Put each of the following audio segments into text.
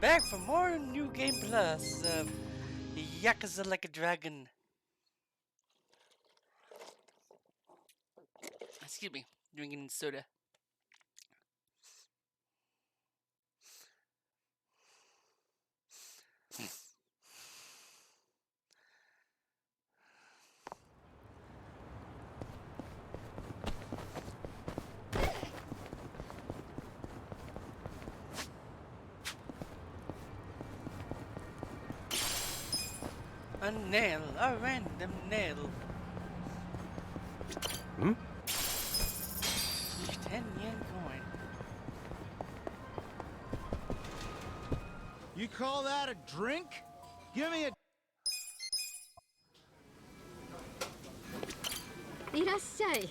Back for more New Game Plus of Yakuza Like a Dragon. Excuse me, drinking soda. A nail, a random nail. Hmm? 10 yen coin. You call that a drink? Give me a... いらっしゃい。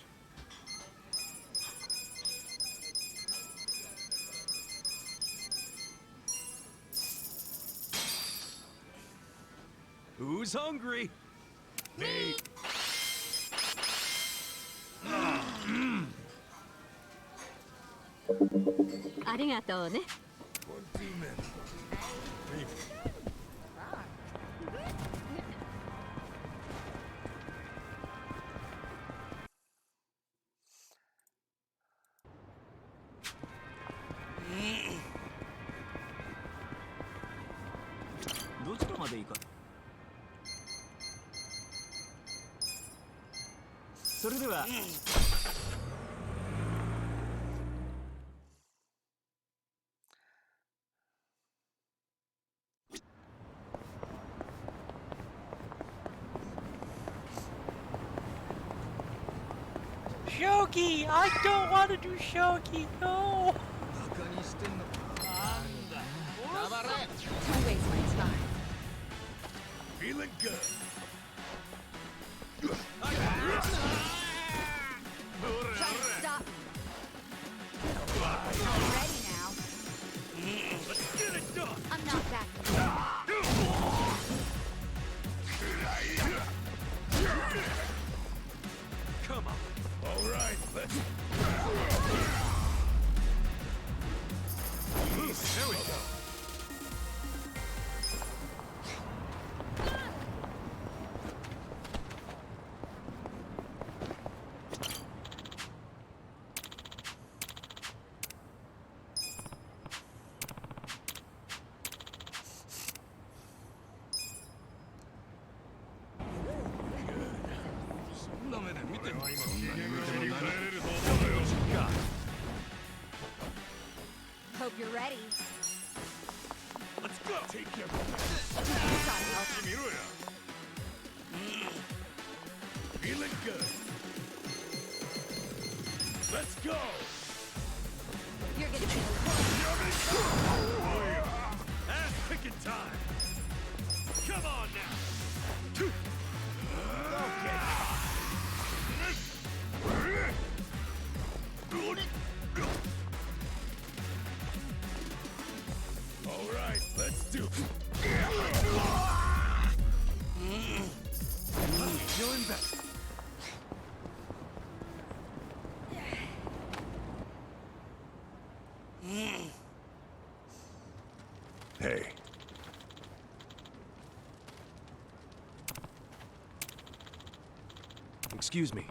Who's hungry? Me. ありがとうね。どちらまで行か。それでは。Shogi! I don't want to do Shogi, no! Don't waste my time. Feeling good. Stop. I'm ready now. Let's get it done. I'm not back. Come on. All right, let's. There we go. Hope you're ready. Let's go. Take care. Feeling good. Let's go. You're gonna be Ass picking time. Come on now. All right, let's do it. Feeling better. Hey. Excuse me.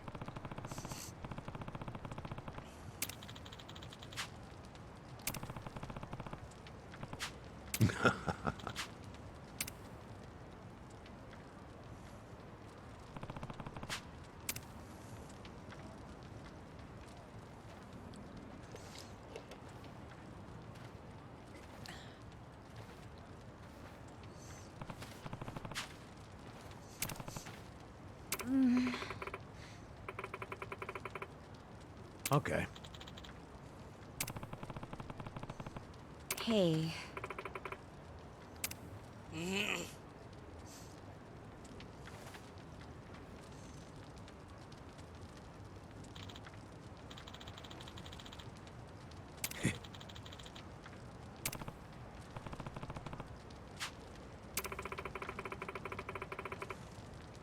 Okay. Hey.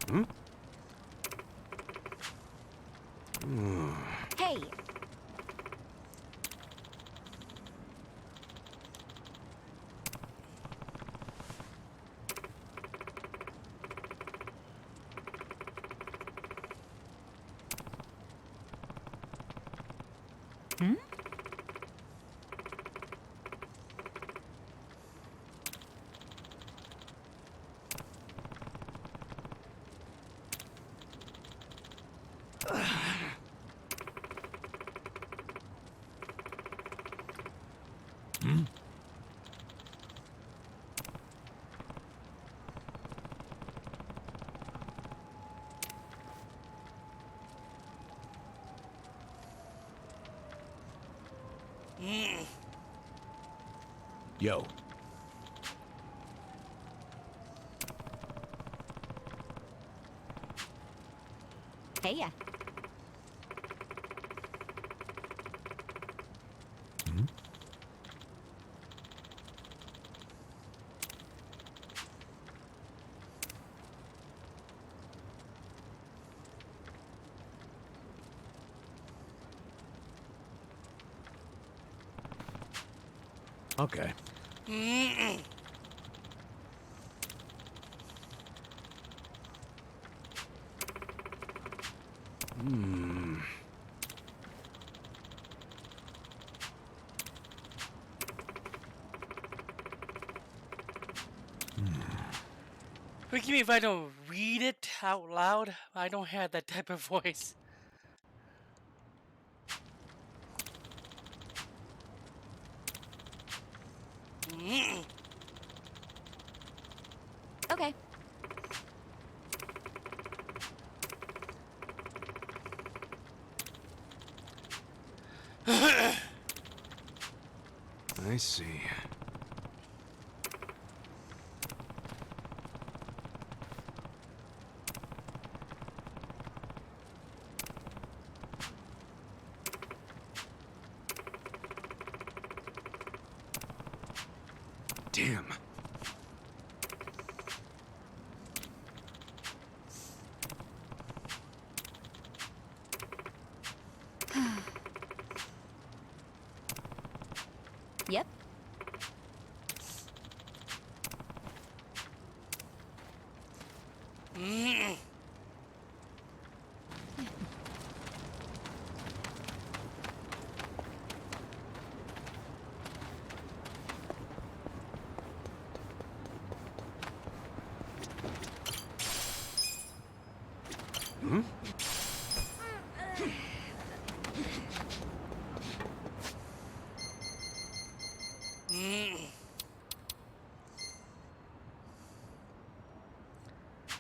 Hmm? Hey. Hmm? Yo. Hey ya. Okay. Forgive me if I don't read it out loud. I don't have that type of voice. Okay. I see. Damn. Yep.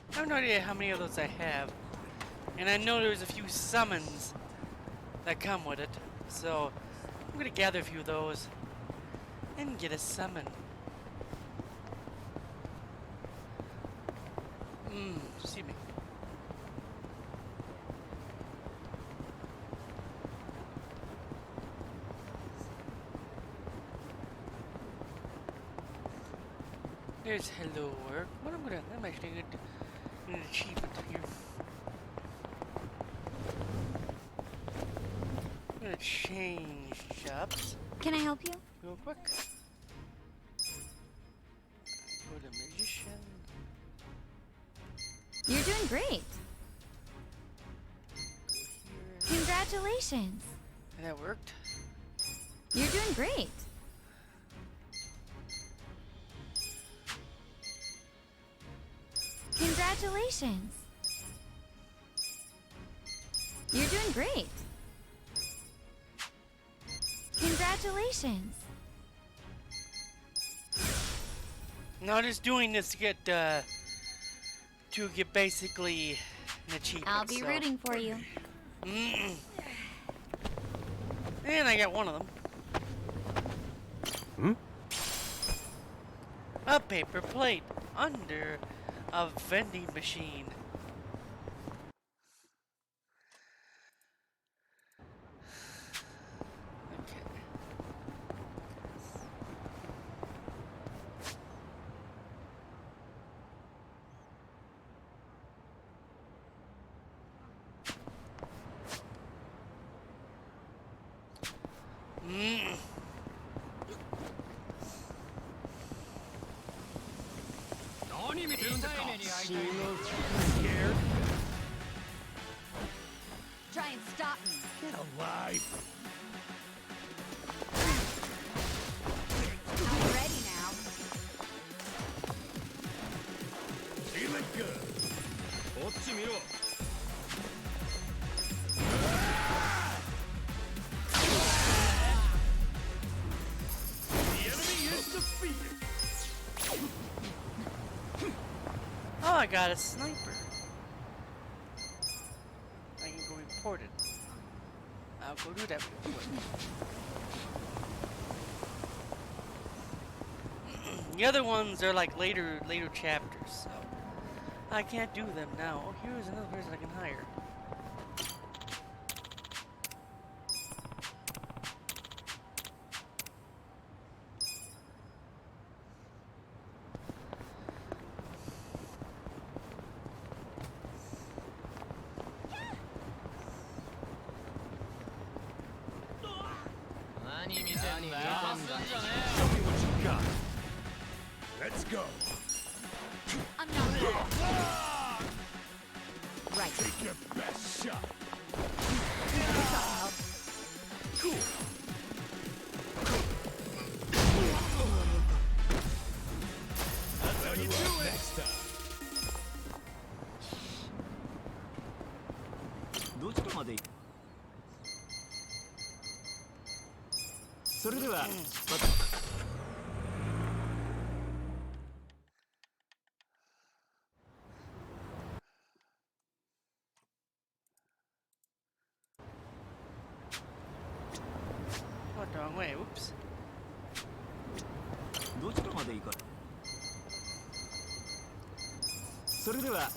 I have no idea how many of those I have. And I know there's a few summons that come with it. So I'm gonna gather a few of those and get a summon. See me. There's hello work. What I'm actually gonna do an achievement here. I'm gonna change jobs Can I help you? real quick. Go to magician. You're doing great. Go here. Congratulations. And that worked. You're doing great. Congratulations. You're doing great. Congratulations. Now just doing this to get basically an achievement. I'll be so. rooting for you. And I got one of them. A paper plate under a vending machine. Okay. Scared? Try and stop me. Get alive. Oh, I got a sniper. I can go report it. I'll go do that real quick. The other ones are like later chapters, so I can't do them now. Oh, here's another person I can hire. Show me what you got. Let's go. I'm not bad. Right. Take your best shot. Cool. That's how you do it. Next time. どちらまで行くそれでは出発 Went the wrong way. Oops. どちらまで行かそれでは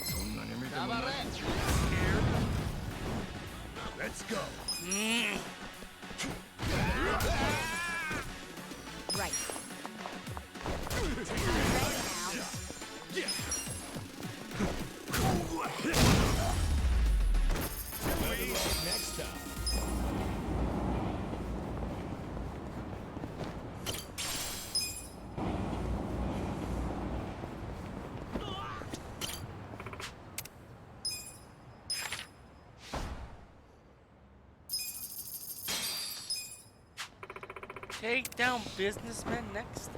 そんなに見てもない。Let's go. Right. Next time. Take down businessmen next.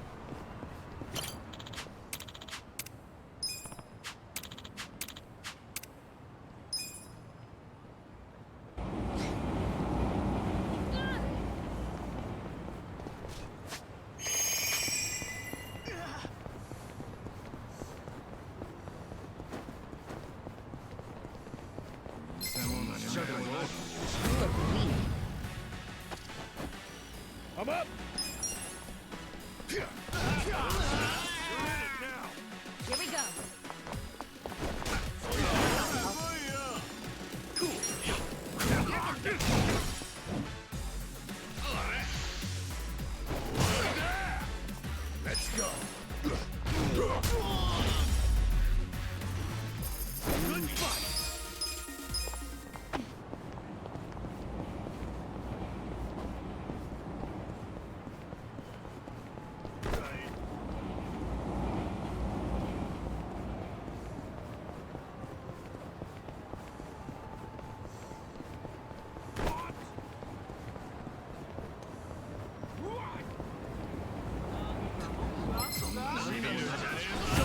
I'm up. Here we go. Let's go. Good fight. Show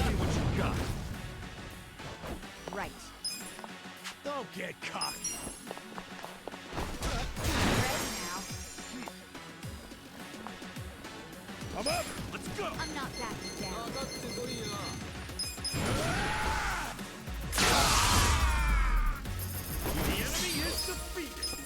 me what you got. Right. Don't get cocky. Ready now. I'm up. Let's go. I'm not backing down. The enemy is defeated.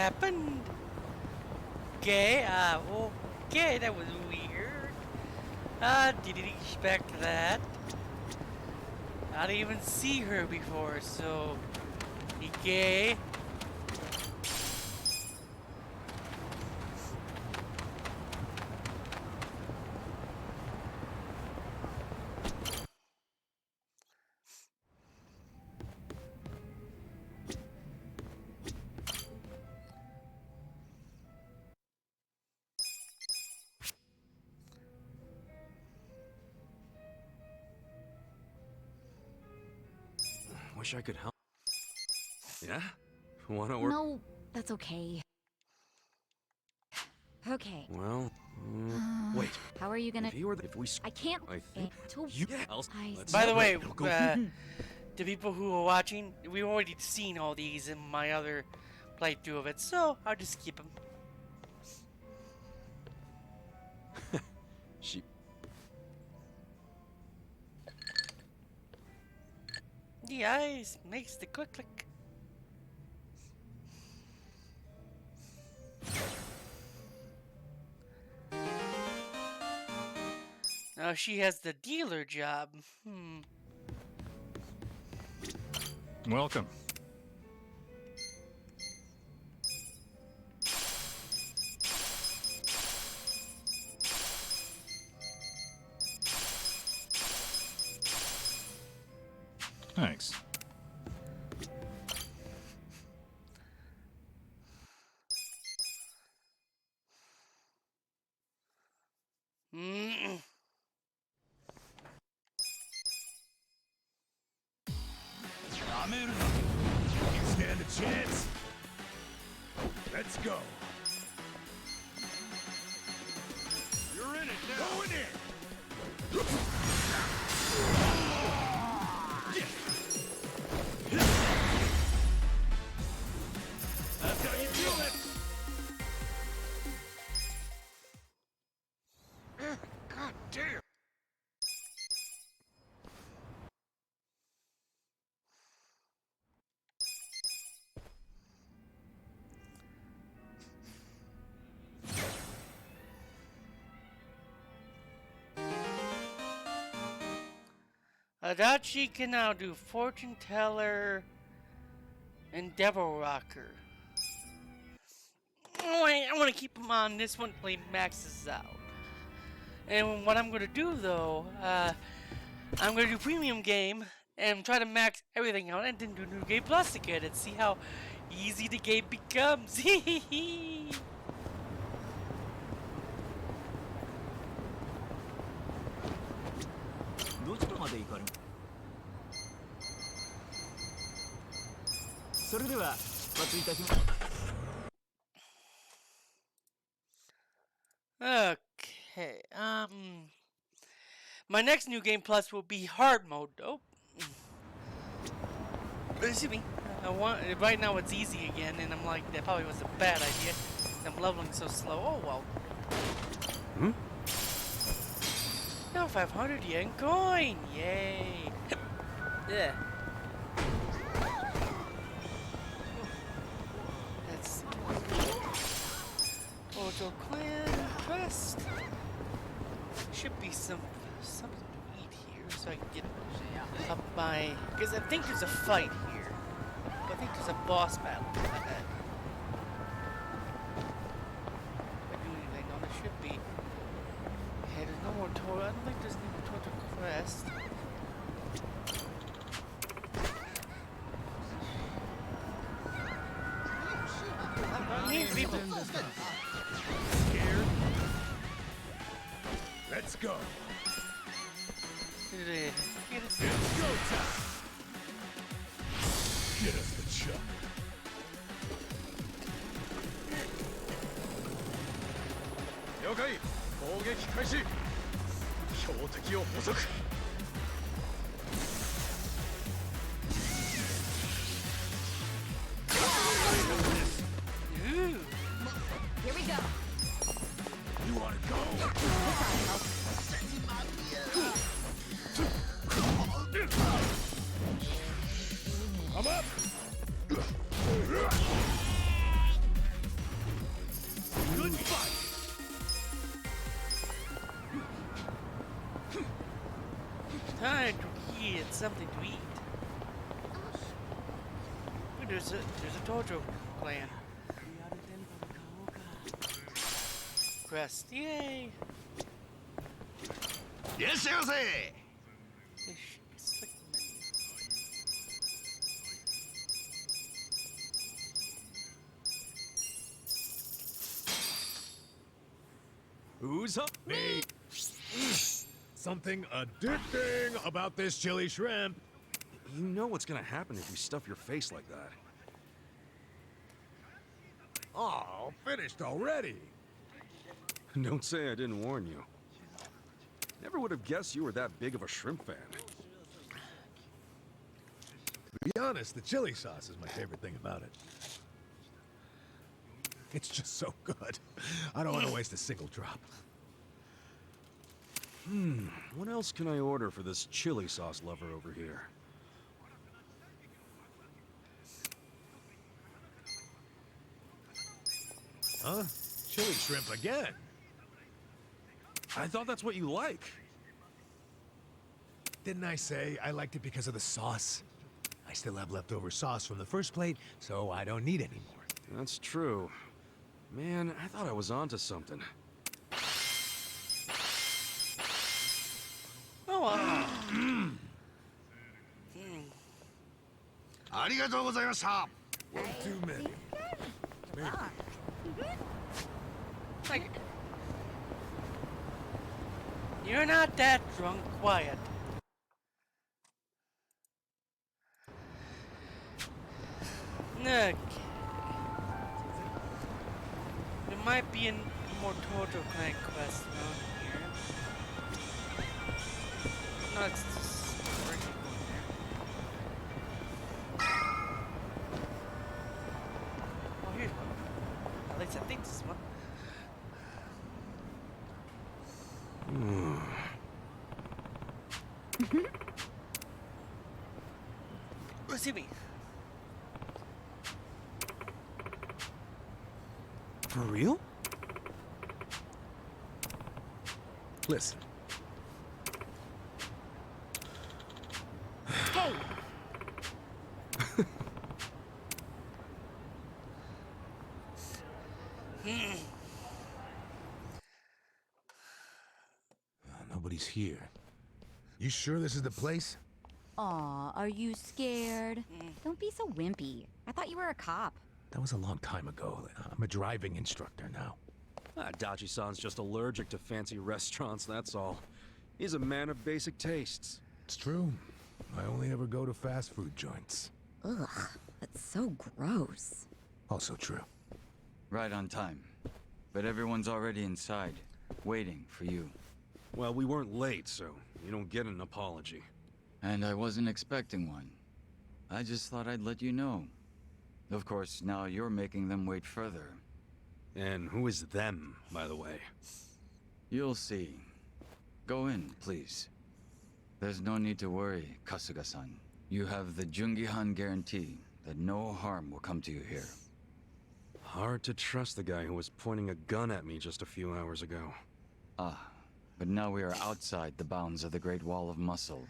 happened? Okay, okay, that was weird. Didn't expect that. I didn't even see her before, so... Okay. Wish I could help. Yeah? Wanna work? No, that's okay. Okay. Well, wait. How are you gonna? If he were if we I can't. I think you else. I- Let's By the way, celebrate. Go. the people who are watching, we've already seen all these in my other playthrough of it, so I'll just skip them. She The eyes makes the click click. Now she has the dealer job. Welcome. Thanks. Mm. You stand a chance. Let's go. You're in it now. Going in. That's how you do it. God damn. Adachi can now do fortune teller and devil rocker. Oh, wait, I want to keep him on this one till he maxes out. And what I'm going to do though, I'm going to do premium game and try to max everything out and then do new game plus again and see how easy the game becomes. どちらまで行かれる？それでは出発いたします。Okay, my next new game plus will be hard mode. Oh, excuse me. Right now it's easy again, and I'm like, that probably was a bad idea. I'm leveling so slow. Oh well. Hmm? Now 500 yen coin! Yay! Yeah. That's Ojo Clan quest. Should be something to eat here, so I can get up my. Because I think there's a fight here. I think there's a boss battle ahead. If I do anything, no, there should be. Okay, there's no more total. I don't think there's any more total quest. People. Scared? Let's go. It's go time. Get us the chuck. 了解。攻撃開始。標的を捕捉。Ooh. Here we go. You wanna go? I'm up. trying to get something to eat. Ooh, there's a Tojo clan. Crest, yay! Yes, Jose. Select menu. Who's up? Me. Something addicting about this chili shrimp. You know what's gonna happen if you stuff your face like that. Oh, finished already. Don't say I didn't warn you. Never would have guessed you were that big of a shrimp fan. To be honest, the chili sauce is my favorite thing about it. It's just so good. I don't want to waste a single drop. What else can I order for this chili sauce lover over here? Huh? Chili shrimp again? I thought that's what you like. Didn't I say I liked it because of the sauce? I still have leftover sauce from the first plate, so I don't need any more. That's true. Man, I thought I was onto something. Oh well. ありがとうございました。 One too many. Maybe. Like, you're not that drunk. Quiet. Okay. There might be a more Tojo clan quest down here. No, it's just freaking going there. Oh, here's one. At least I think this is one. Receive me. For real? Listen. Hey, Nobody's here. You sure this is the place? aw, are you scared? Don't be so wimpy. I thought you were a cop. That was a long time ago. I'm a driving instructor now. Dachi-san's just allergic to fancy restaurants, that's all. He's a man of basic tastes. It's true. I only ever go to fast food joints. Ugh, that's so gross. Also true. Right on time. But everyone's already inside, waiting for you. Well, we weren't late, so you don't get an apology. And I wasn't expecting one. I just thought I'd let you know. Of course, now you're making them wait further. And who is them, by the way? You'll see. Go in, please. There's no need to worry, Kasuga-san. You have the Jungihan guarantee that no harm will come to you here. Hard to trust the guy who was pointing a gun at me just a few hours ago. Ah, but now we are outside the bounds of the Great Wall of Muscle.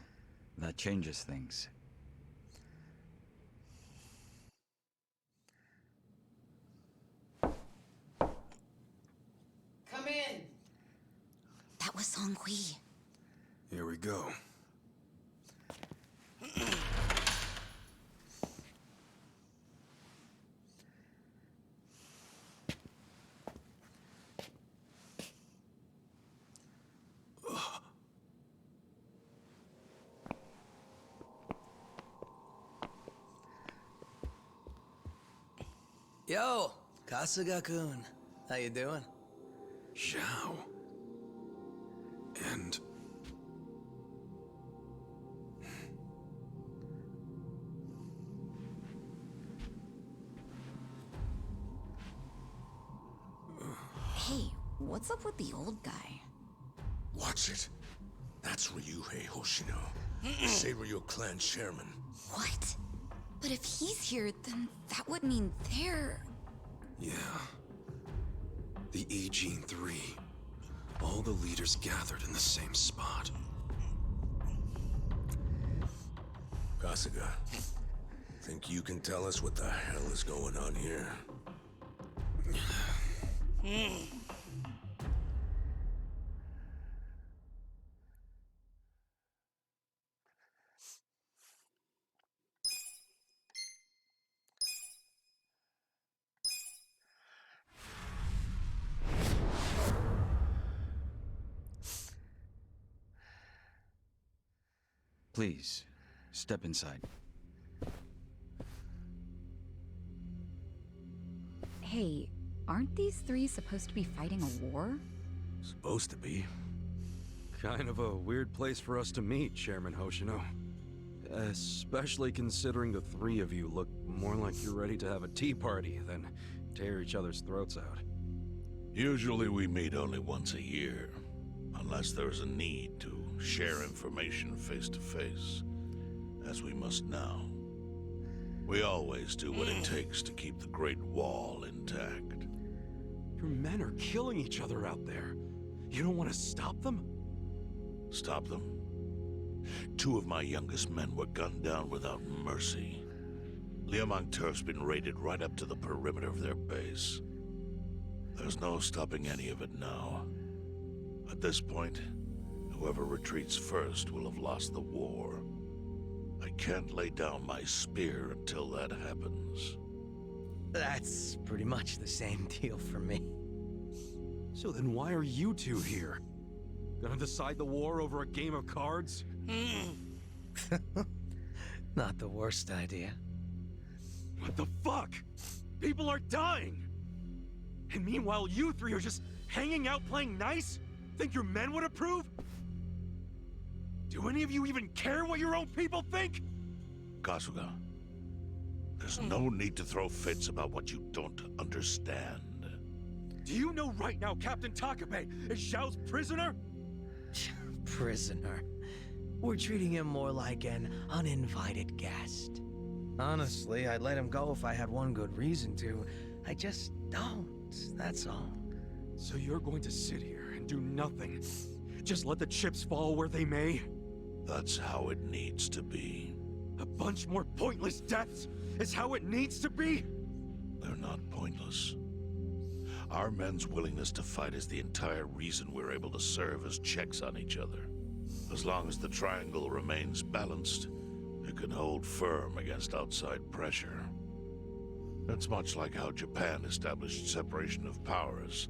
That changes things. Come in. That was Song-Hui. Here we go. Yo, Kasuga-kun. How you doing? Zhao. And... Hey, what's up with the old guy? Watch it. That's Ryuhei Hoshino, Seiryu clan chairman. What? But if he's here, then that would mean they're... Yeah. The E-Gene 3. All the leaders gathered in the same spot. Kasuga, think you can tell us what the hell is going on here? Please, step inside. Hey, aren't these three supposed to be fighting a war? Supposed to be. Kind of a weird place for us to meet, Chairman Hoshino. Especially considering the three of you look more like you're ready to have a tea party than tear each other's throats out. Usually we meet only once a year, unless there's a need to share information face to face, as we must now. We always do what it takes to keep the Great Wall intact. Your men are killing each other out there. You don't want to stop them? Stop them? 2 of my youngest men were gunned down without mercy. Liumang turf's been raided right up to the perimeter of their base. There's no stopping any of it now. At this point, whoever retreats first will have lost the war. I can't lay down my spear until that happens. That's pretty much the same deal for me. So then why are you two here? Gonna decide the war over a game of cards? Not the worst idea. What the fuck? People are dying! And meanwhile you three are just hanging out playing nice? Think your men would approve? Do any of you even care what your own people think? Kasuga, there's no need to throw fits about what you don't understand. Do you know right now Captain Takabe is Zhao's prisoner? Prisoner. We're treating him more like an uninvited guest. Honestly, I'd let him go if I had one good reason to. I just don't, that's all. So you're going to sit here and do nothing? Just let the chips fall where they may? That's how it needs to be. A bunch more pointless deaths is how it needs to be? They're not pointless. Our men's willingness to fight is the entire reason we're able to serve as checks on each other. As long as the triangle remains balanced, it can hold firm against outside pressure. That's much like how Japan established separation of powers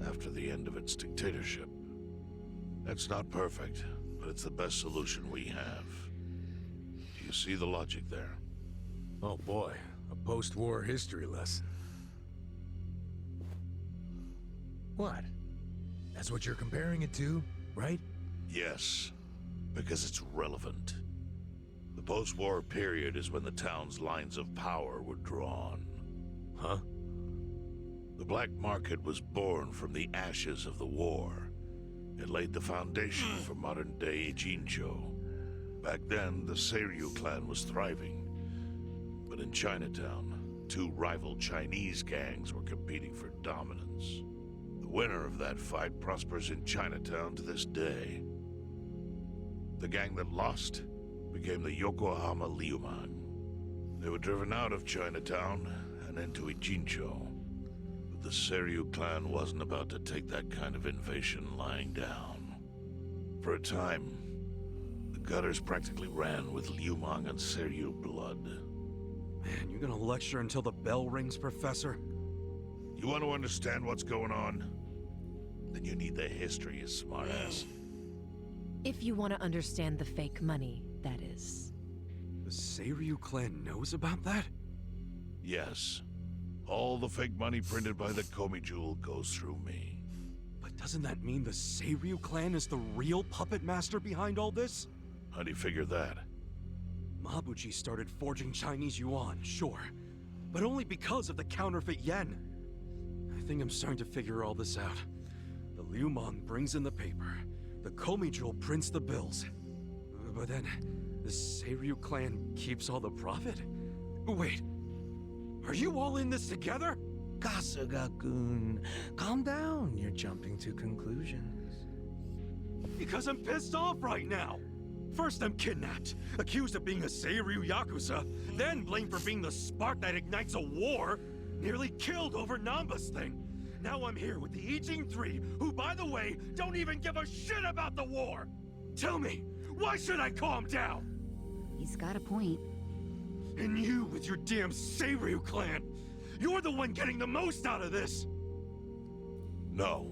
after the end of its dictatorship. It's not perfect, but it's the best solution we have. Do you see the logic there? Oh boy, a post-war history lesson. What? That's what you're comparing it to, right? Yes, because it's relevant. The post-war period is when the town's lines of power were drawn. Huh? The black market was born from the ashes of the war. It laid the foundation for modern-day Jinzhou. Back then, the Seiryu clan was thriving. But in Chinatown, 2 rival Chinese gangs were competing for dominance. The winner of that fight prospers in Chinatown to this day. The gang that lost became the Yokohama Liumang. They were driven out of Chinatown and into Ijincho. But the Seiryu clan wasn't about to take that kind of invasion lying down. For a time, the gutters practically ran with Liumang and Seiryu blood. Man, you're gonna lecture until the bell rings, Professor? You want to understand what's going on? Then you need the history, you smartass. If you want to understand the fake money, that is. The Seiryu clan knows about that? Yes. All the fake money printed by the Komi Jewel goes through me. But doesn't that mean the Seiryu clan is the real puppet master behind all this? How do you figure that? Mabuchi started forging Chinese yuan, sure. But only because of the counterfeit yen. I think I'm starting to figure all this out. The Liumang brings in the paper. The Komi Jewel prints the bills. But then, the Seiryu clan keeps all the profit? Wait, are you all in this together? Kasuga-kun, calm down. You're jumping to conclusions. Because I'm pissed off right now. First I'm kidnapped, accused of being a Seiryu Yakuza, then blamed for being the spark that ignites a war, nearly killed over Namba's thing. Now I'm here with the Ijing 3, who, by the way, don't even give a shit about the war! Tell me, why should I calm down? He's got a point. And you with your damn Seiryu clan, you're the one getting the most out of this! No,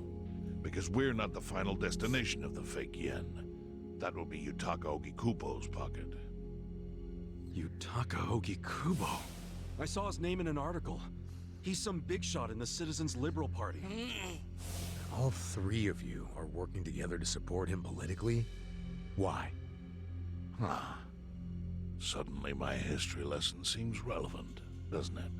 because we're not the final destination of the fake yen. That will be Yutaka Ogikubo's pocket. Yutaka Ogikubo? I saw his name in an article. He's some big shot in the Citizens Liberal Party. All three of you are working together to support him politically? Why? Huh. Suddenly my history lesson seems relevant, doesn't it?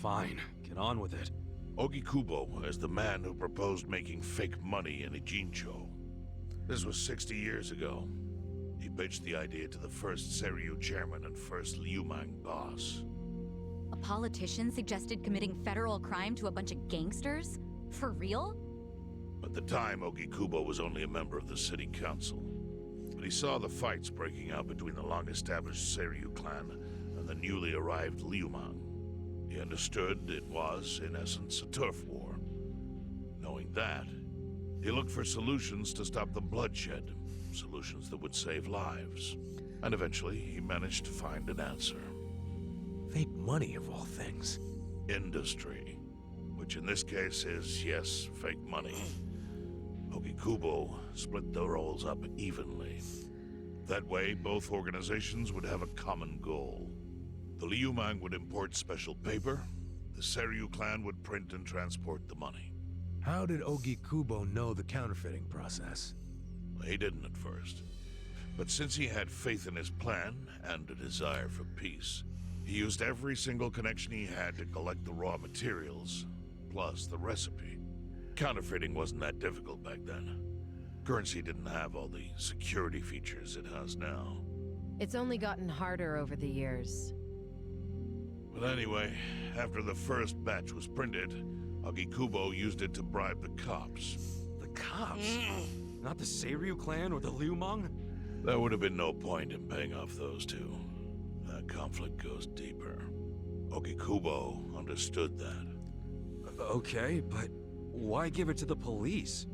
Fine, get on with it. Ogikubo is the man who proposed making fake money in Ijincho. This was 60 years ago. He pitched the idea to the first Seiryu chairman and first Liumang boss. A politician suggested committing federal crime to a bunch of gangsters? For real? At the time, Ogikubo was only a member of the city council. But he saw the fights breaking out between the long-established Seiryu clan and the newly arrived Liumang. He understood it was, in essence, a turf war. Knowing that, he looked for solutions to stop the bloodshed, solutions that would save lives. And eventually, he managed to find an answer. Fake money, of all things. Industry. Which in this case is, yes, fake money. Ogikubo split the roles up evenly. That way, both organizations would have a common goal. The Liumang would import special paper, the Seiryu clan would print and transport the money. How did Ogikubo know the counterfeiting process? He didn't at first. But since he had faith in his plan and a desire for peace, he used every single connection he had to collect the raw materials, plus the recipe. Counterfeiting wasn't that difficult back then. Currency didn't have all the security features it has now. It's only gotten harder over the years. But anyway, after the first batch was printed, Ogikubo used it to bribe the cops. The cops? Not the Seiryu clan or the Liumang? There would have been no point in paying off those two. That conflict goes deeper. Ogikubo understood that. Okay, but why give it to the police?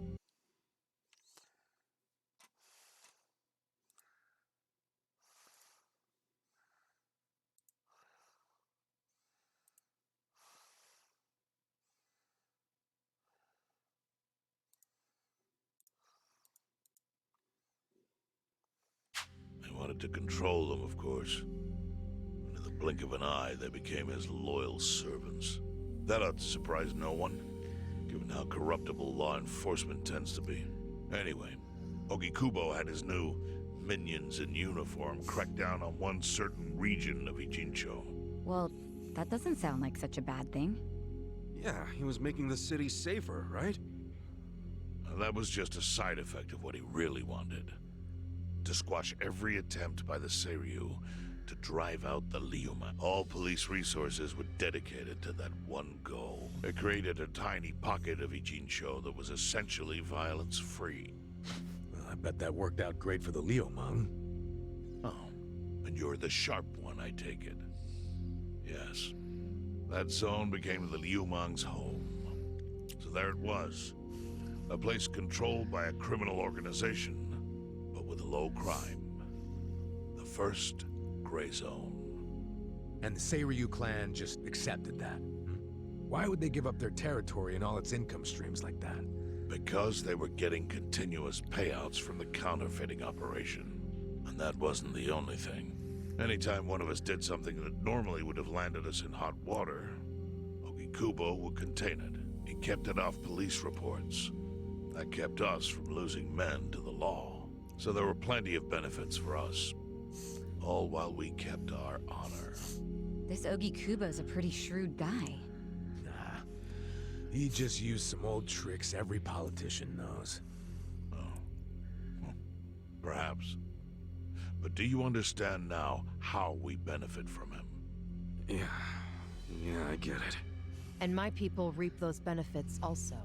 He wanted to control them, of course. And in the blink of an eye, they became his loyal servants. That ought to surprise no one, given how corruptible law enforcement tends to be. Anyway, Ogikubo had his new minions in uniform crack down on one certain region of Ijincho. Well, that doesn't sound like such a bad thing. Yeah, he was making the city safer, right? And that was just a side effect of what he really wanted. To squash every attempt by the Seiryu to drive out the Liuma. All police resources were dedicated to that one goal. It created a tiny pocket of Ijincho that was essentially violence-free. Well, I bet that worked out great for the Liumang. Oh, and you're the sharp one, I take it. Yes. That zone became the Liumang's home. So there it was. A place controlled by a criminal organization, but with low crime. The first gray zone. And the Seiryu clan just accepted that. Why would they give up their territory and all its income streams like that? Because they were getting continuous payouts from the counterfeiting operation. And that wasn't the only thing. Anytime one of us did something that normally would have landed us in hot water, Ogikubo would contain it. He kept it off police reports. That kept us from losing men to the law. So there were plenty of benefits for us. All while we kept our honor. This Ogikubo's a pretty shrewd guy. Nah. He just used some old tricks every politician knows. Oh. Well, perhaps. But do you understand now how we benefit from him? Yeah, I get it. And my people reap those benefits also.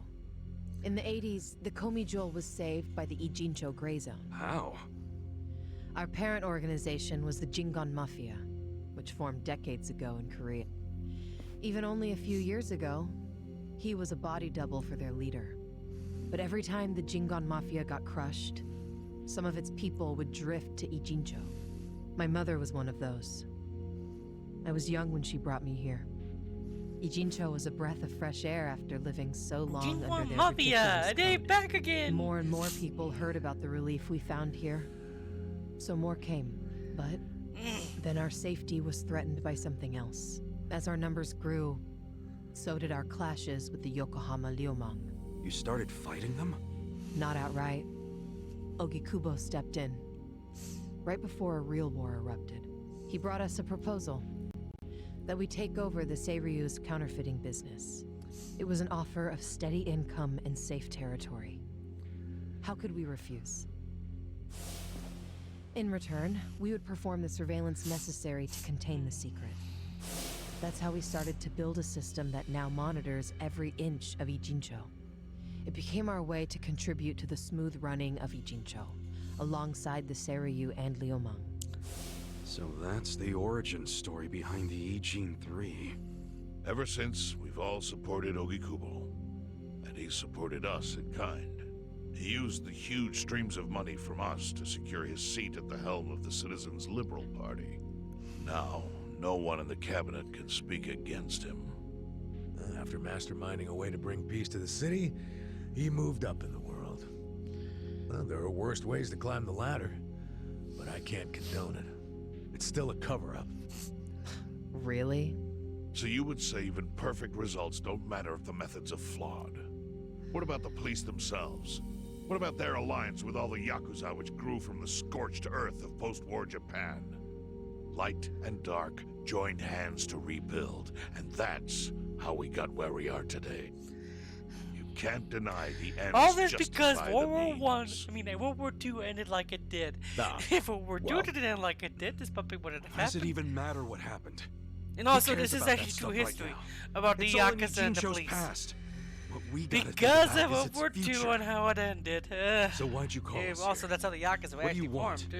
In the 80s, the Komi Jewel was saved by the Ijincho Gray Zone. How? Our parent organization was the Jingon Mafia, which formed decades ago in Korea. Even only a few years ago, he was a body double for their leader. But every time the Jingon Mafia got crushed, some of its people would drift to Ijincho. My mother was one of those. I was young when she brought me here. Ijincho was a breath of fresh air after living so long under their Mafia, ridiculous they code. back again. More and more people heard about the relief we found here. So more came, but then our safety was threatened by something else. As our numbers grew, so did our clashes with the Yokohama Liumang. You started fighting them? Not outright. Ogikubo stepped in, right before a real war erupted. He brought us a proposal that we take over the Seiryu's counterfeiting business. It was an offer of steady income and safe territory. How could we refuse? In return, we would perform the surveillance necessary to contain the secret. That's how we started to build a system that now monitors every inch of Ijincho. It became our way to contribute to the smooth running of Ijincho, alongside the Seiryu and Liumang. So that's the origin story behind the Ijin 3. Ever since, we've all supported Ogikubo, and he supported us in kind. He used the huge streams of money from us to secure his seat at the helm of the Citizens' Liberal Party. Now, no one in the cabinet can speak against him. After masterminding a way to bring peace to the city, he moved up in the world. Well, there are worse ways to climb the ladder, but I can't condone it. It's still a cover-up. Really? So you would say even perfect results don't matter if the methods are flawed? What about the police themselves? What about their alliance with all the Yakuza which grew from the scorched earth of post-war Japan? Light and dark joined hands to rebuild, and that's how we got where we are today. You can't deny the ends. All this because justify World the War means. World War II ended like it did. Ah, If World War well. II didn't end like it did, this puppy wouldn't have Why does it happened. even matter what happened? And also, Who cares this is about that actually true stuff right history now? about the It's all in Yakuza and the Ijincho's police. past. What we gotta think Because about of is World its War II future. and how it ended. So why'd you call us Also, here? that's how the Yakuza What do actually you want? formed,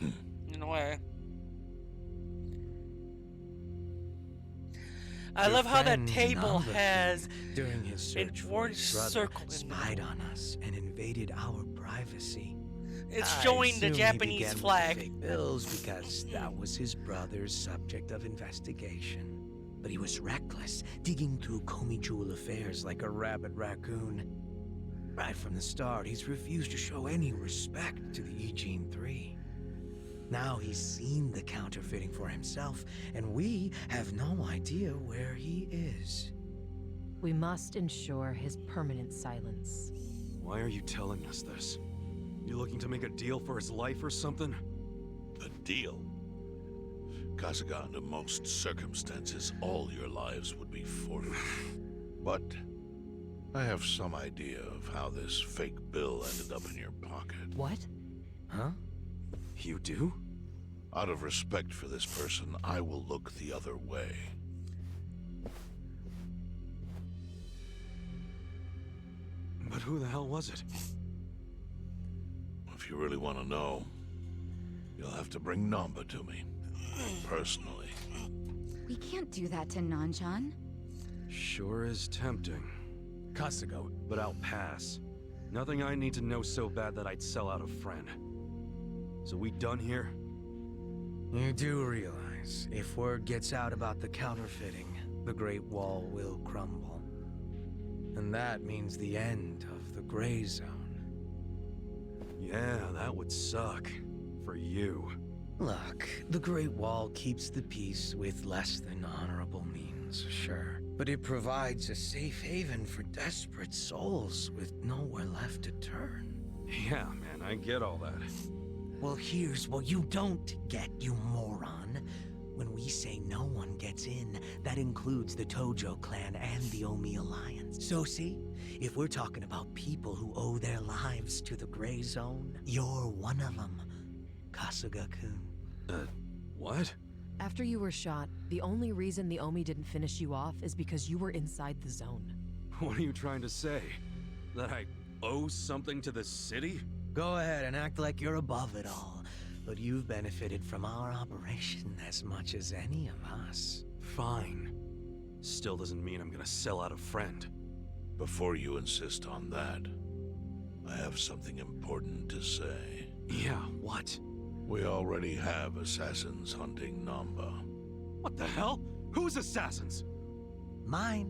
too. In a way. I Your love how that friend table Namba has during his an search for orange his brother, circle in the spied middle. on us and invaded our privacy. It's I showing the assume he Japanese began with the flag. fake bills because that was his brother's subject of investigation. But he was reckless, digging through Komi Jewel affairs like a rabid raccoon. Right from the start, he's refused to show any respect to the Ijin 3. Now he's seen the counterfeiting for himself, and we have no idea where he is. We must ensure his permanent silence. Why are you telling us this? You looking to make a deal for his life or something? A deal? Kasuga, under most circumstances, all your lives would be forfeit. But I have some idea of how this fake bill ended up in your pocket. What? Huh? You do? Out of respect for this person, I will look the other way. But who the hell was it? If you really want to know, you'll have to bring Namba to me. Personally. We can't do that to Nanchan. Sure is tempting. Kasuga, But I'll pass. Nothing I need to know so bad that I'd sell out a friend. So we done here? You do realize, if word gets out about the counterfeiting, the Great Wall will crumble. And that means the end of the Gray Zone. Yeah, that would suck. For you. Look, the Great Wall keeps the peace with less than honorable means, sure. But it provides a safe haven for desperate souls with nowhere left to turn. Yeah, man, I get all that. Well, here's what you don't get, you moron. When we say no one gets in, that includes the Tojo clan and the Omi Alliance. So see, if we're talking about people who owe their lives to the Gray Zone, you're one of them, Kasuga-kun. What? After you were shot, the only reason the Omi didn't finish you off is because you were inside the zone. What are you trying to say? That I owe something to the city? Go ahead and act like you're above it all. But you've benefited from our operation as much as any of us. Fine. Still doesn't mean I'm gonna sell out a friend. Before you insist on that, I have something important to say. Yeah, what? We already have assassins hunting Namba. What the hell? Who's assassins? Mine.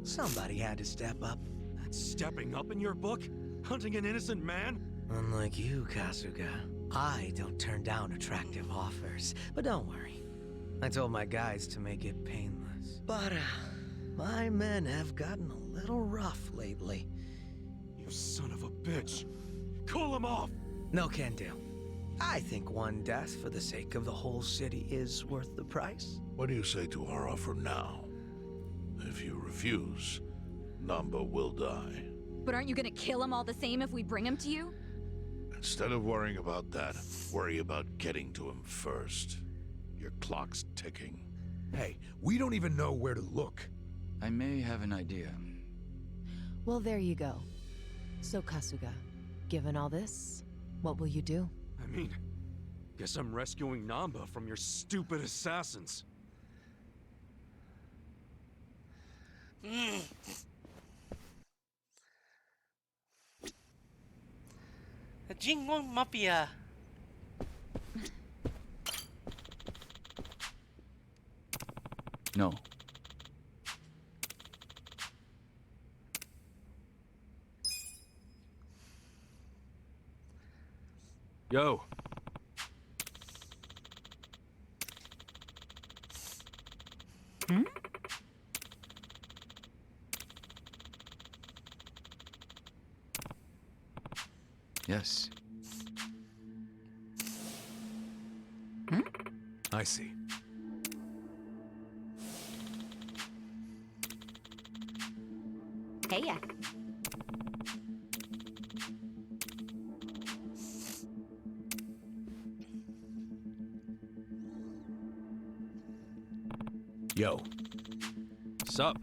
Somebody had to step up. That's stepping up in your book? Hunting an innocent man? Unlike you, Kasuga, I don't turn down attractive offers. But don't worry. I told my guys to make it painless. But, my men have gotten a little rough lately. You son of a bitch. Call him off! No can do. I think one death for the sake of the whole city is worth the price. What do you say to our offer now? If you refuse, Namba will die. But aren't you gonna kill him all the same if we bring him to you? Instead of worrying about that, worry about getting to him first. Your clock's ticking. Hey, we don't even know where to look. I may have an idea. Well, there you go. So, Kasuga, given all this, what will you do? I mean, guess I'm rescuing Namba from your stupid assassins. The Jingon Mafia. No. Yo. Yes. I see. Hey, ya. Yo. Sup?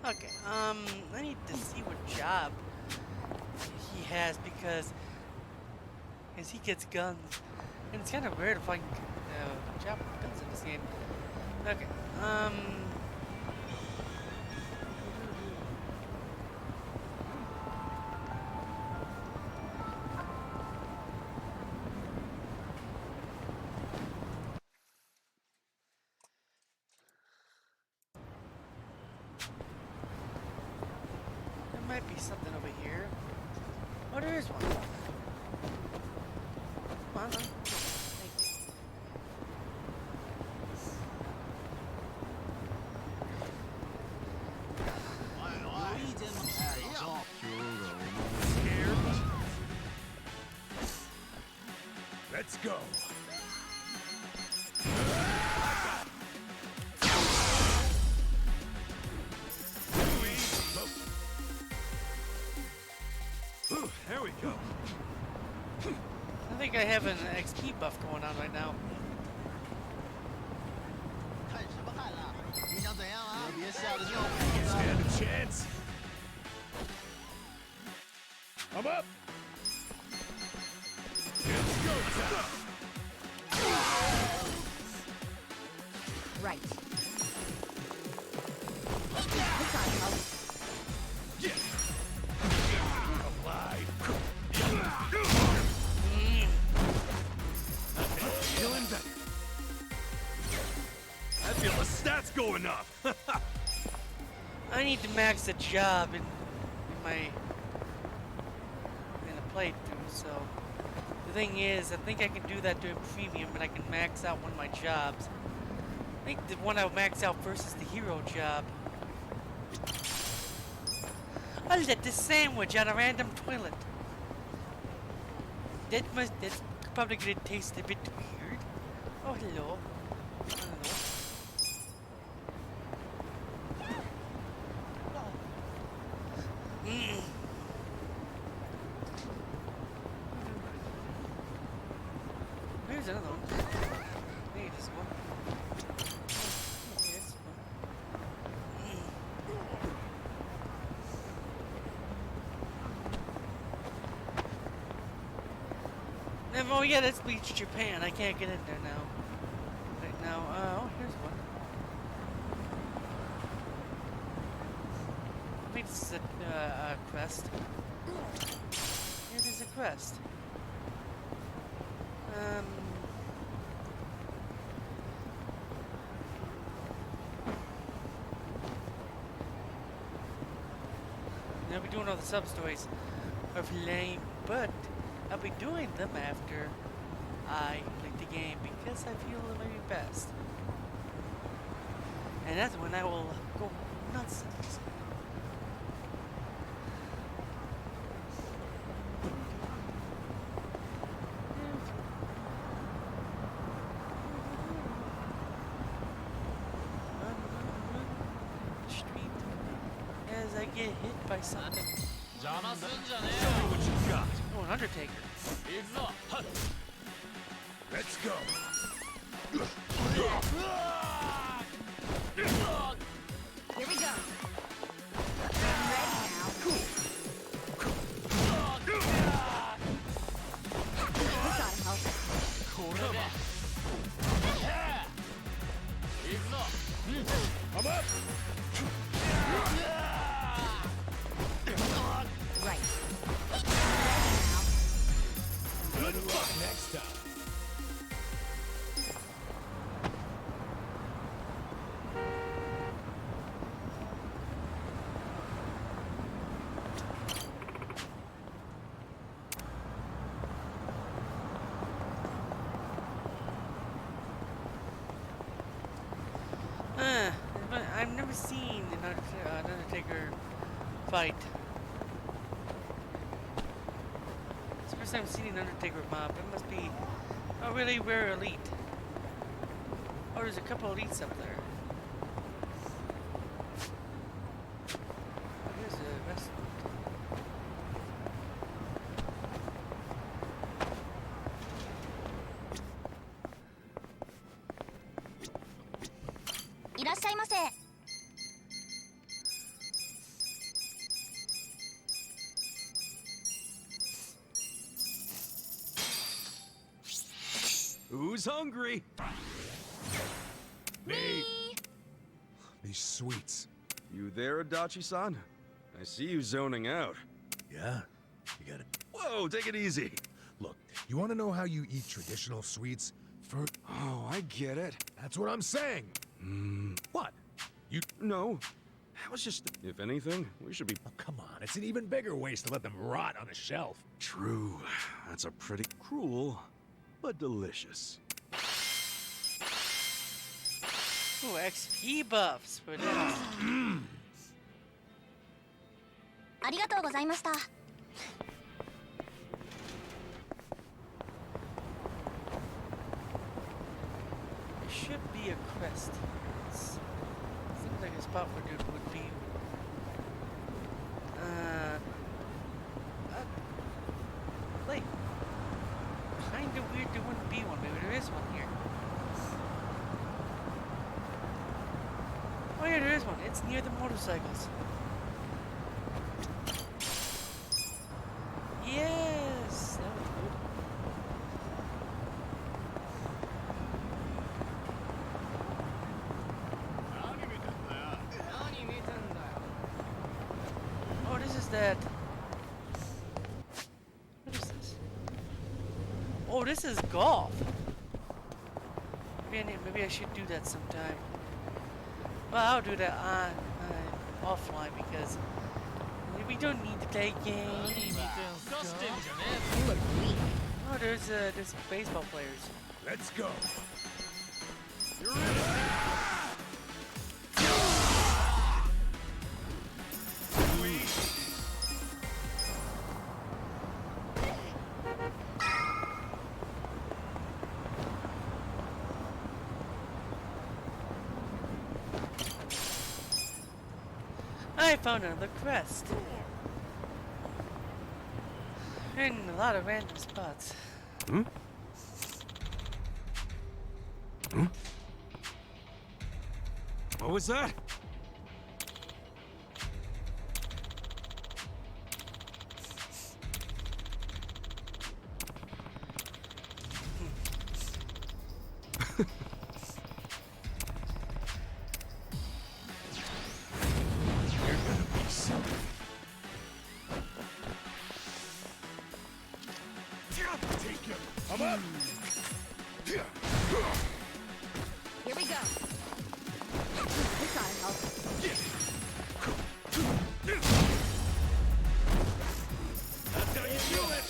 Okay, I need to see what job he has because he gets guns. And it's kind of rare to find job with guns in this game. Okay, there might be something over here. Oh, there is one. Come on, thank you. Let's go. Ooh, there we go. I think I have an XP buff going on right now. Stand a chance. I'm up. It's go time. Right. Feeling better. I feel the stats going up. I need to max the job in the playthrough. So the thing is, I think I can do that during premium, and I can max out one of my jobs. I think the one I'll max out first is the hero job. I lit this sandwich on a random toilet. That's probably gonna taste a bit weird. Oh, hello. I don't know. Here's another one. Maybe this one. Yes. Oh yeah, that's Bleach Japan. I can't get in there now. Right now. Oh, here's one. Maybe this is a quest. Yeah, there's a quest. I'll be doing all the sub-stories of Lame, but I'll be doing them after I complete the game because I feel very best. And that's when I will go nuts. As I get hit by something.邪魔すんじゃね Show me what you got. Oh, an Undertaker. えよ。行くぞ。はっ。 Let's go. Here we go. I'm ready now. Cool. This ought to help. これで。行くぞ。 I'm up. Right. Good luck next time. But I've never seen an Undertaker fight. It's the first time I've seen an Undertaker mob. It must be a really rare elite. Oh, there's a couple elites up there. Oh, here's a restaurant. Who's hungry? Me. These sweets. You there, Adachi-san? I see you zoning out. Yeah? You got it. Whoa, take it easy. Look, you want to know how you eat traditional sweets? First, Oh, I get it. that's what I'm saying. What? You? No, that was just... If anything, we should be... Oh, come on. It's an even bigger waste to let them rot on a shelf. True. That's a pretty cruel, but delicious. Ooh, XP buffs for that. ありがとうございました。 There should be a crest here. Seems like a spot where dude would be. Like, kinda weird there wouldn't be one. Maybe there is one here. Oh yeah, there is one. It's near the motorcycles. Yes, that was good. Oh, this is that. What is this? Oh, this is golf. Maybe I should do that sometime. Well, I'll do that on offline because we don't need to play games. You look weak. Oh, there's baseball players. Let's go. I found another crest. In a lot of random spots. Hmm? What was that? You're gonna be silly. Take him! I'm up! Here we go. This ought to help. That's how you do it!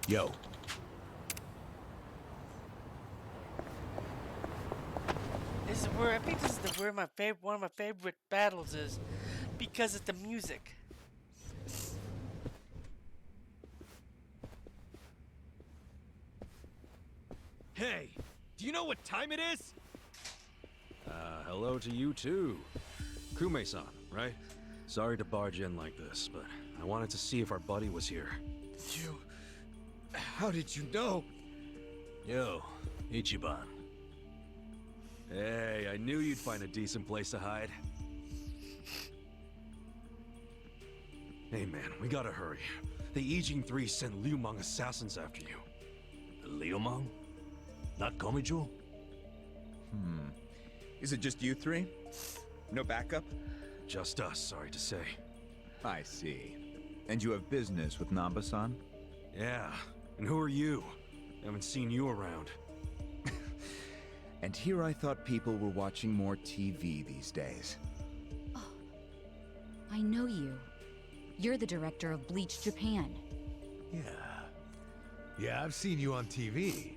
Yo. This is where I think this is where my one of my favorite battles is, because of the music. Hey, do you know what time it is? Hello to you too. Kume-san, right? Sorry to barge in like this, but I wanted to see if our buddy was here. How did you know? Yo, Ichiban. Hey, I knew you'd find a decent place to hide. Hey man, we gotta hurry. The Ijin 3 sent Liu Meng assassins after you. Liu Meng? Not Komiju? Is it just you three? No backup? Just us, sorry to say. I see. And you have business with Namba-san? Yeah, and who are you? Haven't seen you around. And here I thought people were watching more TV these days. I know you. You're the director of Bleach Japan. Yeah, I've seen you on TV.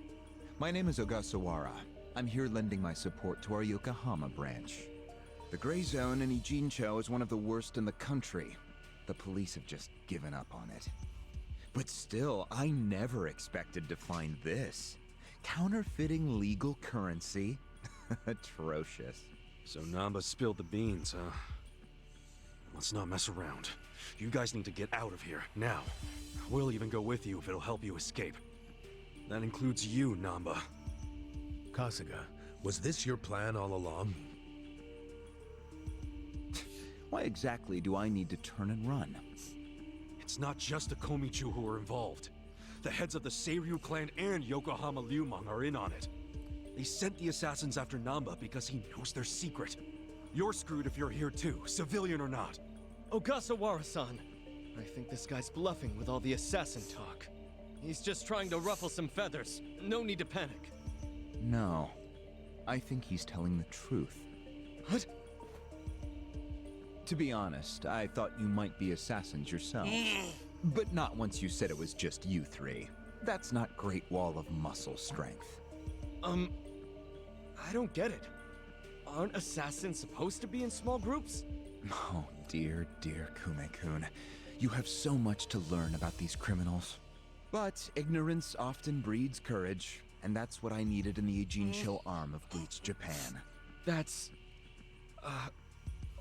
My name is Ogasawara. I'm here lending my support to our Yokohama branch. The Gray Zone in Ijincho is one of the worst in the country. The police have just given up on it. But still, I never expected to find this. Counterfeiting legal currency? Atrocious. So Namba spilled the beans, huh? Let's not mess around. You guys need to get out of here, now. We'll even go with you if it'll help you escape. That includes you, Namba. Kasuga, was this your plan all along? Why exactly do I need to turn and run? It's not just the Komichu who are involved. The heads of the Seiryu clan and Yokohama Liu Meng are in on it. They sent the assassins after Namba because he knows their secret. You're screwed if you're here too, civilian or not. Ogasawara-san, I think this guy's bluffing with all the assassin talk. He's just trying to ruffle some feathers. No need to panic. No. I think he's telling the truth. What? To be honest, I thought you might be assassins yourselves. But not once you said it was just you three. That's not Great Wall of muscle strength. I don't get it. Aren't assassins supposed to be in small groups? Oh, dear, dear Kume-kun. You have so much to learn about these criminals. But ignorance often breeds courage, and that's what I needed in the Ijincho arm of Bleach Japan. That's...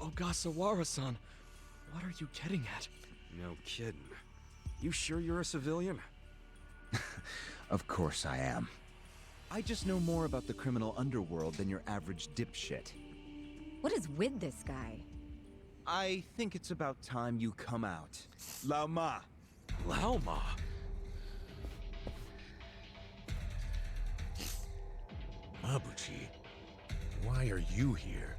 Ogasawara-san, what are you getting at? No kidding. You sure you're a civilian? Of course I am. I just know more about the criminal underworld than your average dipshit. What is with this guy? I think it's about time you come out. Lao Ma! Lao Ma? Mabuchi, why are you here?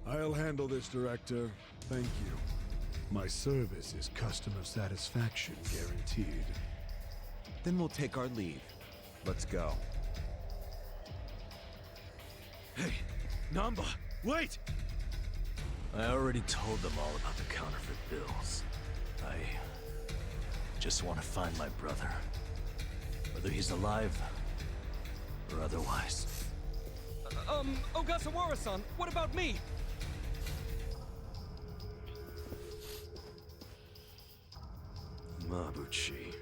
I'll handle this, Director. Thank you. My service is customer satisfaction guaranteed. Then we'll take our leave. Let's go. Hey, Namba, wait! I already told them all about the counterfeit bills. I just want to find my brother. Whether he's alive or otherwise. Ogasawara-san, what about me? Mabuchi.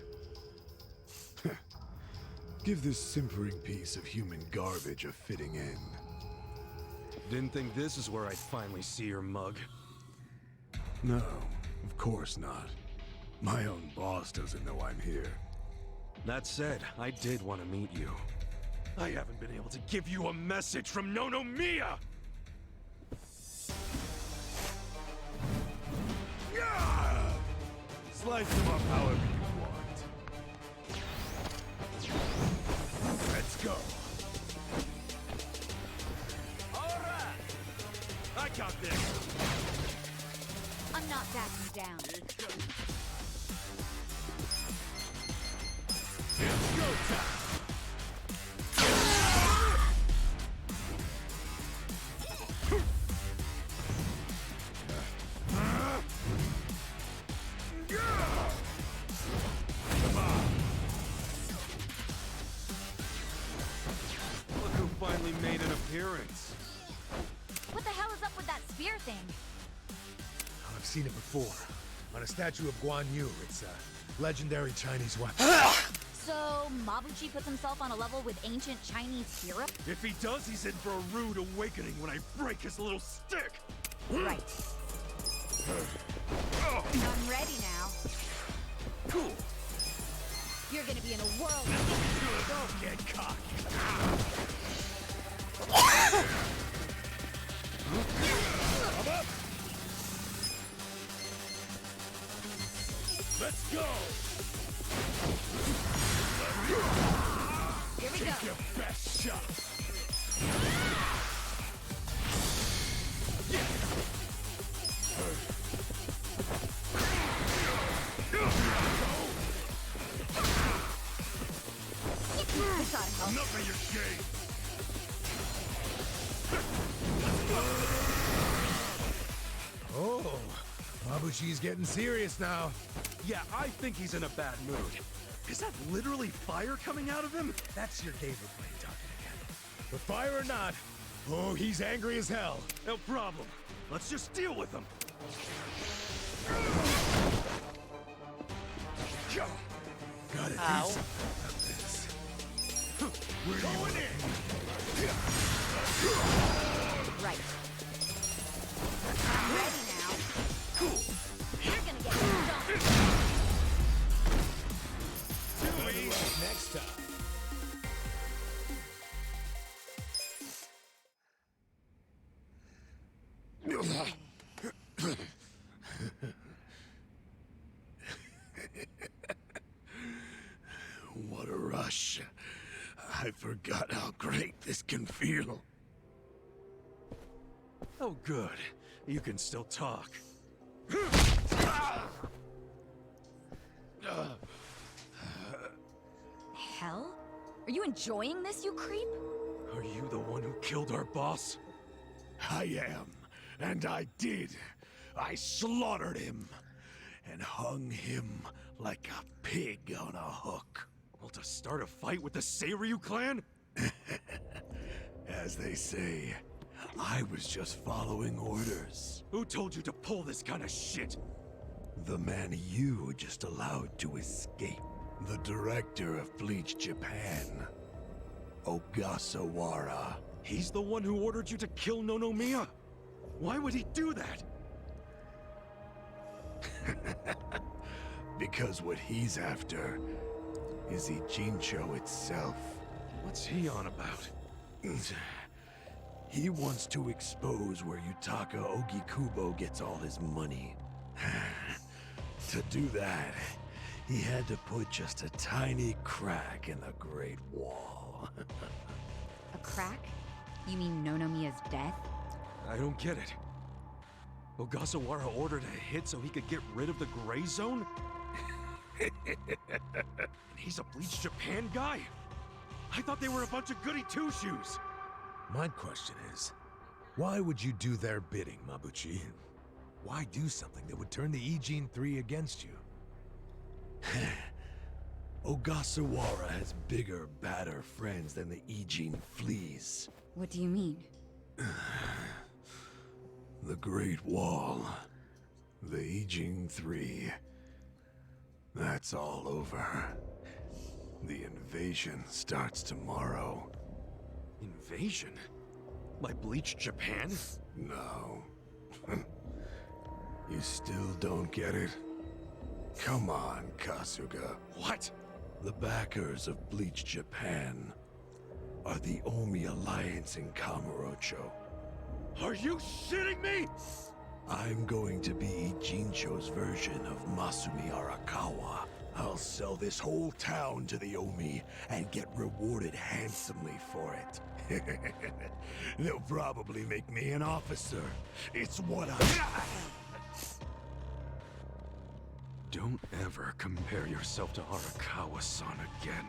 Give this simpering piece of human garbage a fitting end. Didn't think this is where I'd finally see your mug. No, of course not. My own boss doesn't know I'm here. That said, I did want to meet you. I haven't been able to give you a message from Nonomiya! Yeah! Slice them up however you want. Let's go. Alright! I got this! I'm not backing down. It's go time! Look who finally made an appearance. What the hell is up with that spear thing? I've seen it before. On a statue of Guan Yu. It's a legendary Chinese weapon. So, Mabuchi puts himself on a level with ancient Chinese syrup? If he does, he's in for a rude awakening when I break his little stick! Right. I'm ready now. Cool. You're gonna be in a world. Don't get cocky. Come up. Let's go. Here we Take go. your best shot. This ought to help. Enough of your game. Oh, Mabuchi's getting serious now. Yeah, I think he's in a bad mood. Is that literally fire coming out of him? That's your David Blaine talking again. But fire or not, oh, he's angry as hell. No problem. Let's just deal with him. Gotta do Ow. something about this. We're going in. Right. I'm ready now. Cool. You're gonna get stomped. Good luck next time. What a rush. I forgot how great this can feel. Oh, good. You can still talk. Hell? Are you enjoying this, you creep? Are you the one who killed our boss? I am, and I did. I slaughtered him and hung him like a pig on a hook. Well, to start a fight with the Seiryu clan? As they say, I was just following orders. Who told you to pull this kind of shit? The man you just allowed to escape. The director of Bleach Japan, Ogasawara. He's the one who ordered you to kill Nonomiya? Why would he do that? Because what he's after is Ijincho itself. What's he on about? He wants to expose where Yutaka Ogikubo gets all his money. To do that, he had to put just a tiny crack in the Great Wall. A crack? You mean Nonomiya's death? I don't get it. Ogasawara ordered a hit so he could get rid of the Gray Zone? And he's a Bleach Japan guy? I thought they were a bunch of goody two-shoes. My question is, why would you do their bidding, Mabuchi? Why do something that would turn the Ijin 3 against you? Ogasawara has bigger, badder friends than the Ijin fleas. What do you mean? The Great Wall. The Ijin 3. That's all over. The invasion starts tomorrow. Invasion? By Bleach Japan? No. You still don't get it? Come on, Kasuga. What? The backers of Bleach Japan are the Omi Alliance in Kamurocho. Are you shitting me? I'm going to be Ijincho's version of Masumi Arakawa. I'll sell this whole town to the Omi and get rewarded handsomely for it. They'll probably make me an officer. It's what I... Don't ever compare yourself to Arakawa-san again.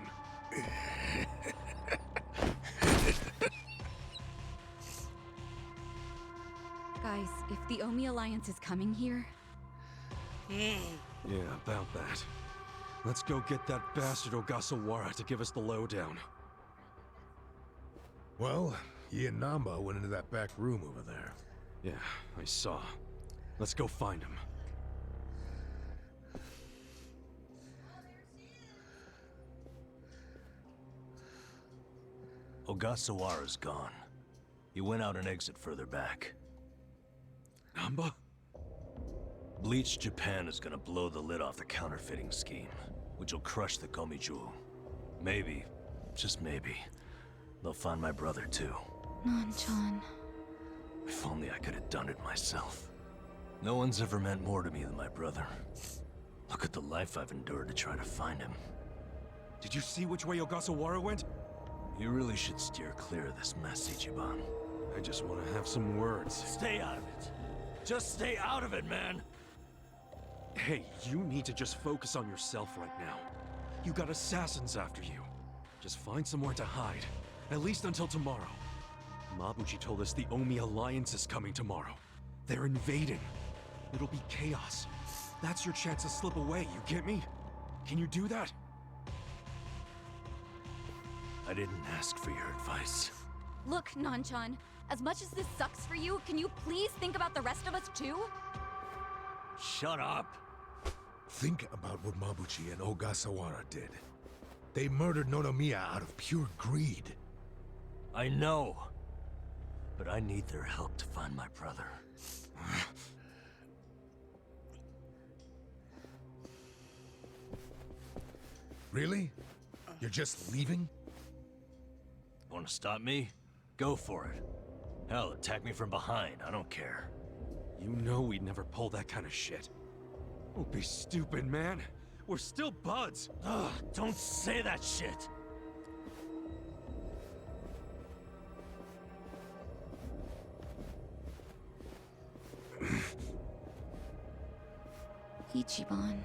Guys, if the Omi Alliance is coming here... Yeah, about that. Let's go get that bastard Ogasawara to give us the lowdown. Well, he and Namba went into that back room over there. Yeah, I saw. Let's go find him. Ogasawara's gone. He went out an exit further back. Namba? Bleach Japan is gonna blow the lid off the counterfeiting scheme, which will crush the Komiju. Maybe, just maybe, they'll find my brother too. Nanchan. If only I could have done it myself. No one's ever meant more to me than my brother. Look at the life I've endured to try to find him. Did you see which way Ogasawara went? You really should steer clear of this mess, Ichiban. I just want to have some words. Stay out of it. Just stay out of it, man! Hey, you need to just focus on yourself right now. You got assassins after you. Just find somewhere to hide. At least until tomorrow. Mabuchi told us the Omi Alliance is coming tomorrow. They're invading. It'll be chaos. That's your chance to slip away, you get me? Can you do that? I didn't ask for your advice. Look, Nanchan, as much as this sucks for you, can you please think about the rest of us too? Shut up! Think about what Mabuchi and Ogasawara did. They murdered Nonomiya out of pure greed. I know. But I need their help to find my brother. Really? You're just leaving? Want to stop me? Go for it. Hell, attack me from behind. I don't care. You know we'd never pull that kind of shit. Don't be stupid, man. We're still buds. Ugh, don't say that shit! Ichiban.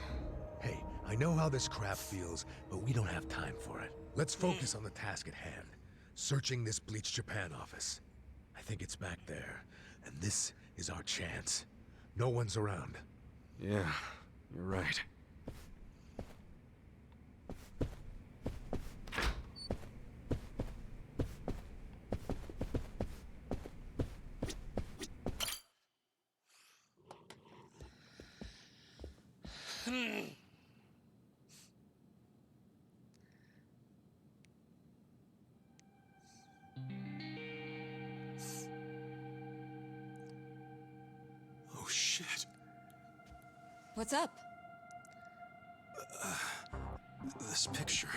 Hey, I know how this crap feels, but we don't have time for it. Let's focus on the task at hand. Searching this Bleach Japan office. I think it's back there, and this is our chance. No one's around. Yeah, you're right. Oh shit. What's up? This picture.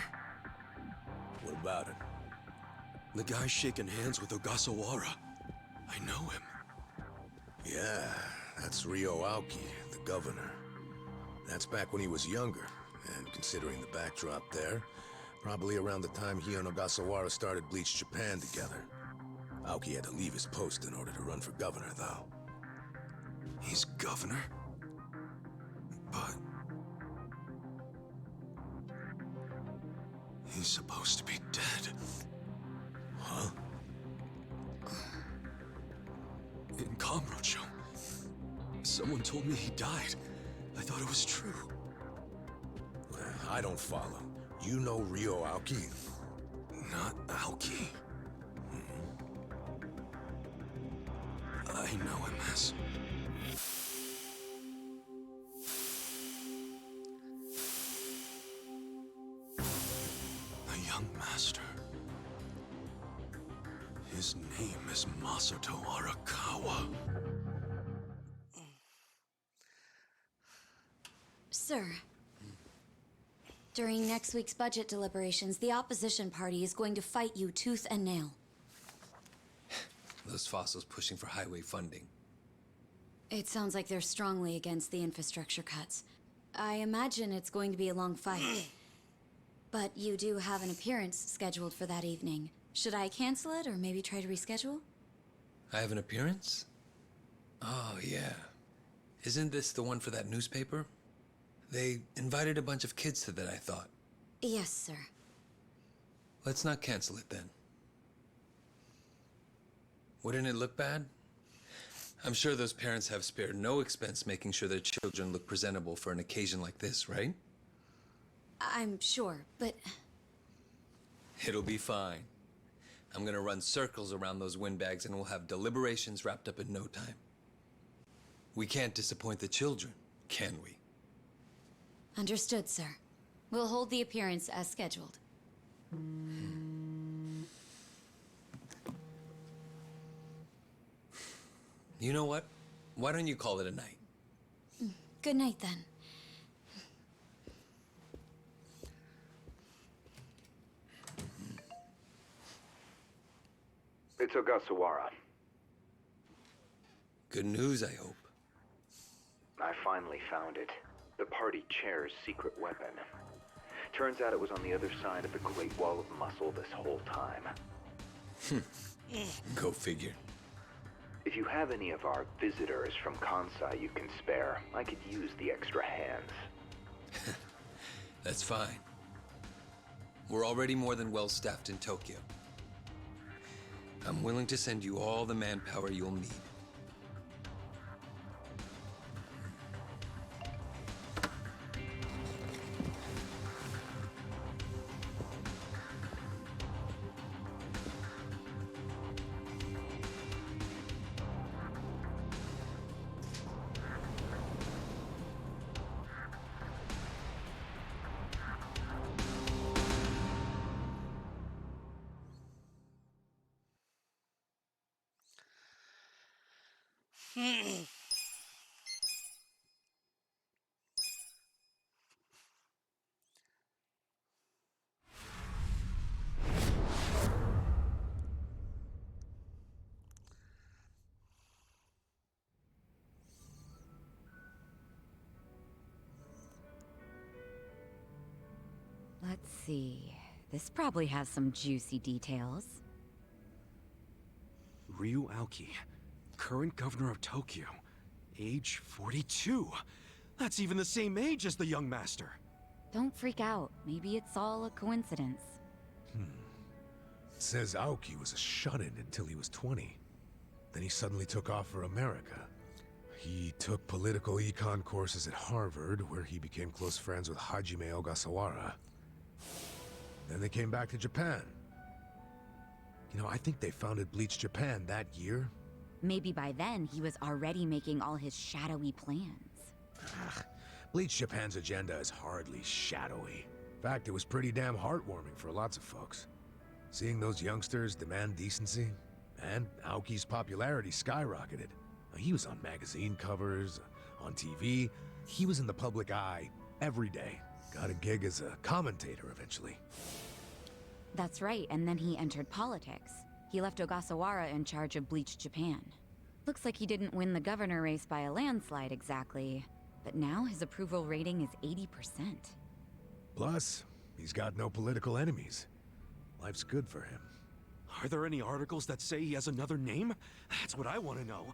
What about it? The guy shaking hands with Ogasawara. I know him. Yeah, that's Ryo Aoki, the governor. That's back when he was younger, and considering the backdrop there, probably around the time he and Ogasawara started Bleach Japan together. Aoki had to leave his post in order to run for governor, though. He's governor? But... he's supposed to be dead. Huh? In Kamurocho. Someone told me he died. I thought it was true. Well, I don't follow. You know Ryo Aoki? Not Aoki. I know him as... a young master. His name is Masato Arakawa. Sir, during next week's budget deliberations, the opposition party is going to fight you tooth and nail. Those fossils pushing for highway funding. It sounds like they're strongly against the infrastructure cuts. I imagine it's going to be a long fight. But you do have an appearance scheduled for that evening. Should I cancel it or maybe try to reschedule? I have an appearance? Oh, yeah. Isn't this the one for that newspaper? They invited a bunch of kids to that, I thought. Yes, sir. Let's not cancel it then. Wouldn't it look bad? I'm sure those parents have spared no expense making sure their children look presentable for an occasion like this, right? I'm sure, but... It'll be fine. I'm gonna run circles around those windbags and we'll have deliberations wrapped up in no time. We can't disappoint the children, can we? Understood, sir. We'll hold the appearance as scheduled. You know what? Why don't you call it a night? Good night, then. It's Ogasawara. Good news, I hope. I finally found it. The party chair's secret weapon. Turns out it was on the other side of the Great Wall of Muscle this whole time. Go figure. If you have any of our visitors from Kansai you can spare, I could use the extra hands. That's fine. We're already more than well staffed in Tokyo. I'm willing to send you all the manpower you'll need. Let's see. This probably has some juicy details. Ryu Aoki, current governor of Tokyo, age 42. That's even the same age as the young master. Don't freak out. Maybe it's all a coincidence. It says Aoki was a shut-in until he was 20. Then he suddenly took off for America. He took political econ courses at Harvard, where he became close friends with Hajime Ogasawara. Then they came back to Japan. You know, I think they founded Bleach Japan that year. Maybe by then he was already making all his shadowy plans. Bleach Japan's agenda is hardly shadowy. In fact, it was pretty damn heartwarming for lots of folks. Seeing those youngsters demand decency, and Aoki's popularity skyrocketed. He was on magazine covers, on TV. He was in the public eye every day. Got a gig as a commentator eventually. That's right, and then he entered politics. He left Ogasawara in charge of Bleach Japan. Looks like he didn't win the governor race by a landslide exactly, but now his approval rating is 80%. Plus, he's got no political enemies. Life's good for him. Are there any articles that say he has another name? That's what I want to know.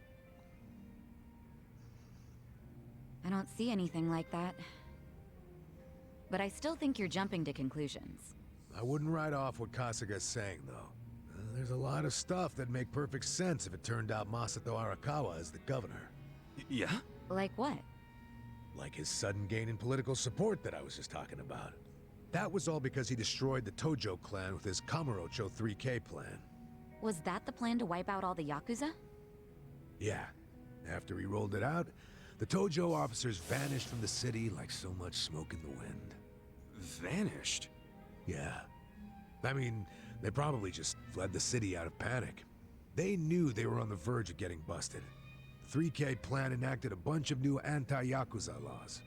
I don't see anything like that. But I still think you're jumping to conclusions. I wouldn't write off what Kasuga's saying, though. There's a lot of stuff that'd make perfect sense if it turned out Masato Arakawa is the governor. Yeah? Like what? Like his sudden gain in political support that I was just talking about. That was all because he destroyed the Tojo clan with his Kamurocho 3K plan. Was that the plan to wipe out all the Yakuza? Yeah. After he rolled it out, the Tojo officers vanished from the city like so much smoke in the wind. Vanished? Yeah. I mean, they probably just fled the city out of panic. They knew they were on the verge of getting busted. The 3K plan enacted a bunch of new anti-Yakuza laws.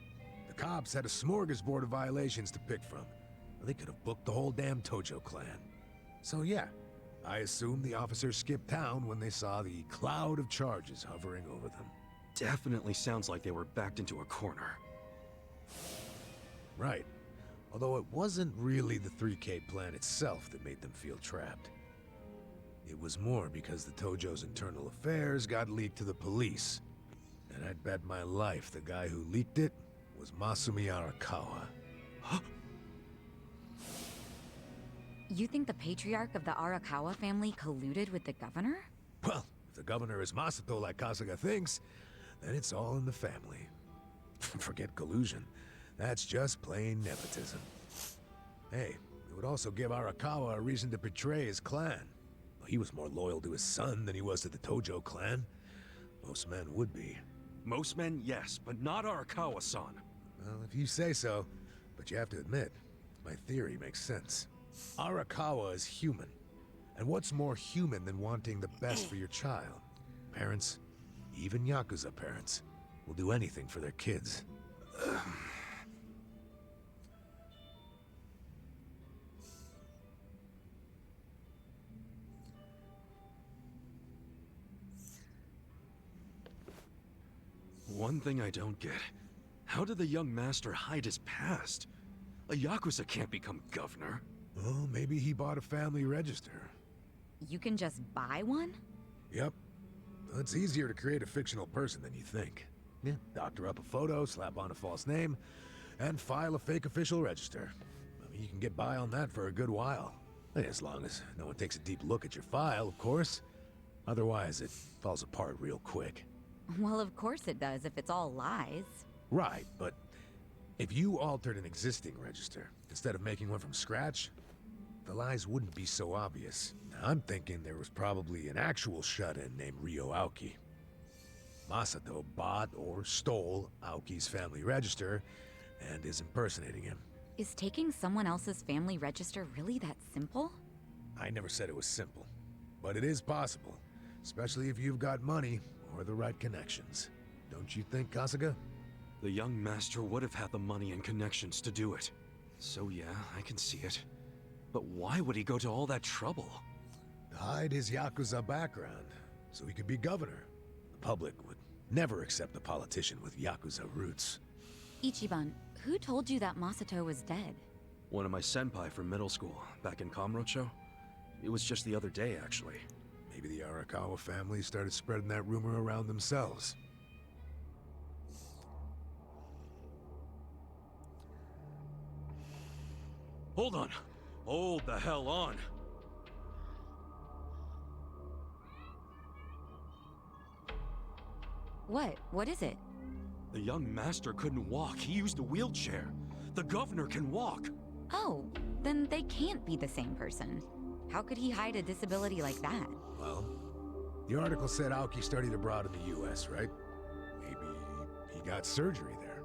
The The cops had a smorgasbord of violations to pick from. They could have booked the whole damn Tojo clan. So yeah, I assume the officers skipped town when they saw the cloud of charges hovering over them. Definitely sounds like they were backed into a corner. Right. Although it wasn't really the 3K plan itself that made them feel trapped. It was more because the Tojo's internal affairs got leaked to the police. And I'd bet my life the guy who leaked it was Masumi Arakawa. You think the patriarch of the Arakawa family colluded with the governor? Well, if the governor is Masato like Kasuga thinks, then it's all in the family. Forget collusion. That's just plain nepotism. Hey, it would also give Arakawa a reason to betray his clan. He was more loyal to his son than he was to the Tojo clan. Most men would be. Most men, yes, but not Arakawa-san. Well, if you say so. But you have to admit, my theory makes sense. Arakawa is human. And what's more human than wanting the best for your child? Parents, even Yakuza parents, will do anything for their kids. One thing I don't get. How did the young master hide his past? A Yakuza can't become governor. Well, maybe he bought a family register. You can just buy one? Yep. Well, it's easier to create a fictional person than you think. Yeah, doctor up a photo, slap on a false name, and file a fake official register. I mean, you can get by on that for a good while. As long as no one takes a deep look at your file, of course. Otherwise, it falls apart real quick. Well, of course it does if it's all lies. Right, but if you altered an existing register, instead of making one from scratch, the lies wouldn't be so obvious. Now, I'm thinking there was probably an actual shut-in named Ryo Aoki. Masato bought or stole Aoki's family register and is impersonating him. Is taking someone else's family register really that simple? I never said it was simple, but it is possible, especially if you've got money or the right connections. Don't you think, Kasuga? The young master would have had the money and connections to do it. So yeah, I can see it. But why would he go to all that trouble? To hide his Yakuza background, so he could be governor. The public would never accept a politician with Yakuza roots. Ichiban, who told you that Masato was dead? One of my senpai from middle school, back in Kamurocho. It was just the other day, actually. Maybe the Arakawa family started spreading that rumor around themselves. Hold on! Hold the hell on! What? What is it? The young master couldn't walk. He used a wheelchair. The governor can walk. Oh, then they can't be the same person. How could he hide a disability like that? Well, the article said Aoki studied abroad in the US, right? Maybe he got surgery there.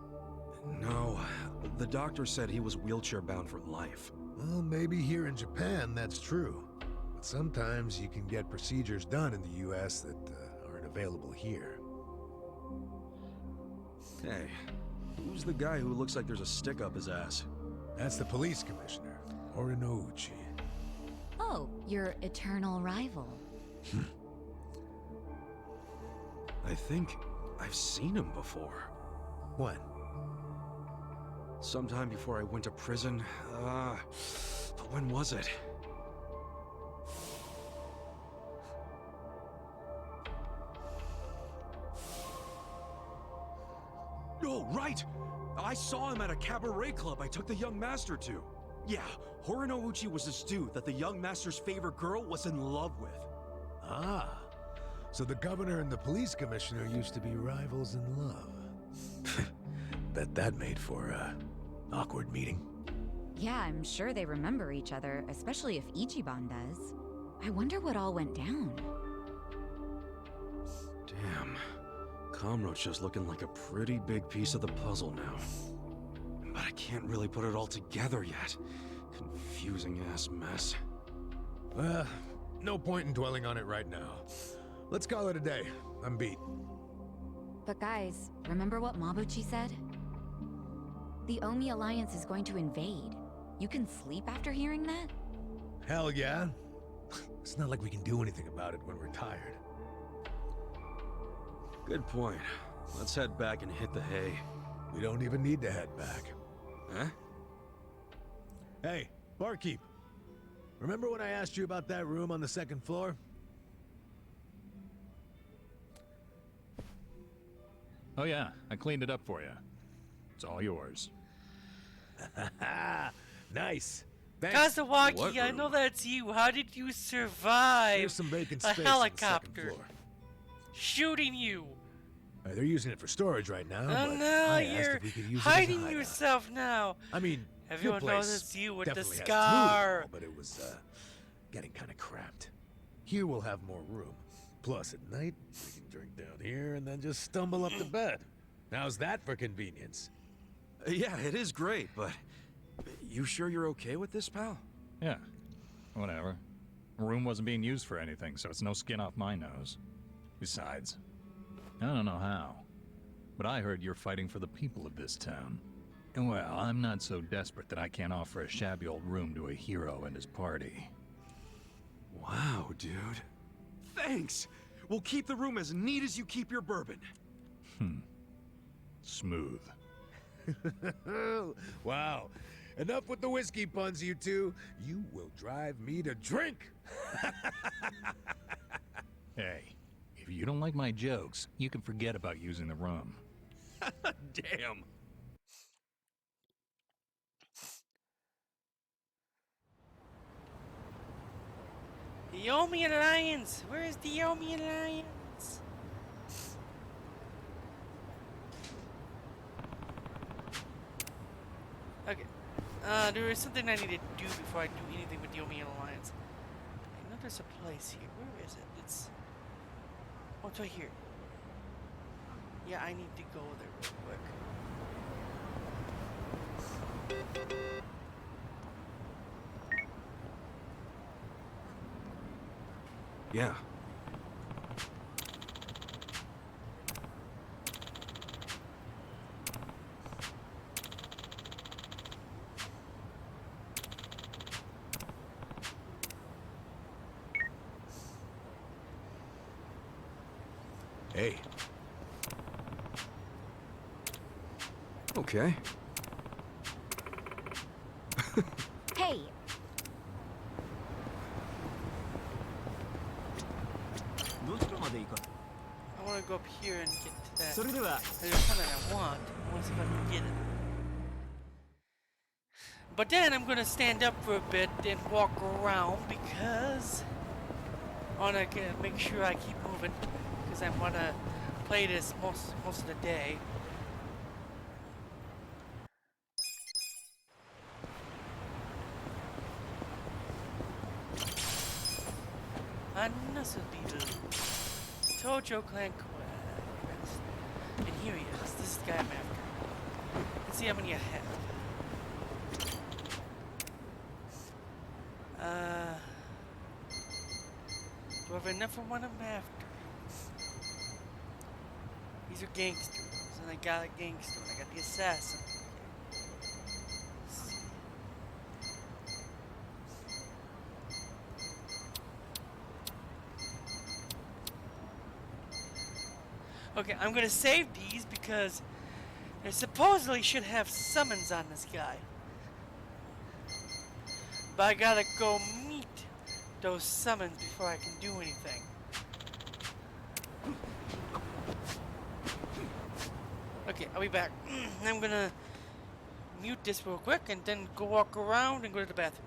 No, the doctor said he was wheelchair-bound for life. Well, maybe here in Japan that's true. But sometimes you can get procedures done in the US that aren't available here. Hey, who's the guy who looks like there's a stick up his ass? That's the police commissioner, Orinouchi. Oh, your eternal rival. I think I've seen him before. When? Sometime before I went to prison. But when was it? Oh, right! I saw him at a cabaret club I took the young master to. Yeah, Horinouchi was this dude that the young master's favorite girl was in love with. Ah, so the governor and the police commissioner used to be rivals in love. Bet that made for a awkward meeting. Yeah, I'm sure they remember each other, especially if Ichiban does. I wonder what all went down. Damn. Kamurocho's looking like a pretty big piece of the puzzle now. But I can't really put it all together yet. Confusing ass mess. Well, no point in dwelling on it right now. Let's call it a day. I'm beat. But guys, remember what Mabuchi said? The Omi Alliance is going to invade. You can sleep after hearing that? Hell yeah. It's not like we can do anything about it when we're tired. Good point. Let's head back and hit the hay. We don't even need to head back. Huh? Hey, barkeep. Remember when I asked you about that room on the second floor? Oh yeah, I cleaned it up for you. It's all yours. Nice. Thanks. Kazawaki, I know that's you. How did you survive There's some vacant a space on the second helicopter floor. shooting you? They're using it for storage right now, Oh but no, I asked you're if we could use it as a hiding hideout. yourself now. I mean, Everyone your knows place it's you with the definitely has its scar. mood, but it was getting kind of cramped. Here we'll have more room. Plus, at night we can drink down here and then just stumble up to bed. How's that for convenience? Yeah, it is great, but you sure you're okay with this, pal? Yeah, whatever. The room wasn't being used for anything, so it's no skin off my nose. Besides, I don't know how, but I heard you're fighting for the people of this town. And well, I'm not so desperate that I can't offer a shabby old room to a hero and his party. Wow, dude. Thanks! We'll keep the room as neat as you keep your bourbon. Smooth. Wow. Enough with the whiskey puns, you two. You will drive me to drink. Hey, if you don't like my jokes, you can forget about using the room. Damn. The Omi Alliance! Where is the Omi Alliance? Okay. There is something I need to do before I do anything with the Omi Alliance. I know there's a place here. Where is it? Oh, it's right here. Yeah, I need to go there real quick. Yeah. Hey. Okay. Hey! I want to go up here and get to that. There's something I want. I want to see if I can get it. But then I'm gonna stand up for a bit and walk around because I wanna make sure I keep moving because I wanna play this most of the day. Another beetle. Tojo Clan Quest. And here he is. This is the guy I'm after. Let's see how many I have. Do I have enough for one I'm after? These are gangsters. And I got a gangster. And I got the assassin. Okay, I'm gonna save these because they supposedly should have summons on this guy. But I gotta go meet those summons before I can do anything. Okay, I'll be back. I'm gonna mute this real quick and then go walk around and go to the bathroom.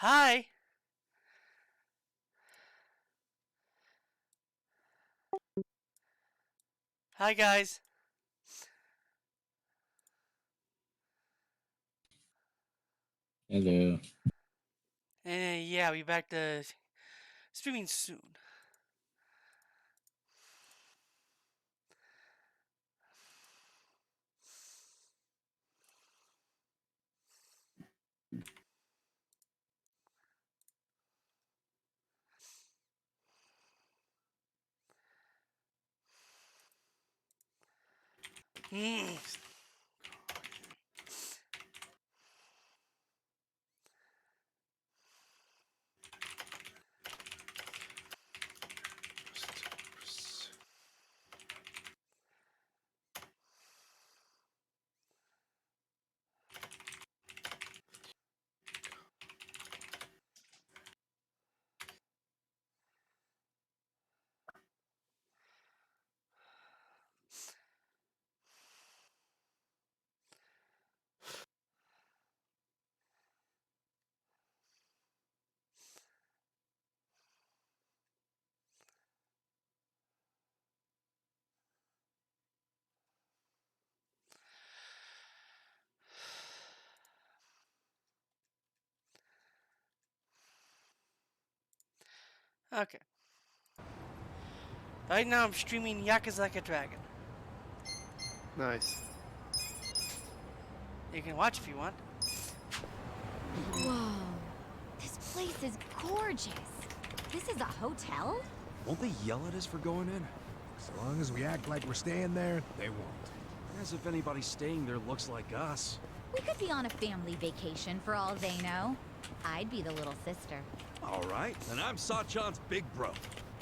Hi. Hi, guys. Hello. And yeah, we back to streaming soon. Mm. Okay. Right now I'm streaming Yakuza Like a Dragon. Nice. You can watch if you want. Whoa. This place is gorgeous. This is a hotel? Won't they yell at us for going in? As long as we act like we're staying there, they won't. As if anybody staying there looks like us. We could be on a family vacation for all they know. I'd be the little sister. All right, and I'm Sachan's big bro.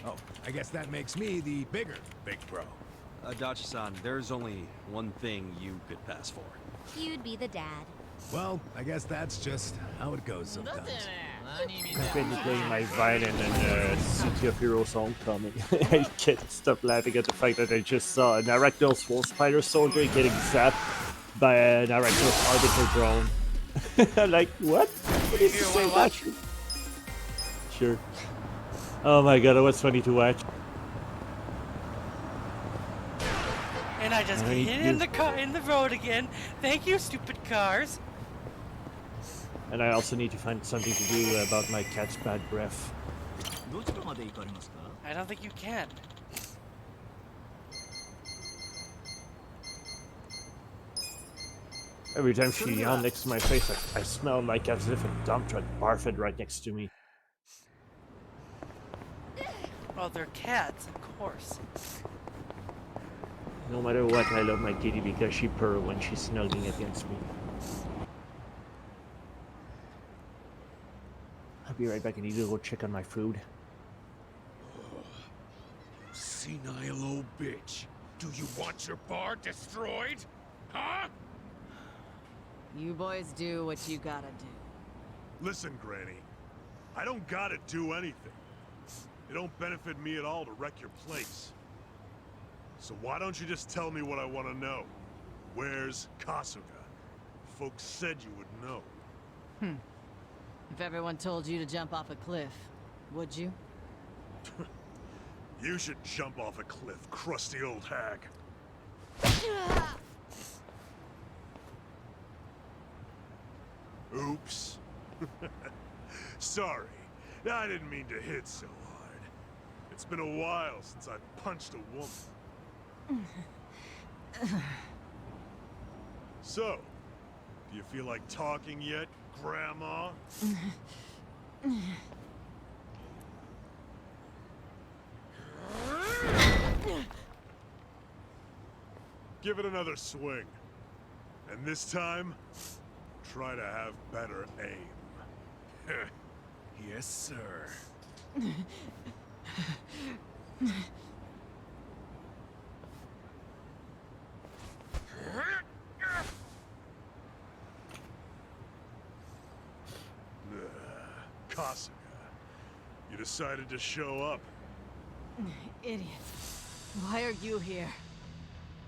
Oh, I guess that makes me the bigger big bro. Adachi-san, there's only one thing you could pass for. You'd be the dad. Well, I guess that's just how it goes sometimes. I'm currently playing my violin in City of Heroes Homecoming. I can't stop laughing at the fact that I just saw an Arachno Swole Spider soldier getting zapped by an Arachno Arbiter drone. I'm like, what? What is this thing watch? Sure. Oh my god, it was funny to watch. And I just get hit in the car in the road again. Thank you, stupid cars. And I also need to find something to do about my cat's bad breath. I don't think you can. Every time she yawns next to my face, I smell like as if a dump truck barfed right next to me. Well, they're cats, of course. No matter what, I love my kitty because she purrs when she's snuggling against me. I'll be right back. I need to go check on my food. Senile old bitch. Do you want your bar destroyed? Huh? You boys do what you gotta do. Listen, Granny. I don't gotta do anything. It don't benefit me at all to wreck your place. So why don't you just tell me what I want to know? Where's Kasuga? Folks said you would know. If everyone told you to jump off a cliff, would you? You should jump off a cliff, crusty old hag. Oops. Sorry. I didn't mean to hit so hard. It's been a while since I've punched a woman. So, do you feel like talking yet, Grandma? Give it another swing. And this time, try to have better aim. Yes, sir. Kasuga, you decided to show up. Idiot. Why are you here?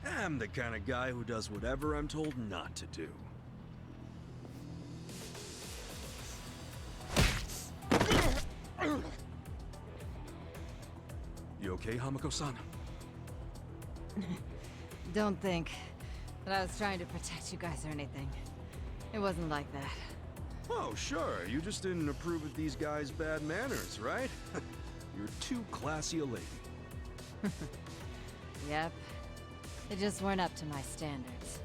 I'm the kind of guy who does whatever I'm told not to do. okay, Hamako-san? Don't think that I was trying to protect you guys or anything. It wasn't like that. Oh, sure. You just didn't approve of these guys' bad manners, right? You're too classy a lady. Yep. They just weren't up to my standards.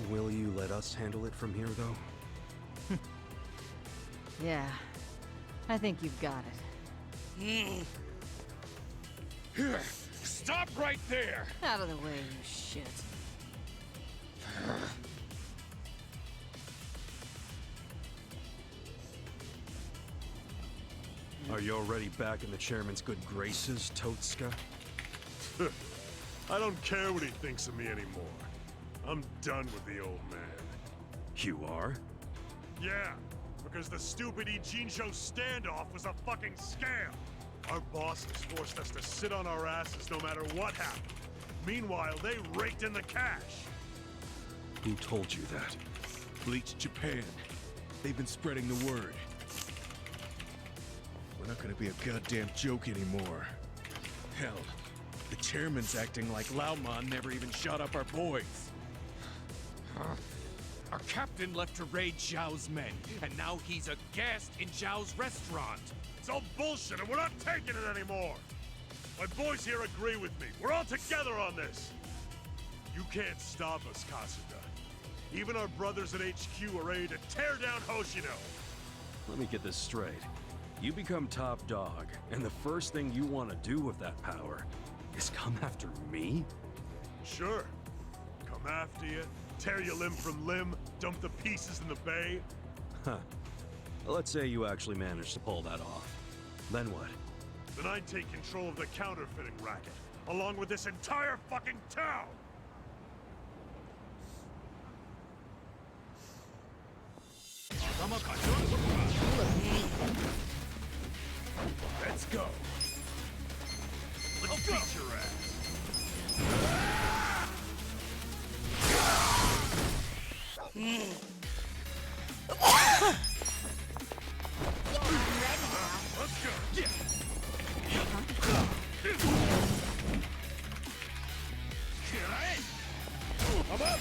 Will you let us handle it from here, though? Yeah. I think you've got it. Here! Stop right there! Out of the way, you shit. Are you already back in the chairman's good graces, Totsuka? I don't care what he thinks of me anymore. I'm done with the old man. You are? Yeah, because the stupid Ijincho standoff was a fucking scam. Our bosses forced us to sit on our asses no matter what happened. Meanwhile, they raked in the cash. Who told you that? Bleach Japan. They've been spreading the word. We're not gonna be a goddamn joke anymore. Hell, the chairman's acting like Laomon never even shot up our boys. Our captain left to raid Zhao's men, and now he's a guest in Zhao's restaurant. It's all bullshit and we're not taking it anymore. My boys here agree with me. We're all together on this. You can't stop us, Kasuga. Even our brothers at HQ are ready to tear down Hoshino. Let me get this straight. You become top dog, and the first thing you want to do with that power is come after me? Sure. Come after you, tear you limb from limb, dump the pieces in the bay. Huh. Well, let's say you actually managed to pull that off. Then what? Then I'd take control of the counterfeiting racket, along with this entire fucking town! Let's go. Let's beat your Let's go. Yeah. I'm up.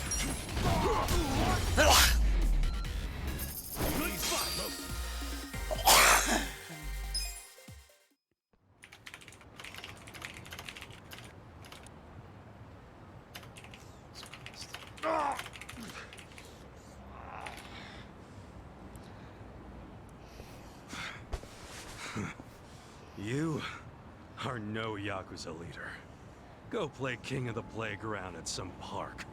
Please fight. You are no Yakuza leader. Go play king of the playground at some park.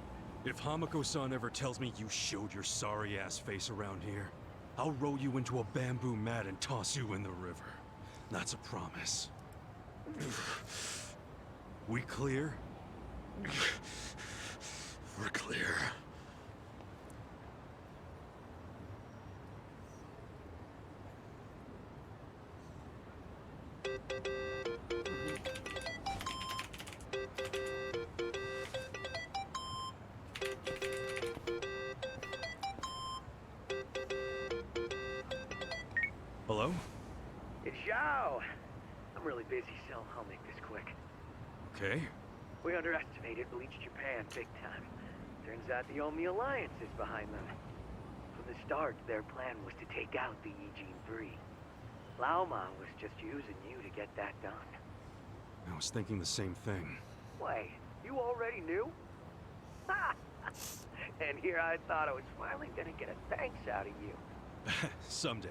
If Hamako-san ever tells me you showed your sorry-ass face around here, I'll roll you into a bamboo mat and toss you in the river. That's a promise. We clear? We're clear. Hello? It's Zhao. I'm really busy, so I'll make this quick. Okay. We underestimated Bleach Japan big time. Turns out the Omi Alliance is behind them. From the start, their plan was to take out the Ijin 3. Laoma was just using you to get that done. I was thinking the same thing. Wait, you already knew? Ha! And here I thought I was finally gonna get a thanks out of you. Someday.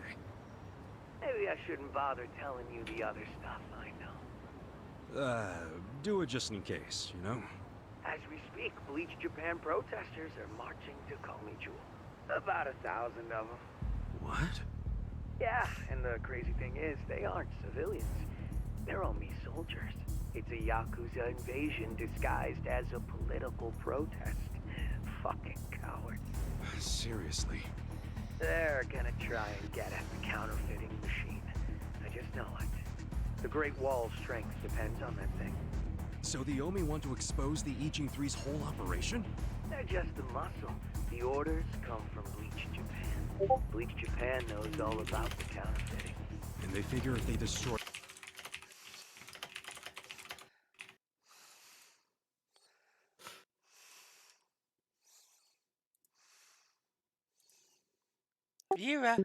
Maybe I shouldn't bother telling you the other stuff I know. Do it just in case, you know? As we speak, Bleach Japan protesters are marching to Komichu. About 1,000 of them. What? Yeah, and the crazy thing is, they aren't civilians. They're Omi soldiers. It's a Yakuza invasion disguised as a political protest. Fucking cowards. Seriously? They're gonna try and get at the counterfeiting machine. I just know it. The Great Wall's strength depends on that thing. So the Omi want to expose the Ijin 3's whole operation? They're just the muscle. The orders come from Bleach Japan. Bleach Japan knows all about the counterfeiting. And they figure if they destroy... Vera.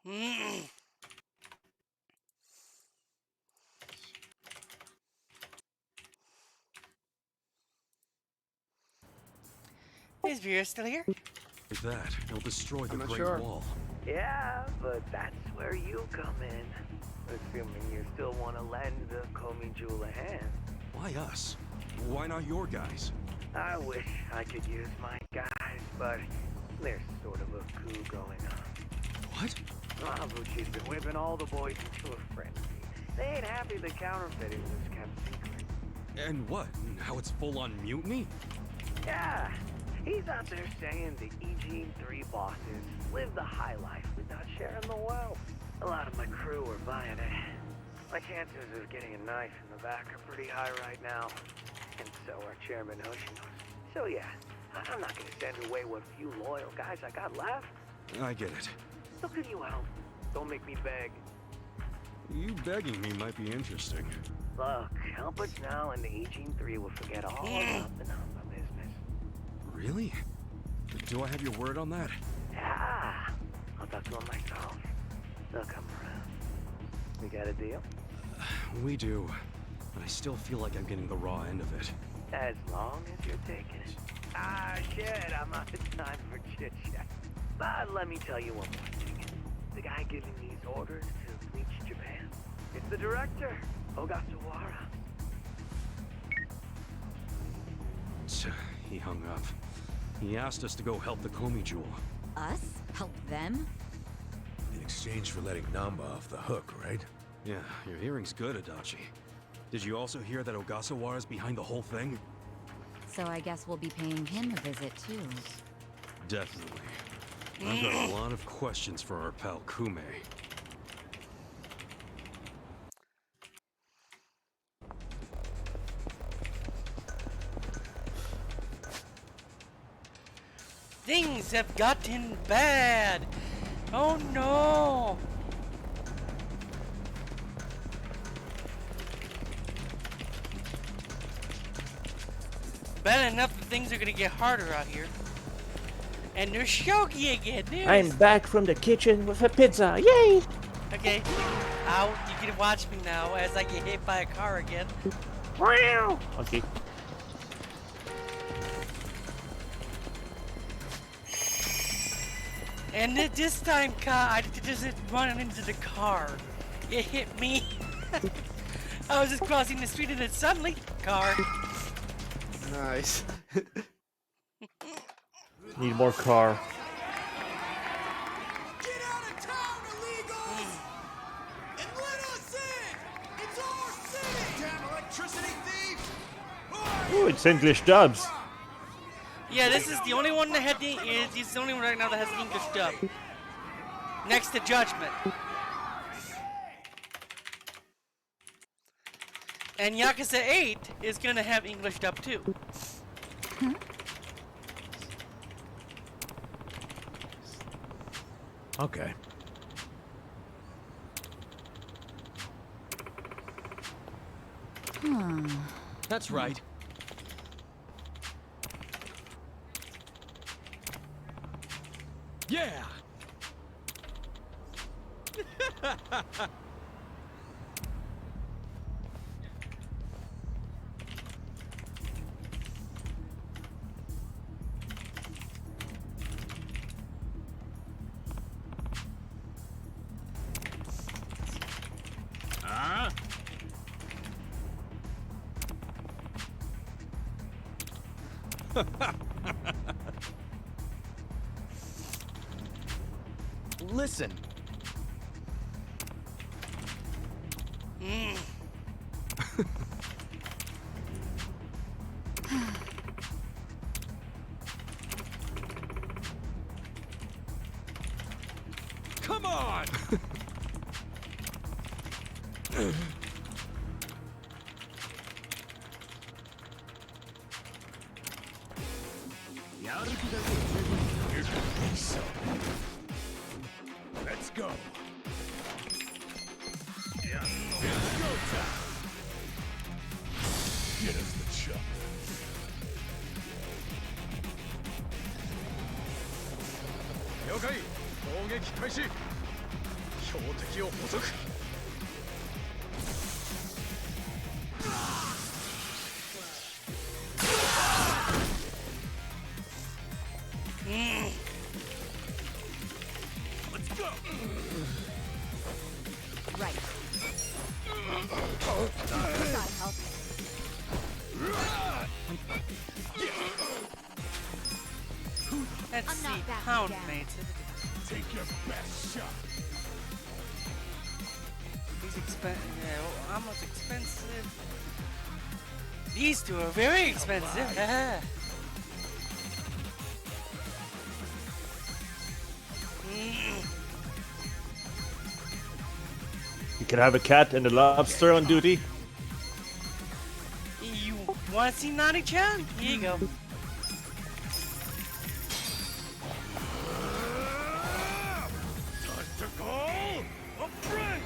Mm. Is Vera still here? Like that, it'll destroy the I'm not Great sure. Wall. Yeah, but that's where you come in. Assuming you still want to lend the Komi Jewel a hand. Why us? Why not your guys? I wish I could use my guys, but there's sort of a coup going on. What? Mabuchi's been whipping all the boys into a frenzy. They ain't happy the counterfeiting was kept secret. And what? Now it's full-on mutiny? Yeah, he's out there saying the Eugene 3 bosses live the high life without sharing the wealth. A lot of my crew are buying it. My chances of getting a knife in the back are pretty high right now. And so are Chairman Hoshino. So yeah, I'm not gonna send away what few loyal guys I got left. I get it. Look at you out. Don't make me beg. You begging me might be interesting. Look, help us now and the Eugene 3 will forget all about the Namba business. Really? Do I have your word on that? Yeah, I'll talk to him myself. They'll come around. We got a deal? We do. But I still feel like I'm getting the raw end of it. As long as you're taking it. Ah, shit, I'm out of time for chit-chat. But let me tell you one more thing. The guy giving these orders to Bleach Japan, it's the director, Ogasawara. He hung up. He asked us to go help the Komi Jewel. Us? Help them? In exchange for letting Namba off the hook, right? Yeah, your hearing's good, Adachi. Did you also hear that Ogasawara's behind the whole thing? So I guess we'll be paying him a visit too. Definitely. I've got a lot of questions for our pal Kume. Things have gotten bad. Oh no. Bad enough that things are gonna get harder out here. And there's Shogi again. I'm back from the kitchen with a pizza. Yay! Okay. Ow, you can watch me now as I get hit by a car again. Okay. And this time, I just running into the car. It hit me. I was just crossing the street and then suddenly, car. Nice. Need more car. Get out of town, illegals! And let us in! It's our city! Damn electricity thieves! Ooh, it's English dubs. Yeah, this is the only one that had the. He's the only one right now that has the English dub. Next to Judgment. And Yakuza 8 is gonna have English dub too. Okay. That's right. Yeah! Listen. Come on! Let's go. Get us the chopper. 了解攻撃開始標的を捕捉 Let's go. Right. Let's I'm see, not backing pound down. mates. Take your best shot. These how much expensive? These two are very expensive. You can have a cat and a lobster on duty. You want to see Naughty Chan? Here you go. Time to call a friend.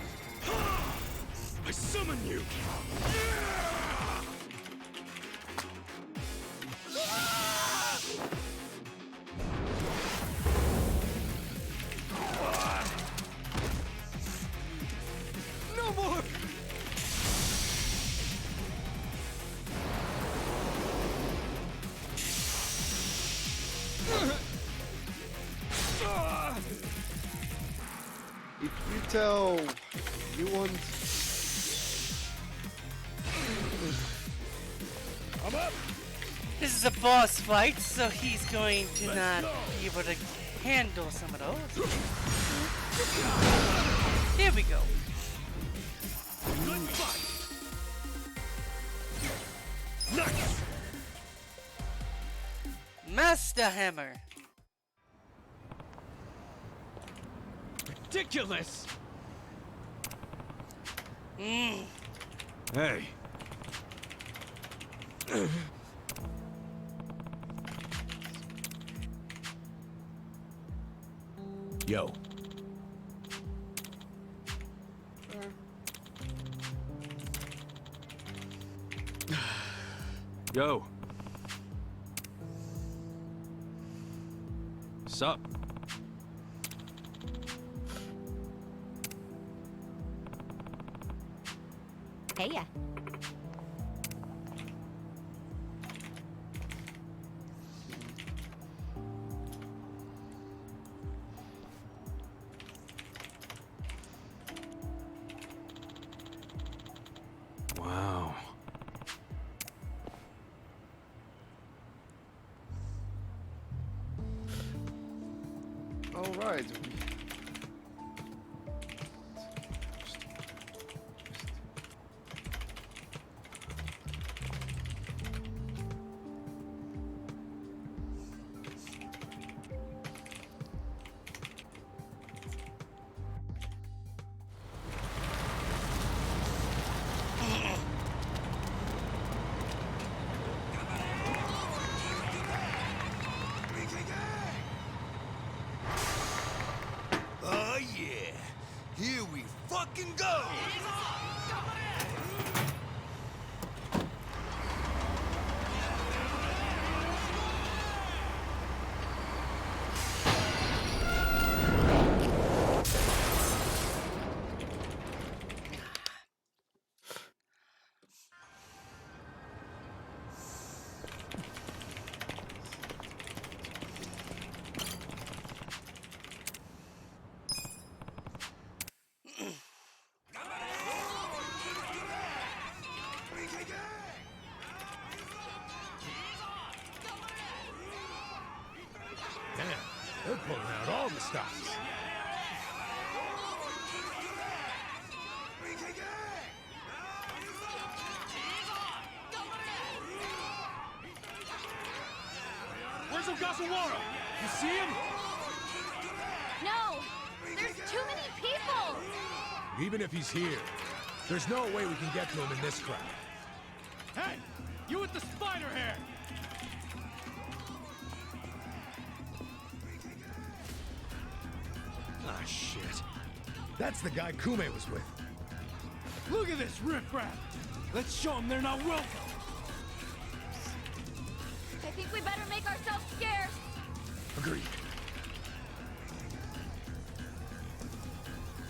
I summon you. No more! If you tell you want... I'm up. This is a boss fight, so he's going to not be able to handle some of those. Here we go. Good fight. Nice. Master Hammer. Ridiculous! Mm. Hey. Yo. Yo. Sup? Hey ya. Wow. All right. Oh yeah. Here we fucking go. Damn, they're pulling out all the stops. Where's Ogasawara? You see him? No! There's too many people! Even if he's here, there's no way we can get to him in this crowd. Hey! You with the spider hair! Ah, shit. That's the guy Kume was with. Look at this riffraff! Let's show them they're not welcome! I think we better make ourselves scarce. Agreed.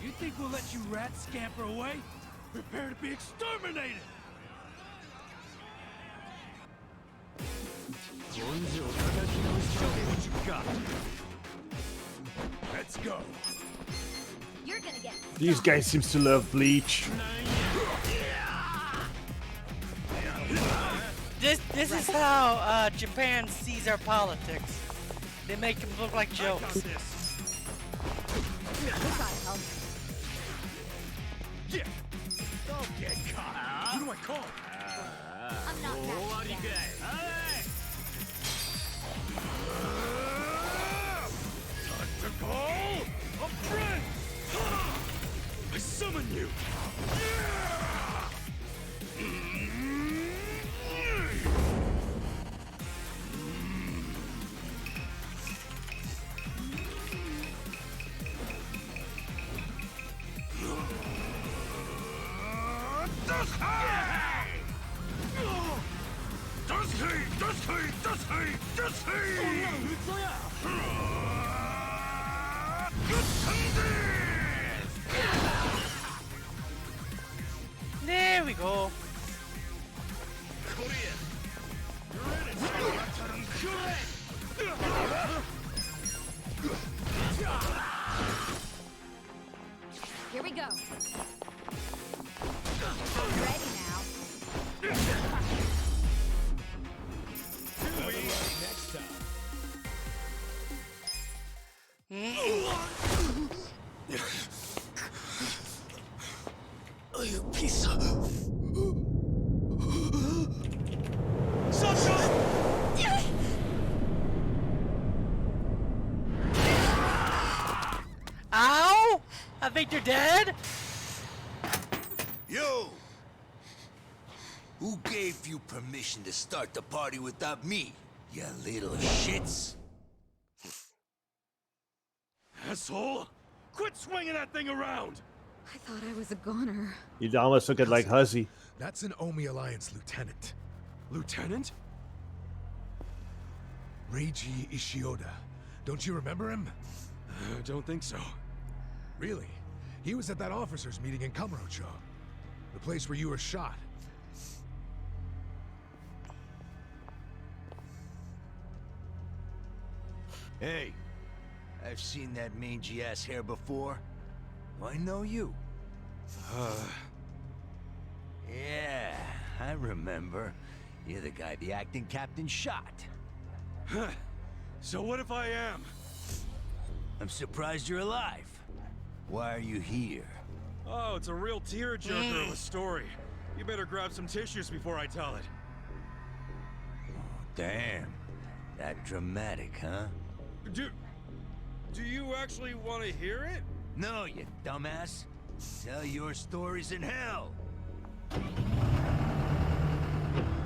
You think we'll let you rats scamper away? Prepare to be exterminated! Show me what you got. Let's go. You're gonna get These guys seems to love Bleach. This is how Japan sees our politics. They make them look like jokes. We gotta help. Yeah. Don't get caught. Who do I call? I'm not backing down. Time to call a friend. I summon you. There we go. Here we go. Ready now. Next time. You piece of... Ow! I think you're dead. Yo! Who gave you permission to start the party without me, you little shits? Asshole! Quit swinging that thing around! I thought I was a goner. You almost look at like Huzzy. That's an Omi Alliance lieutenant. Lieutenant? Reiji Ishioda. Don't you remember him? Don't think so. Really? He was at that officers' meeting in Kamurocho. The place where you were shot. Hey, I've seen that mangy-ass hair before. I know you. Yeah, I remember. You're the guy the acting captain shot. So what if I am? I'm surprised you're alive. Why are you here? Oh, it's a real tearjerker of a story. You better grab some tissues before I tell it. Damn. That dramatic, huh? Do you actually want to hear it? No, you dumbass. Tell your stories in hell.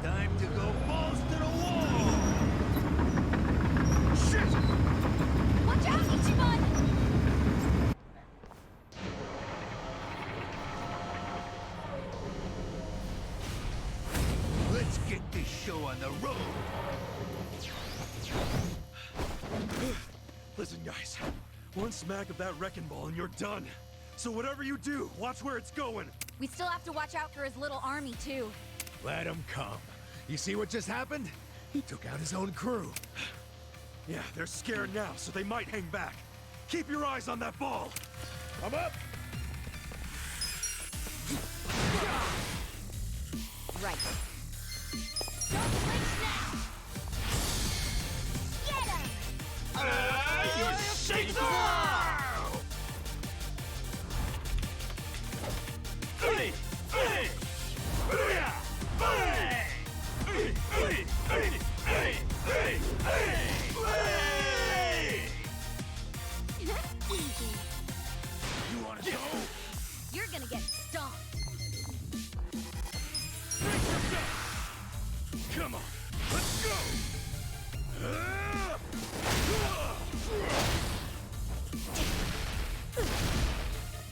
Time to go balls to the wall! Shit! Watch out, Ichiban! Let's get this show on the road! Listen, guys. One smack of that wrecking ball and you're done. So whatever you do, watch where it's going. We still have to watch out for his little army, too. Let him come. You see what just happened? He took out his own crew. Yeah, they're scared now, so they might hang back. Keep your eyes on that ball. I'm up. Right. Don't flinch now! Get him! You shake You wanna go? You're gonna get stomped. Come on, let's go!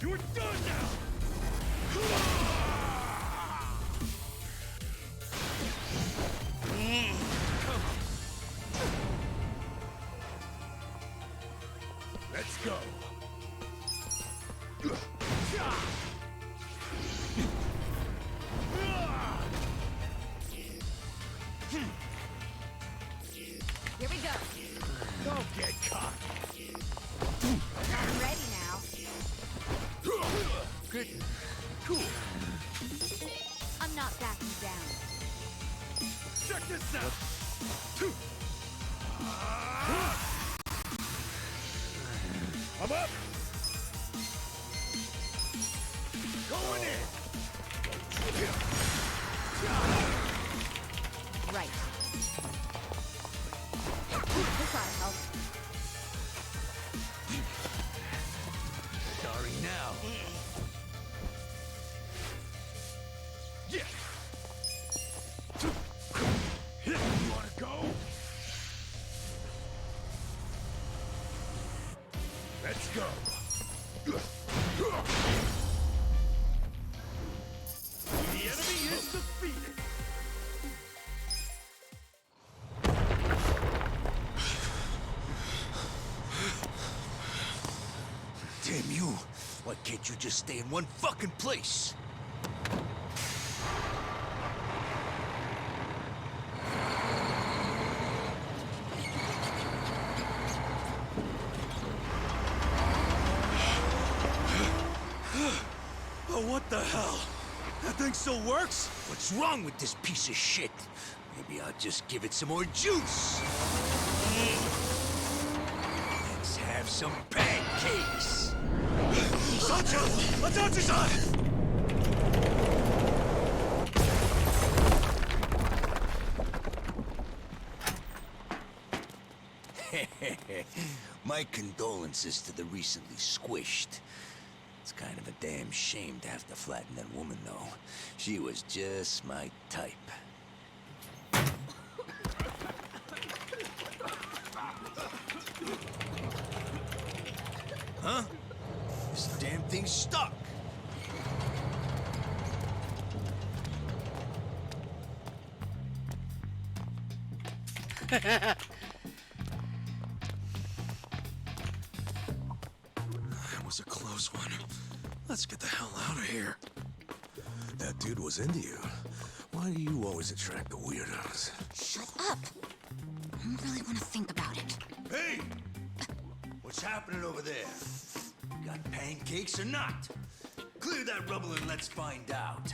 You're done now! cool. I'm not backing down. Check this out. I'm up. Going in. Right. This ought to help. Starring now. Yeah. You wanna go? Let's go. The enemy is defeated. Damn you! Why can't you just stay in one fucking place? Oh, what the hell? That thing still works? What's wrong with this piece of shit? Maybe I'll just give it some more juice. Let's have some pancakes. Sancho! Atachi-san! My condolences to the recently squished. It's kind of a damn shame to have to flatten that woman, though. She was just my type. Huh? This damn thing's stuck. That was a close one. Let's get the hell out of here. That dude was into you. Why do you always attract the weirdos? Shut up. I don't really want to think about it. Hey! What's happening over there? Got pancakes or not? Clear that rubble and let's find out.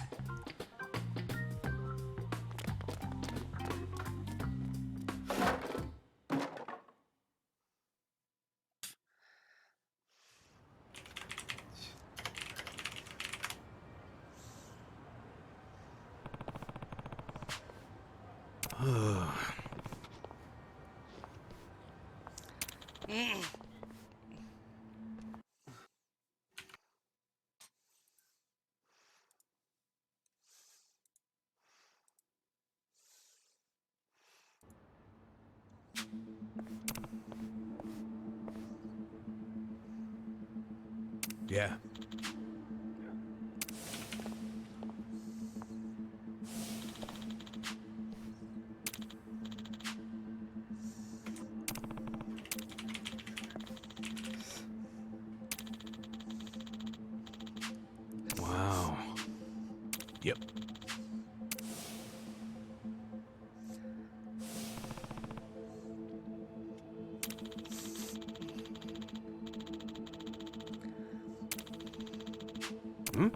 Yeah. Wow. Yep. Hmm?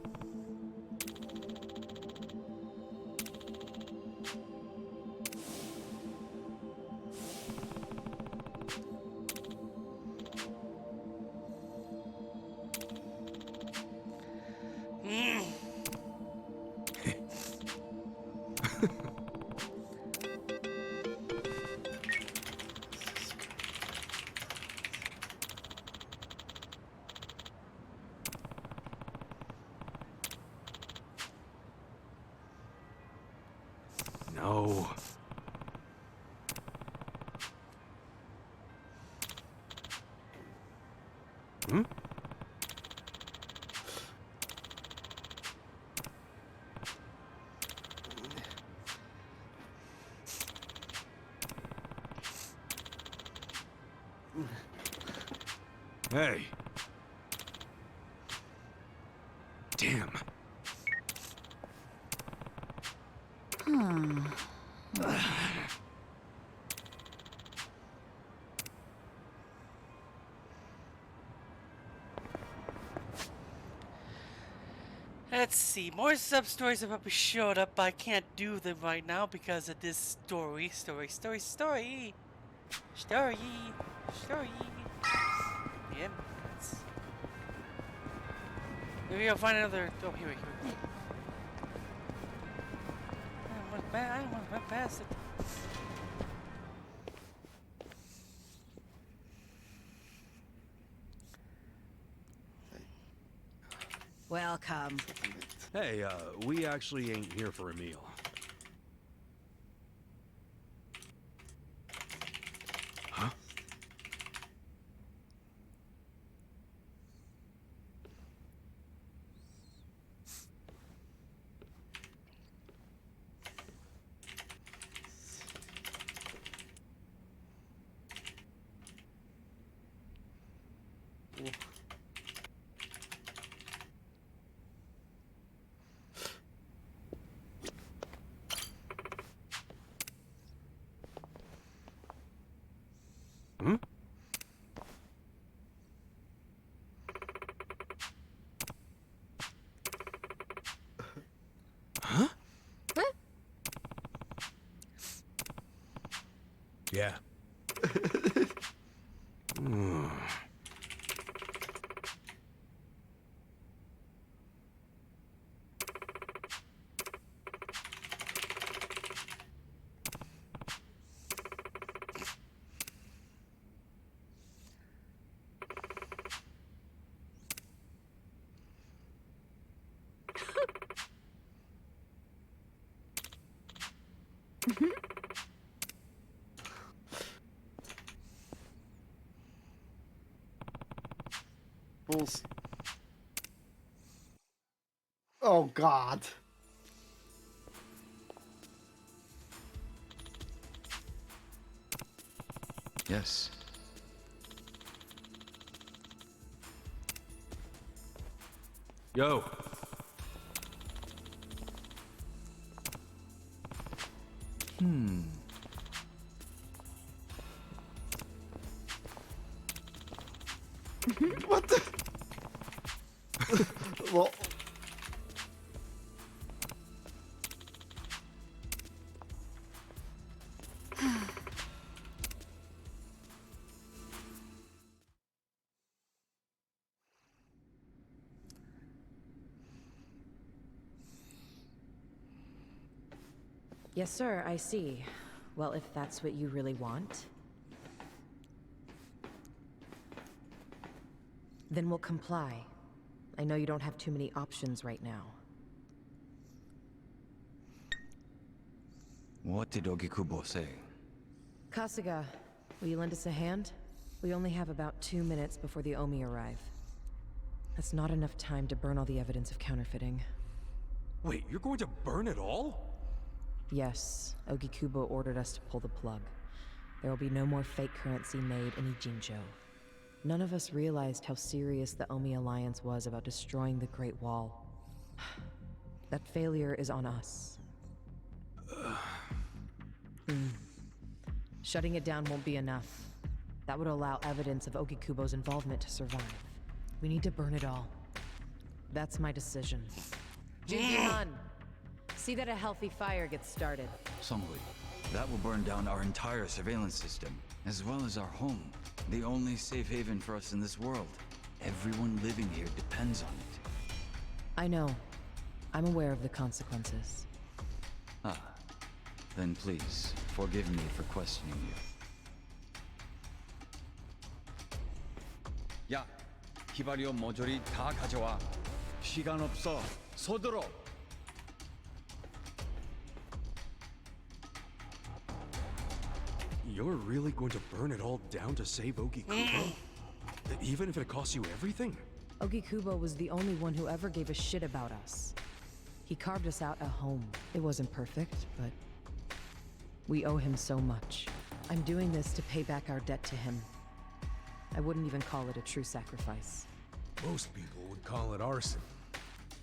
No. Hmm? Hey. Damn. Let's see. More sub-stories have probably showed up, but I can't do them right now because of this story. Yeah, that's... Maybe I'll find another... Oh, here we go. I don't want to run past it. Welcome. Hey, we actually ain't here for a meal. Huh? Hmm? Huh? Yeah. Bulls. Oh God. Yes. Yo. What the? Well. Yes, sir, I see. Well, if that's what you really want, then we'll comply. I know you don't have too many options right now. What did Ogikubo say? Kasuga, will you lend us a hand? We only have about 2 minutes before the Omi arrive. That's not enough time to burn all the evidence of counterfeiting. Wait, you're going to burn it all? Yes, Ogikubo ordered us to pull the plug. There will be no more fake currency made in Ijincho. None of us realized how serious the Omi Alliance was about destroying the Great Wall. That failure is on us. Shutting it down won't be enough. That would allow evidence of Ogikubo's involvement to survive. We need to burn it all. That's my decision. Jingi-han! See that a healthy fire gets started. Songhui, that will burn down our entire surveillance system, as well as our home. The only safe haven for us in this world. Everyone living here depends on it. I know. I'm aware of the consequences. Ah. Then please, forgive me for questioning you. 야, 히바리오 모조리 다 가져와. 시간 없어. 서둘러. You're really going to burn it all down to save Ogikubo? Even if it costs you everything? Ogikubo was the only one who ever gave a shit about us. He carved us out a home. It wasn't perfect, but we owe him so much. I'm doing this to pay back our debt to him. I wouldn't even call it a true sacrifice. Most people would call it arson.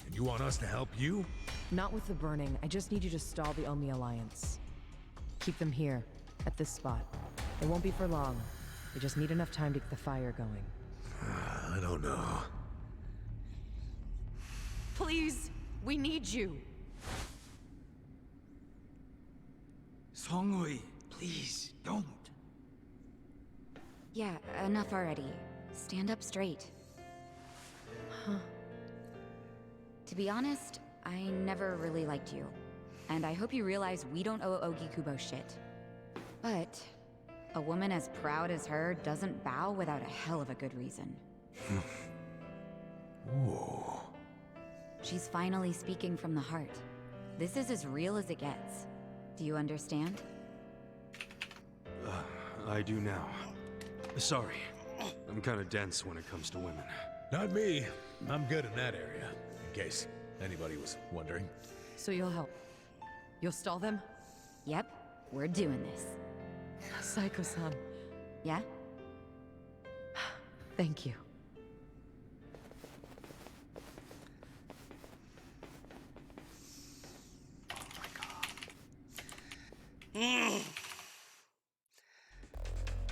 And you want us to help you? Not with the burning. I just need you to stall the Omi Alliance. Keep them here, at this spot. It won't be for long. We just need enough time to get the fire going. I don't know. Please, We need you. Songui, please, don't. Yeah, enough already. Stand up straight. Huh. To be honest, I never really liked you. And I hope you realize we don't owe Ogikubo shit. But a woman as proud as her doesn't bow without a hell of a good reason. Ooh. She's finally speaking from the heart. This is as real as it gets. Do you understand? I do now. Sorry. I'm kind of dense when it comes to women. Not me. I'm good in that area, in case anybody was wondering. So you'll help? You'll stall them? Yep, we're doing this. Saiko-san. Yeah? Thank you.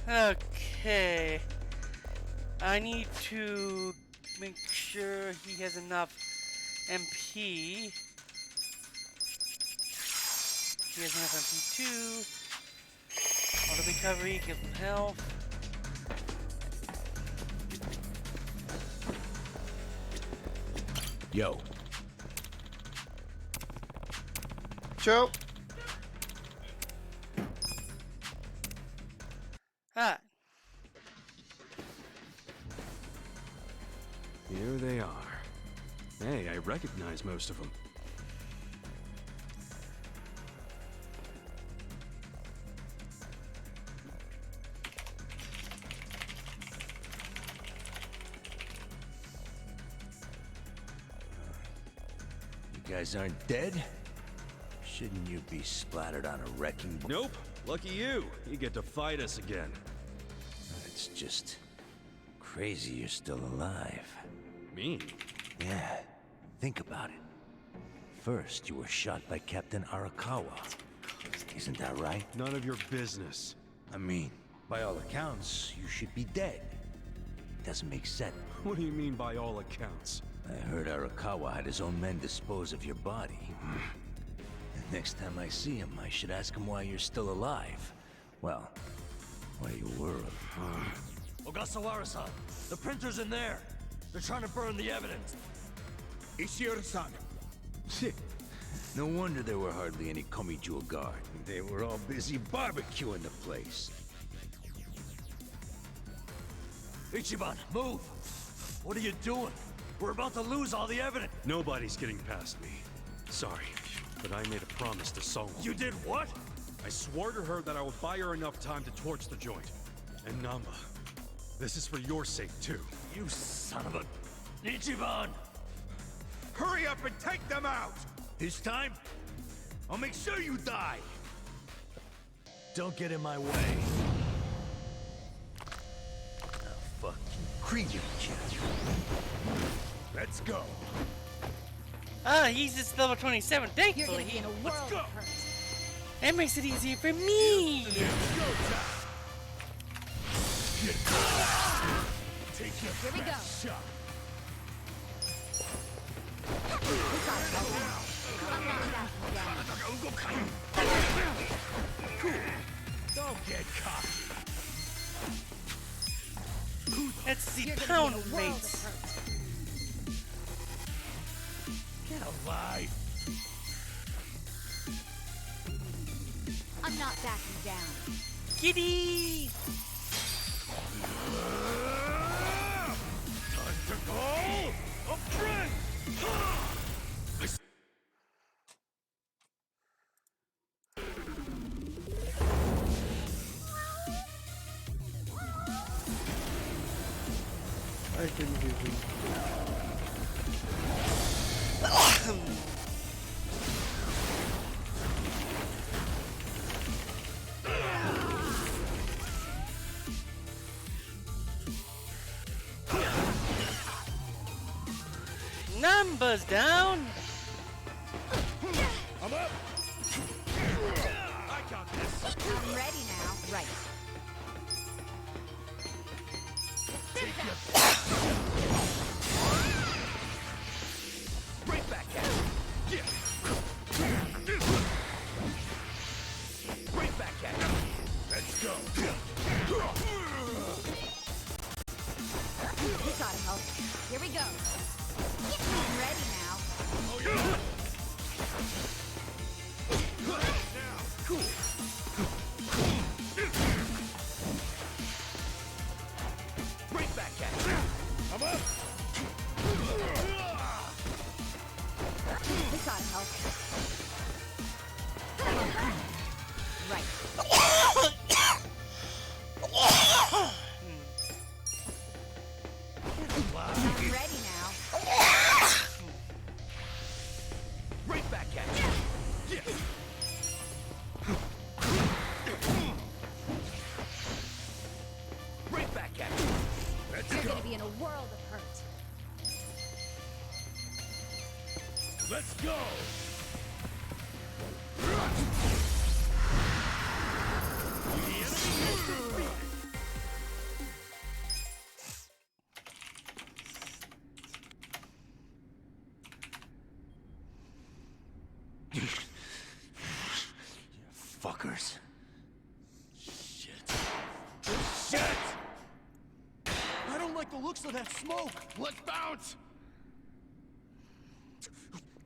Okay. I need to make sure he has enough MP. He has enough MP too. Auto recovery, give him health. Yo. Joe. Ah. Here they are. Hey, I recognize most of them. You guys aren't dead? Shouldn't you be splattered on a wrecking ball? Nope. Lucky you. You get to fight us again. It's just crazy you're still alive. Me? Yeah. Think about it. First, you were shot by Captain Arakawa. Isn't that right? None of your business. I mean, by all accounts, you should be dead. Doesn't make sense. What do you mean by all accounts? I heard Arakawa had his own men dispose of your body. Next time I see him, I should ask him why you're still alive. Well, why you were. Ogasawara-san, the printer's in there. They're trying to burn the evidence. Ishiura-san. No wonder there were hardly any Komijo guard. They were all busy barbecuing the place. Ichiban, move! What are you doing? We're about to lose all the evidence. Nobody's getting past me. Sorry, but I made a promise to Song. You did what? I swore to her that I would buy her enough time to torch the joint. And Namba, this is for your sake too. You son of a... Ichiban! Hurry up and take them out! This time, I'll make sure you die! Don't get in my way. Fucking Krieger kid. Let's go. Ah, he's just level 27, thankfully. Let's go! That makes it easier for me! Take your Here we go. best shot. Cool. Don't get cocky. That's the pound mates. Get alive. I'm not backing down. Giddy! Time to go up front. I didn't even. Numbers down! I'm up. I got this. I'm ready now. Right. Right back at you. I'm ready now. Right back at you. Right back at you. You're gonna be in a world of hurt. Let's go. Fuckers. Shit! I don't like the looks of that smoke. Let's bounce.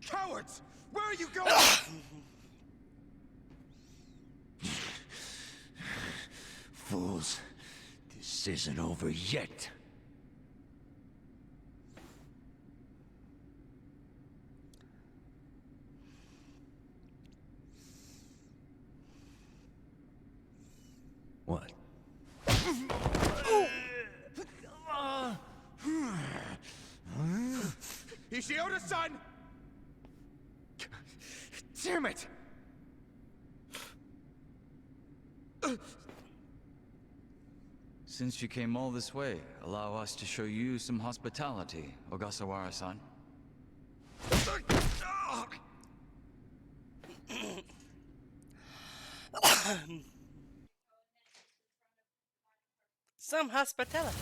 Cowards! Where are you going? Fools. This isn't over yet. What? Ishioda-san! Damn it! Since you came all this way, allow us to show you some hospitality, Ogasawara-san. Some hospitality.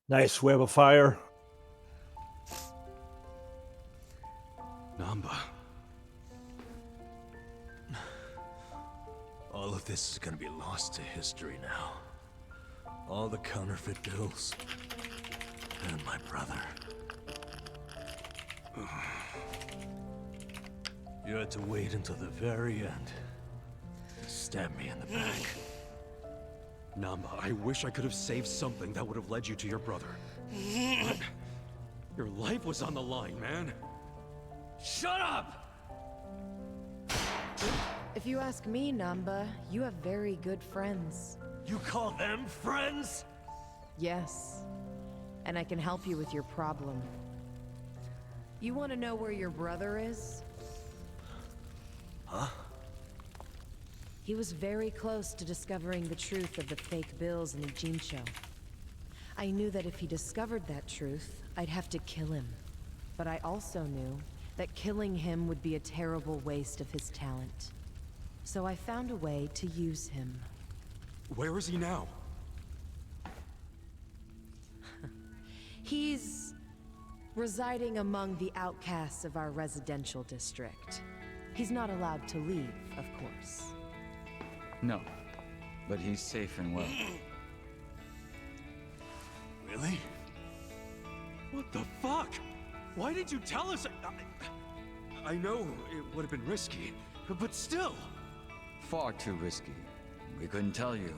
Nice web of fire. Namba. All of this is gonna be lost to history now. All the counterfeit bills. And my brother. You had to wait until the very end to stab me in the back. Namba, I wish I could have saved something that would have led you to your brother. But your life was on the line, man. Shut up! If you ask me, Namba, you have very good friends. You call them friends? Yes. And I can help you with your problem. You want to know where your brother is? Huh? He was very close to discovering the truth of the fake bills in Ijincho. I knew that if he discovered that truth, I'd have to kill him. But I also knew that killing him would be a terrible waste of his talent. So I found a way to use him. Where is he now? He's residing among the outcasts of our residential district. He's not allowed to leave, of course. No, but he's safe and well. Really? What the fuck? Why did you tell us? I know it would have been risky, but still. Far too risky. We couldn't tell you,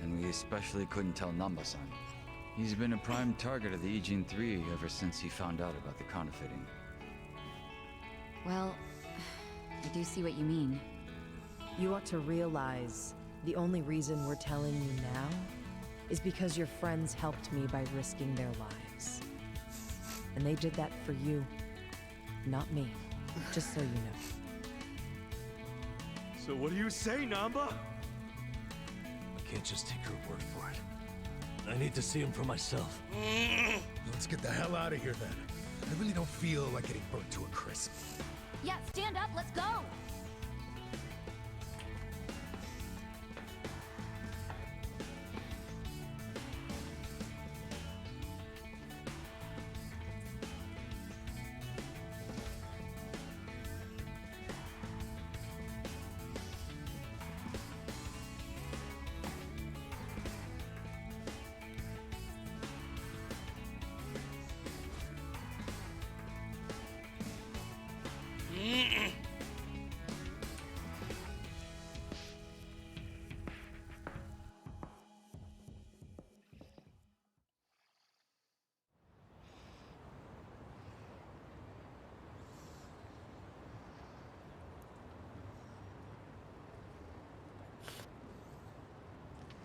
and we especially couldn't tell Namba-san. He's been a prime target of the Ijin 3 ever since he found out about the counterfeiting. Well, I do see what you mean. You ought to realize the only reason we're telling you now is because your friends helped me by risking their lives. And they did that for you, not me, just so you know. So what do you say, Namba? I can't just take your word for it. I need to see him for myself. Let's get the hell out of here then. I really don't feel like getting burnt to a crisp. Yeah, stand up, let's go!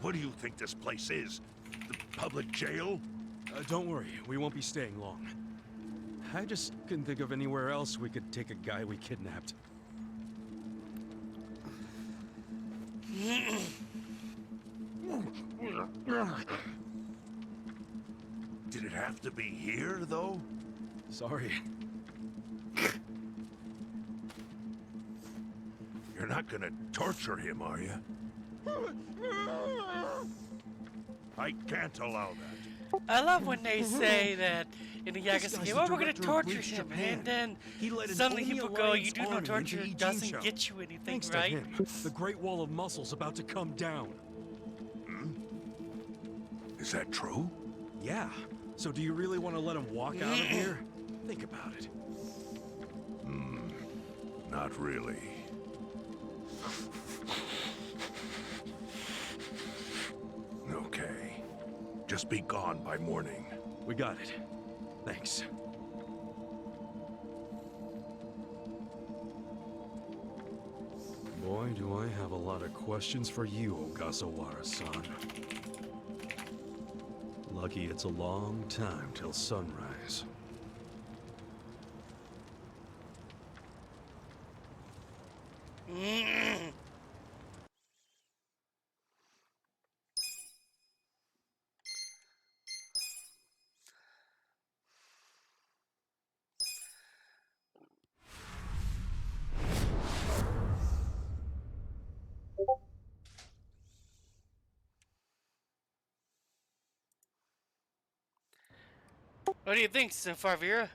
What do you think this place is? The public jail? Don't worry, we won't be staying long. I just couldn't think of anywhere else we could take a guy we kidnapped. Did it have to be here, though? Sorry. You're not gonna torture him, are you? I can't allow that. I love when they say that in the Yakuza game, oh, we're gonna torture him, and then suddenly people go, you do no torture, it doesn't get you anything, Thanks right? to him, the Great Wall of Muscle's about to come down. Is that true? Yeah. So do you really want to let him walk out of here? Think about it. Not really. Okay. Just be gone by morning. We got it. Thanks. Boy, do I have a lot of questions for you, Ogasawara-san. Lucky it's a long time till sunrise. What do you think, Farvira?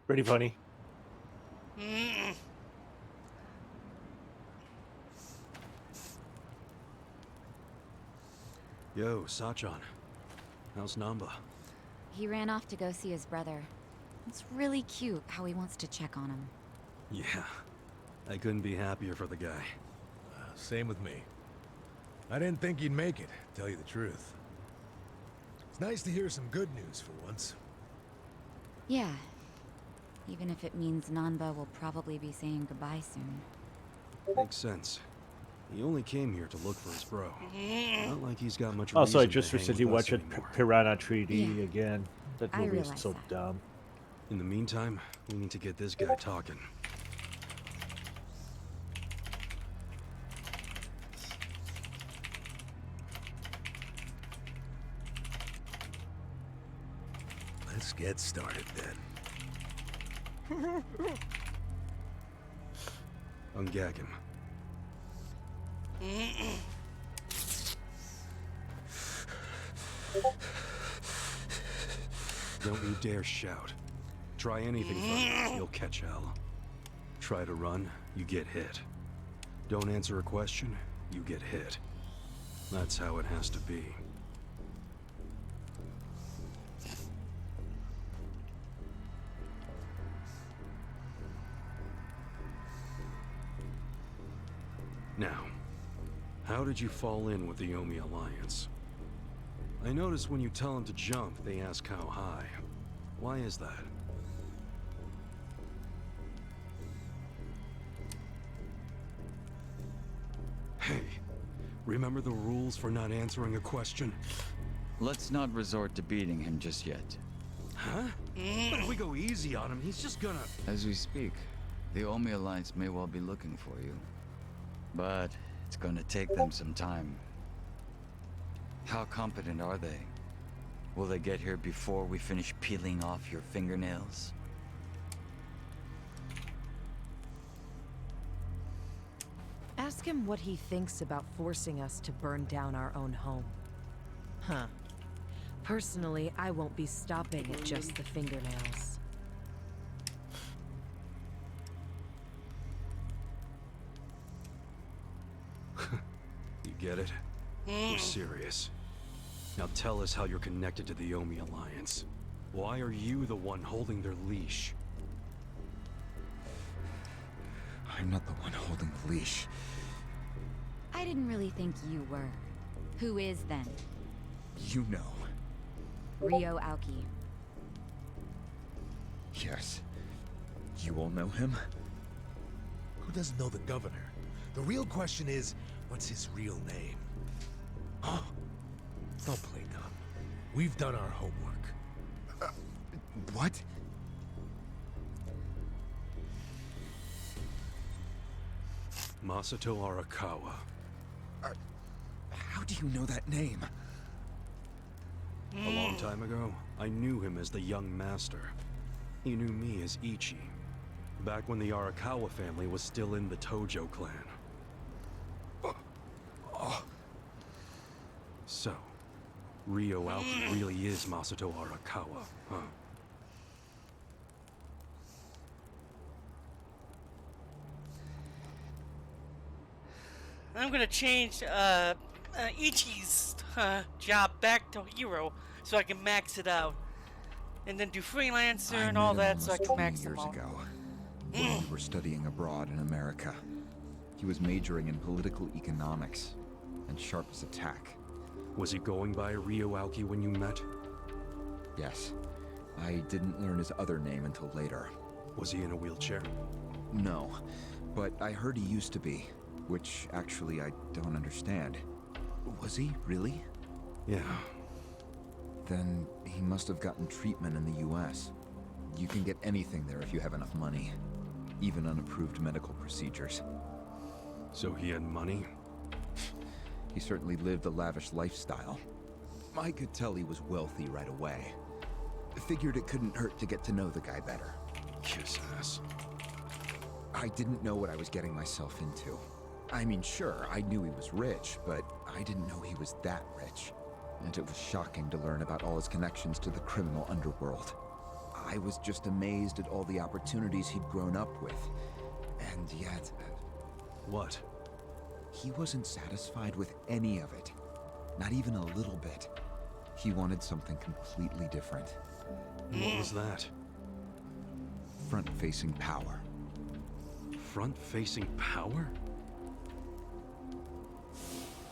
Pretty funny. Yo, Sachan. How's Namba? He ran off to go see his brother. It's really cute how he wants to check on him. Yeah. I couldn't be happier for the guy. Same with me. I didn't think he'd make it, to tell you the truth. It's nice to hear some good news for once. Yeah. Even if it means Nanba will probably be saying goodbye soon. Makes sense. He only came here to look for his bro. Not like he's got much Also, I reason just to hang recently with us watched anymore. Piranha 3D Yeah. again. That I movie is realize so that. dumb. In the meantime, we need to get this guy talking. Let's get started then. Ungag him. Don't you dare shout. Try anything further, you'll catch hell. Try to run, you get hit. Don't answer a question, you get hit. That's how it has to be. Now, how did you fall in with the Yomi Alliance? I notice when you tell them to jump, they ask how high. Why is that? Hey, remember the rules for not answering a question? Let's not resort to beating him just yet. Huh? But if we go easy on him, he's just gonna... As we speak, the Omi Alliance may well be looking for you. But it's gonna take them some time. How competent are they? Will they get here before we finish peeling off your fingernails? Ask him what he thinks about forcing us to burn down our own home. Huh. Personally, I won't be stopping at just the fingernails. You get it? We're serious. Now tell us how you're connected to the Omi Alliance. Why are you the one holding their leash? I'm not the one holding the leash. I didn't really think you were. Who is then? You know. Ryo Aoki. Yes. You all know him? Who doesn't know the governor? The real question is, what's his real name? Huh? Don't play dumb. We've done our homework. What? Masato Arakawa. How do you know that name? A long time ago, I knew him as the young master. He knew me as Ichi, back when the Arakawa family was still in the Tojo clan. So, Ryo Aoki really is Masato Arakawa, huh? I'm gonna change Ichi's job back to hero so I can max it out, and then do freelancer and all that so I can max them out. Ago, when we were studying abroad in America. He was majoring in political economics and sharp as a tack. Was he going by Ryo Aoki when you met? Yes. I didn't learn his other name until later. Was he in a wheelchair? No, but I heard he used to be, which actually I don't understand. Was he, really? Yeah. Then he must have gotten treatment in the US. You can get anything there if you have enough money. Even unapproved medical procedures. So he had money? He certainly lived a lavish lifestyle. I could tell he was wealthy right away. Figured it couldn't hurt to get to know the guy better. Kiss ass. I didn't know what I was getting myself into. I mean, sure, I knew he was rich, but I didn't know he was that rich. And it was shocking to learn about all his connections to the criminal underworld. I was just amazed at all the opportunities he'd grown up with. And yet... What? He wasn't satisfied with any of it. Not even a little bit. He wanted something completely different. What was that? Front-facing power. Front-facing power?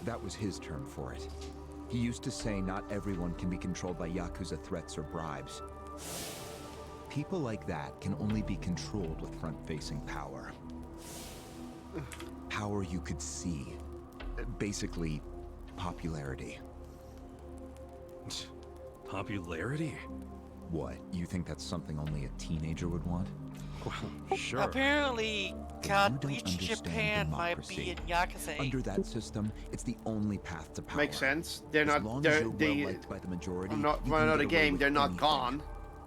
That was his term for it. He used to say not everyone can be controlled by Yakuza threats or bribes. People like that can only be controlled with front-facing power. Power you could see. Basically, popularity. Popularity? What, you think that's something only a teenager would want? Well, sure. Apparently, God, Bleach Japan might be in Yakuza. Under that system, it's the only path to power. Makes sense. They're not. As long They're as you're well-liked by the majority, I'm not you running can out get of away game. with They're not anything. gone.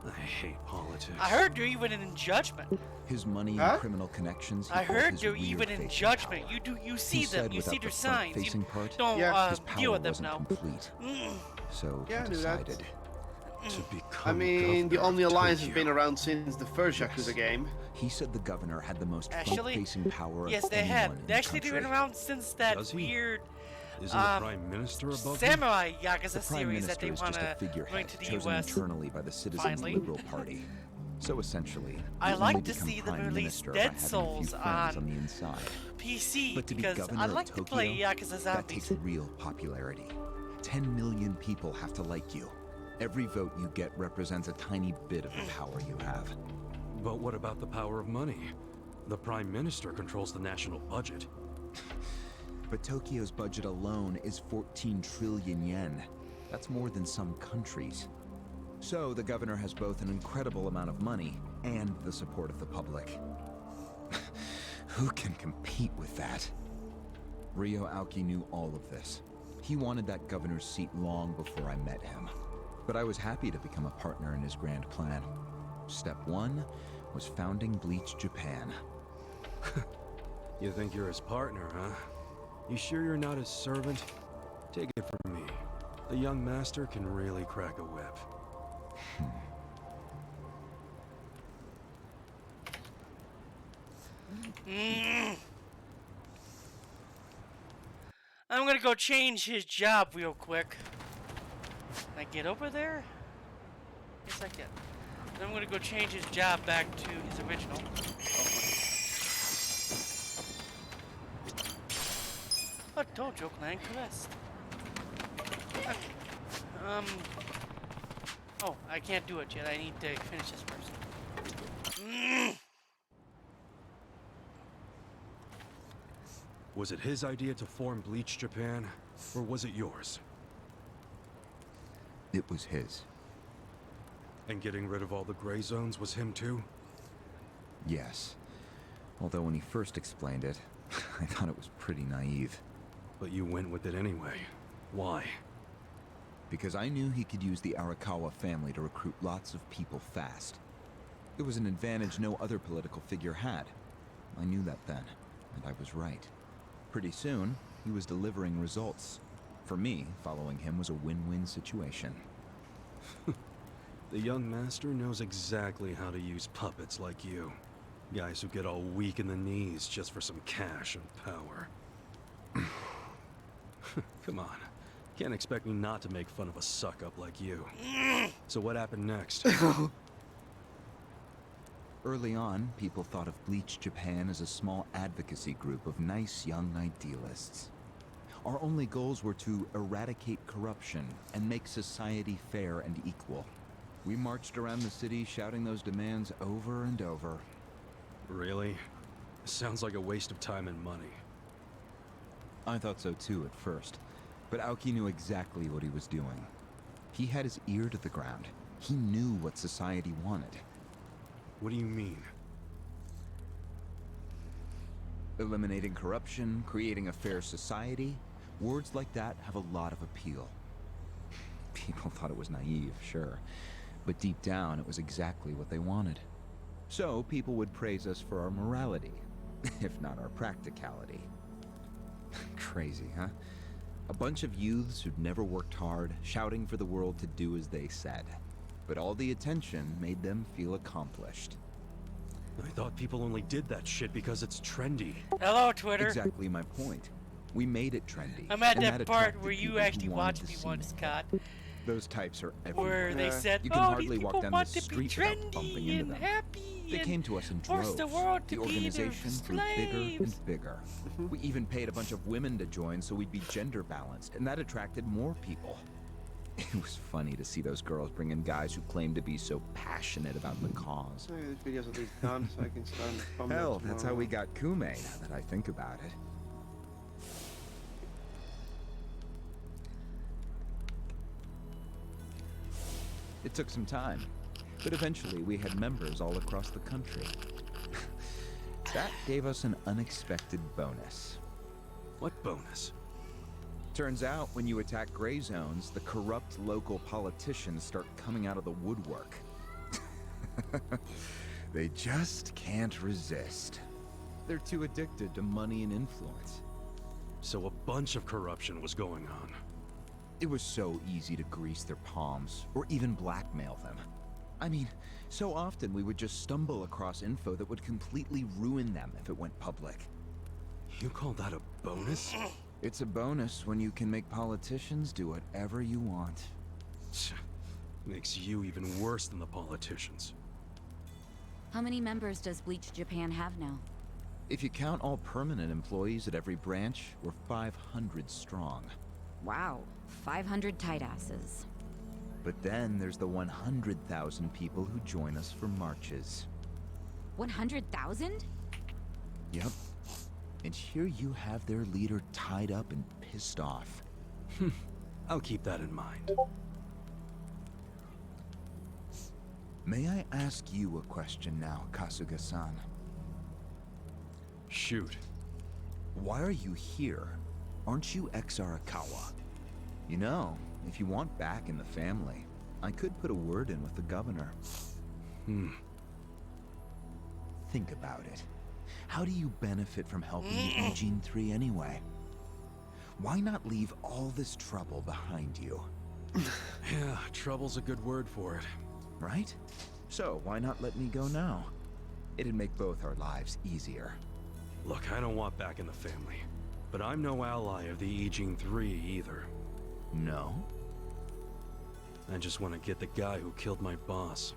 I hate politics. I heard you're even in Judgment. His money Huh? and criminal connections. I heard you're even in Judgment. You see them. You see their signs. You don't deal with them now. Complete. So Yeah, I he knew that. decided. To become I mean, the governor Omni of Alliance has Tokyo. been around since the first Yakuza game. He said the governor had the most Actually, front-facing power yes, of they anyone have. in They actually the been country. around since that Does he? weird Isn't the Prime Minister above him? Samurai The Yakuza Prime series that Minister they is want just a to bring figurehead to the chosen U.S. internally by the Citizens finally. Liberal Party. So essentially, I you like only to become see them Prime release Minister Dead by having a few Souls friends on the inside. PC But to be because governor I of like to Tokyo, play Yakuza that Zombies. takes real popularity. 10 million people have to like you. Every vote you get represents a tiny bit of the power you have. But what about the power of money? The Prime Minister controls the national budget. But Tokyo's budget alone is 14 trillion yen. That's more than some countries. So the governor has both an incredible amount of money and the support of the public. Who can compete with that? Ryo Aoki knew all of this. He wanted that governor's seat long before I met him. But I was happy to become a partner in his grand plan. Step 1 was founding Bleach Japan. You think you're his partner, huh? You sure you're not his servant? Take it from me. The young master can really crack a whip. I'm gonna go change his job real quick. Can I get over there? Yes, I can. Then I'm gonna go change his job back to his original. A Dojo Clan quest. Okay. Oh, I can't do it yet. I need to finish this first. Was it his idea to form Bleach Japan, or was it yours? It was his. And getting rid of all the gray zones was him too? Yes. Although when he first explained it, I thought it was pretty naive. But you went with it anyway. Why? Because I knew he could use the Arakawa family to recruit lots of people fast. It was an advantage no other political figure had. I knew that then, and I was right. Pretty soon, he was delivering results. For me, following him was a win-win situation. The young master knows exactly how to use puppets like you. Guys who get all weak in the knees just for some cash and power. Come on. Can't expect me not to make fun of a suck-up like you. So what happened next? Early on, people thought of Bleach Japan as a small advocacy group of nice young idealists. Our only goals were to eradicate corruption and make society fair and equal. We marched around the city shouting those demands over and over. Really? Sounds like a waste of time and money. I thought so too at first, but Aoki knew exactly what he was doing. He had his ear to the ground. He knew what society wanted. What do you mean? Eliminating corruption, creating a fair society, words like that have a lot of appeal. People thought it was naive, sure, but deep down it was exactly what they wanted. So people would praise us for our morality, if not our practicality. Crazy, huh? A bunch of youths who'd never worked hard, shouting for the world to do as they said. But all the attention made them feel accomplished. I thought people only did that shit because it's trendy. Hello, Twitter. Exactly my point. We made it trendy. I'm at and that part attracted where you people who actually wanted watched to me see once, more. Scott. Those types are everywhere. Where they said, you can oh, hardly these people walk down want the to be street without bumping trendy into and them. happy They and came to us in force droves. the world to the be their organization grew bigger slaves. and bigger. We even paid a bunch of women to join so we'd be gender balanced, and that attracted more people. It was funny to see those girls bring in guys who claimed to be so passionate about the cause. Oh, yeah, this video's at least done, so I can start the thumbnail Hell, that's how tomorrow. we got Kume, now that I think about it. It took some time, but eventually we had members all across the country. That gave us an unexpected bonus. What bonus? Turns out, when you attack gray zones, the corrupt local politicians start coming out of the woodwork. They just can't resist. They're too addicted to money and influence. So a bunch of corruption was going on. It was so easy to grease their palms, or even blackmail them. I mean, so often we would just stumble across info that would completely ruin them if it went public. You call that a bonus? It's a bonus when you can make politicians do whatever you want. Makes you even worse than the politicians. How many members does Bleach Japan have now? If you count all permanent employees at every branch, we're 500 strong. Wow, 500 tight asses. But then there's the 100,000 people who join us for marches. 100,000? Yep. And here you have their leader tied up and pissed off. I'll keep that in mind. May I ask you a question now, Kasuga-san? Shoot. Why are you here? Aren't you ex-Arakawa? You know, if you want back in the family, I could put a word in with the governor. Think about it. How do you benefit from helping the Eugene 3 anyway? Why not leave all this trouble behind you? Yeah, trouble's a good word for it. Right? So why not let me go now? It'd make both our lives easier. Look, I don't want back in the family. But I'm no ally of the Eugene 3 either. No? I just want to get the guy who killed my boss.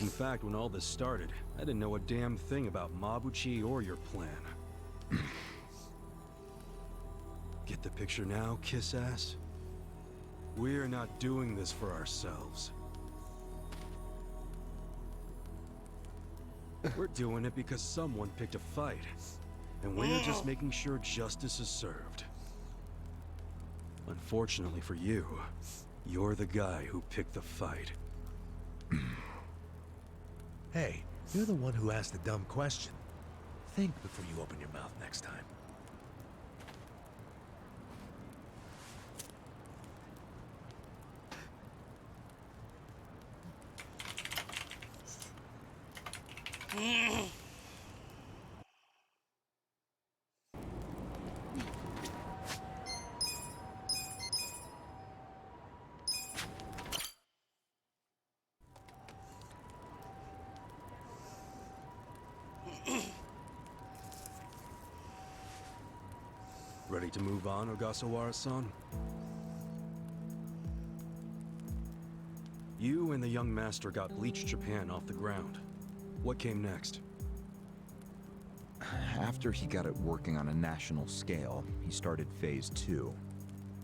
In fact, when all this started, I didn't know a damn thing about Mabuchi or your plan. Get the picture now, kiss ass? We're not doing this for ourselves. We're doing it because someone picked a fight. And we're just making sure justice is served. Unfortunately for you, You're the guy who picked the fight. Hey, you're the one who asked the dumb question. Think before you open your mouth next time. Ready to move on, Ogasawara-san? You and the young master got Bleach Japan off the ground. What came next? After he got it working on a national scale, he started Phase 2.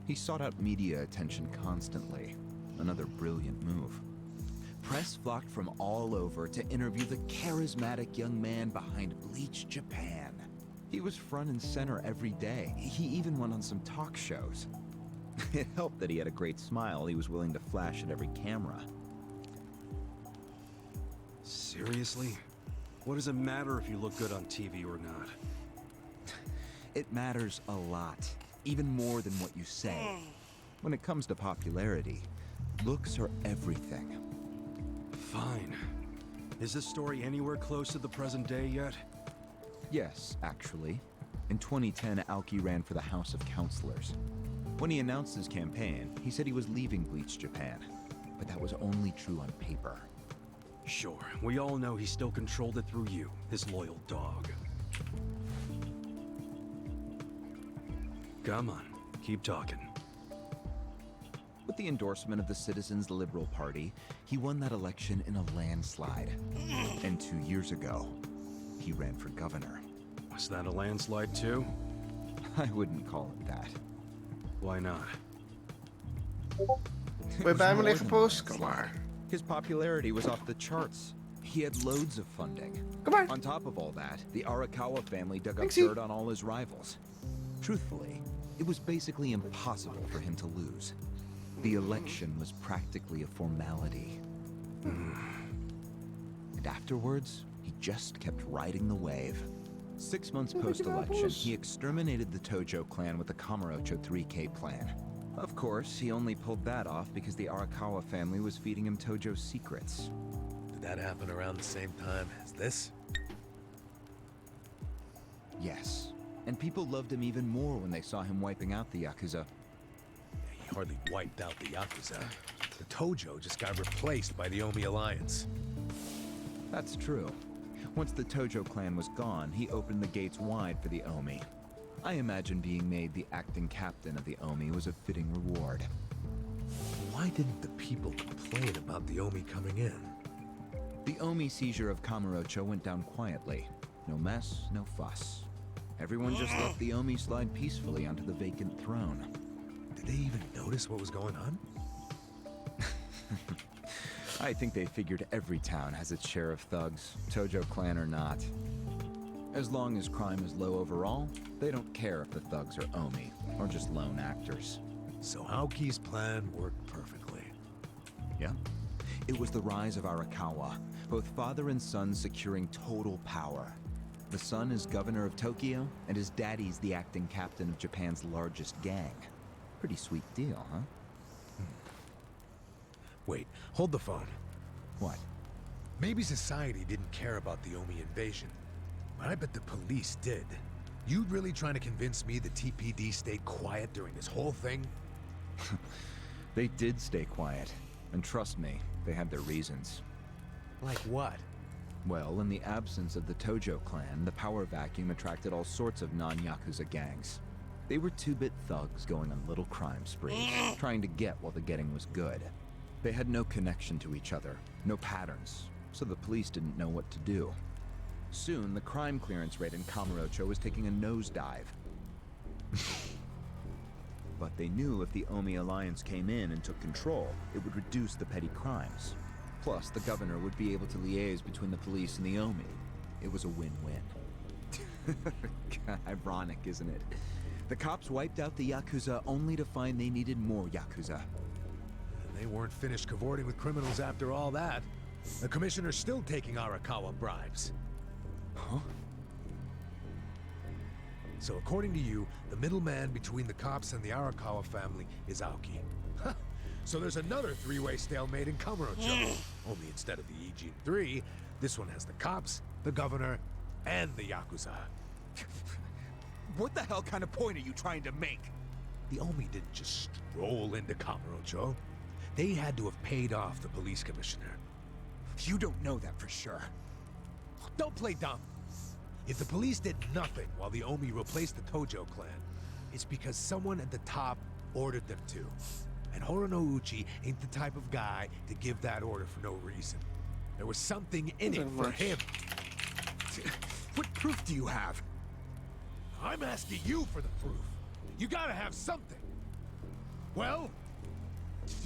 He sought out media attention constantly. Another brilliant move. Press flocked from all over to interview the charismatic young man behind Bleach Japan. He was front and center every day. He even went on some talk shows. It helped that he had a great smile he was willing to flash at every camera. Seriously? What does it matter if you look good on TV or not? It matters a lot, even more than what you say. When it comes to popularity, looks are everything. Fine. Is this story anywhere close to the present day yet? Yes, actually. In 2010, Aoki ran for the House of Councilors. When he announced his campaign, he said he was leaving Bleach Japan. But that was only true on paper. Sure, we all know he still controlled it through you, his loyal dog. Come on, keep talking. With the endorsement of the Citizens Liberal Party, he won that election in a landslide. And 2 years ago, he ran for governor. Was that a landslide too? I wouldn't call it that. Why not? Wil je bij me liggen, Poos? Kom maar. His popularity was off the charts. He had loads of funding. On top of all that, the Arakawa family dug up dirt on all his rivals. Truthfully, it was basically impossible for him to lose. The election was practically a formality. And afterwards, he just kept riding the wave. 6 months post-election, he exterminated the Tojo clan with the Kamurocho 3K plan. Of course, he only pulled that off because the Arakawa family was feeding him Tojo secrets. Did that happen around the same time as this? Yes. And people loved him even more when they saw him wiping out the Yakuza. He hardly wiped out the Yakuza. The Tojo just got replaced by the Omi Alliance. That's true. Once the Tojo clan was gone, he opened the gates wide for the Omi. I imagine being made the acting captain of the Omi was a fitting reward. Why didn't the people complain about the Omi coming in? The Omi seizure of Kamurocho went down quietly. No mess, no fuss. Everyone just let the Omi slide peacefully onto the vacant throne. Did they even notice what was going on? I think they figured every town has its share of thugs, Tojo clan or not. As long as crime is low overall, they don't care if the thugs are Omi, or just lone actors. So Aoki's plan worked perfectly. Yeah. It was the rise of Arakawa, both father and son securing total power. The son is governor of Tokyo, and his daddy's the acting captain of Japan's largest gang. Pretty sweet deal, huh? Wait, hold the phone. What? Maybe society didn't care about the Omi invasion, but I bet the police did. You really trying to convince me the TPD stayed quiet during this whole thing? They did stay quiet, and trust me, they had their reasons. Like what? Well, in the absence of the Tojo clan, the power vacuum attracted all sorts of non-Yakuza gangs. They were two-bit thugs going on little crime sprees, trying to get while the getting was good. They had no connection to each other, no patterns, so the police didn't know what to do. Soon, the crime clearance rate in Kamurocho was taking a nosedive. But they knew if the Omi Alliance came in and took control, it would reduce the petty crimes. Plus, the governor would be able to liaise between the police and the Omi. It was a win-win. Ironic, isn't it? The cops wiped out the Yakuza only to find they needed more Yakuza. And they weren't finished cavorting with criminals after all that. The commissioner's still taking Arakawa bribes. Huh? So according to you, the middleman between the cops and the Arakawa family is Aoki. So there's another three-way stalemate in Kamurocho. Only instead of the Ijin 3, this one has the cops, the governor, and the Yakuza. What the hell kind of point are you trying to make? The Omi didn't just stroll into Kamurocho. They had to have paid off the police commissioner. You don't know that for sure. Don't play dumb. If the police did nothing while the Omi replaced the Tojo clan, it's because someone at the top ordered them to. And Horonouchi ain't the type of guy to give that order for no reason. There was something in it for him. What proof do you have? I'm asking you for the proof. You gotta have something. Well?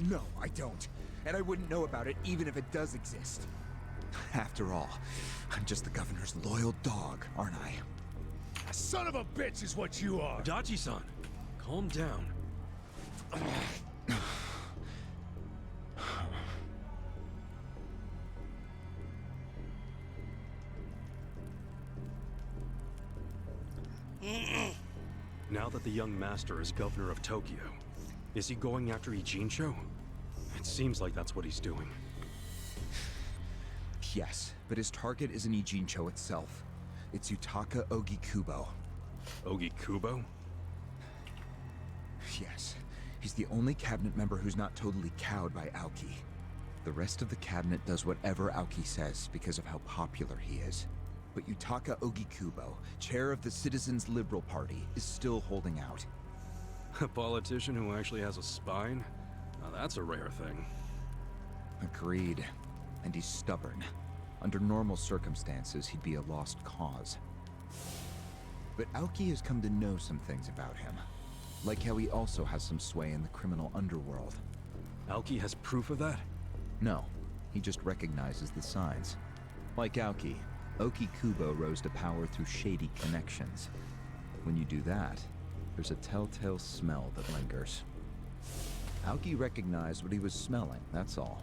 No, I don't. And I wouldn't know about it even if it does exist. After all, I'm just the governor's loyal dog, aren't I? Son of a bitch is what you are! Adachi-san, calm down. Now that the young master is governor of Tokyo, is he going after Ijincho? It seems like that's what he's doing. Yes, but his target isn't Ijincho itself. It's Yutaka Ogikubo. Ogikubo? Yes. He's the only cabinet member who's not totally cowed by Aoki. The rest of the cabinet does whatever Aoki says because of how popular he is. But Yutaka Ogikubo, chair of the Citizens Liberal Party, is still holding out. A politician who actually has a spine? Now that's a rare thing. Agreed. And he's stubborn. Under normal circumstances, he'd be a lost cause. But Aoki has come to know some things about him. Like how he also has some sway in the criminal underworld. Aoki has proof of that? No, he just recognizes the signs. Like Aoki, Ogikubo rose to power through shady connections. When you do that, there's a telltale smell that lingers. Aoki recognized what he was smelling, that's all.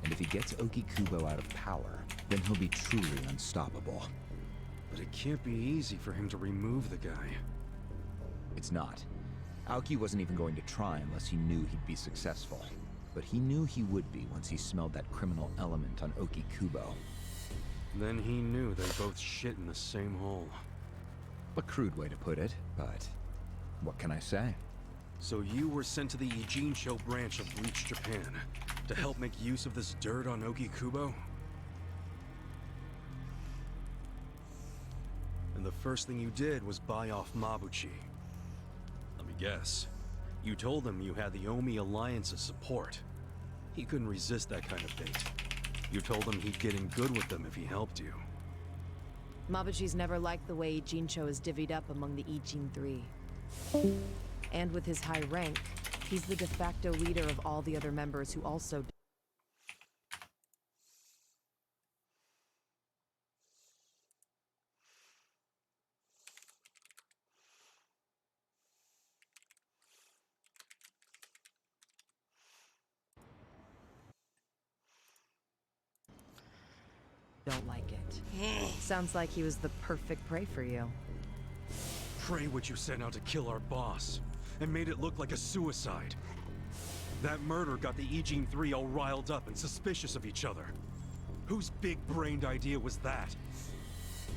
And if he gets Ogikubo out of power, then he'll be truly unstoppable. But it can't be easy for him to remove the guy. It's not. Aoki wasn't even going to try unless he knew he'd be successful. But he knew he would be once he smelled that criminal element on Ogikubo. Then he knew they both shit in the same hole. A crude way to put it, but what can I say? So you were sent to the Ijincho branch of Bleach Japan to help make use of this dirt on Ogikubo? And the first thing you did was buy off Mabuchi. Let me guess. You told him you had the Omi Alliance's support. He couldn't resist that kind of bait. You told him he'd get in good with them if he helped you. Mabuchi's never liked the way Ijincho is divvied up among the Ijin 3. And with his high rank, he's the de facto leader of all the other members who also... don't like it. Sounds like he was the perfect prey for you. Pray what you sent out to kill our boss, and made it look like a suicide. That murder got the Ijin 3 all riled up and suspicious of each other. Whose big-brained idea was that?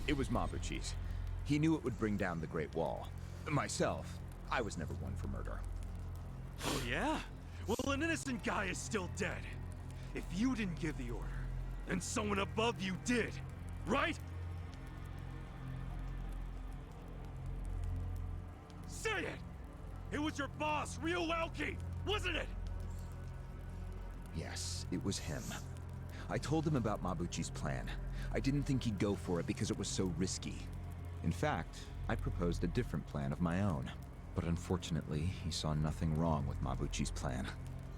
It was Mabuchi's. He knew it would bring down the Great Wall. Myself, I was never one for murder. Oh yeah? Well, an innocent guy is still dead. If you didn't give the order, then someone above you did, right? Say it! It was your boss, Ryuoki, wasn't it? Yes, it was him. I told him about Mabuchi's plan. I didn't think he'd go for it because it was so risky. In fact, I proposed a different plan of my own. But unfortunately, he saw nothing wrong with Mabuchi's plan.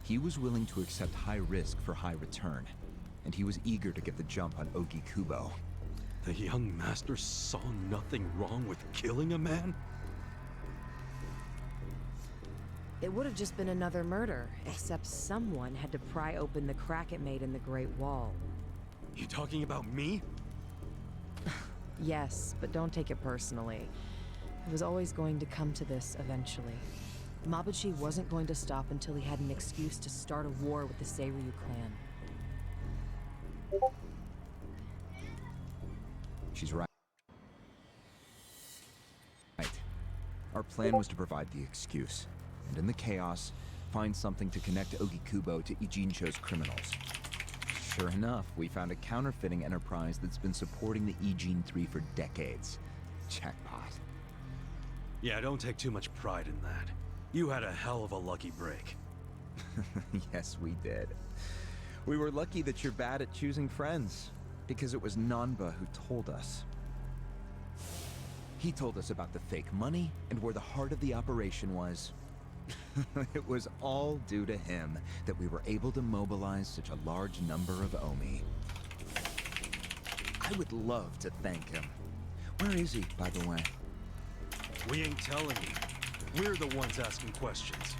He was willing to accept high risk for high return, and he was eager to get the jump on Ogikubo. The young master saw nothing wrong with killing a man? It would have just been another murder, except someone had to pry open the crack it made in the Great Wall. You talking about me? Yes, but don't take it personally. It was always going to come to this eventually. Mabuchi wasn't going to stop until he had an excuse to start a war with the Seiryu clan. She's right. Our plan was to provide the excuse, and in the chaos, find something to connect Ogikubo to Ijincho's criminals. Sure enough, we found a counterfeiting enterprise that's been supporting the Ijin 3 for decades. Jackpot. Yeah, don't take too much pride in that. You had a hell of a lucky break. Yes, we did. We were lucky that you're bad at choosing friends, because it was Nanba who told us. He told us about the fake money and where the heart of the operation was. It was all due to him that we were able to mobilize such a large number of Omi. I would love to thank him. Where is he, by the way? We ain't telling you. We're the ones asking questions.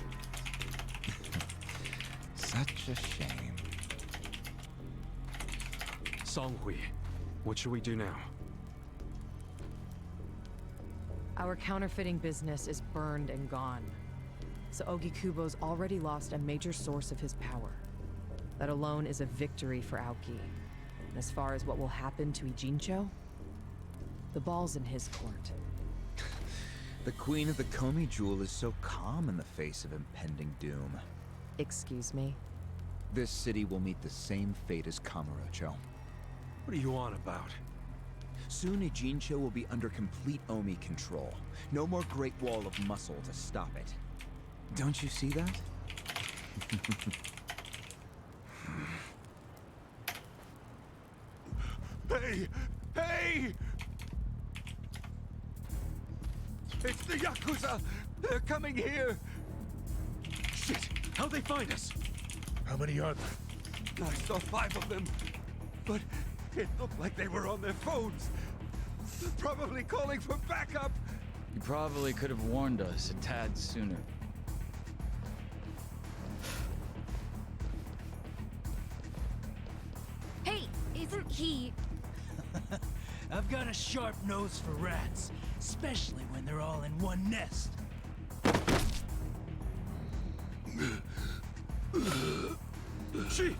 Such a shame. Songhui, what should we do now? Our counterfeiting business is burned and gone. So Ogikubo's already lost a major source of his power. That alone is a victory for Aoki. And as far as what will happen to Ijincho, the ball's in his court. The Queen of the Komi Jewel is so calm in the face of impending doom. Excuse me? This city will meet the same fate as Kamurocho. What are you on about? Soon Ijincho will be under complete Omi control. No more Great Wall of muscle to stop it. Don't you see that? Hey! Hey! It's the Yakuza! They're coming here! Shit! How'd they find us? How many are there? I saw 5 of them, but it looked like they were on their phones. Probably calling for backup. You probably could have warned us a tad sooner. Hey, isn't he... I've got a sharp nose for rats, especially when they're all in one nest. Chief!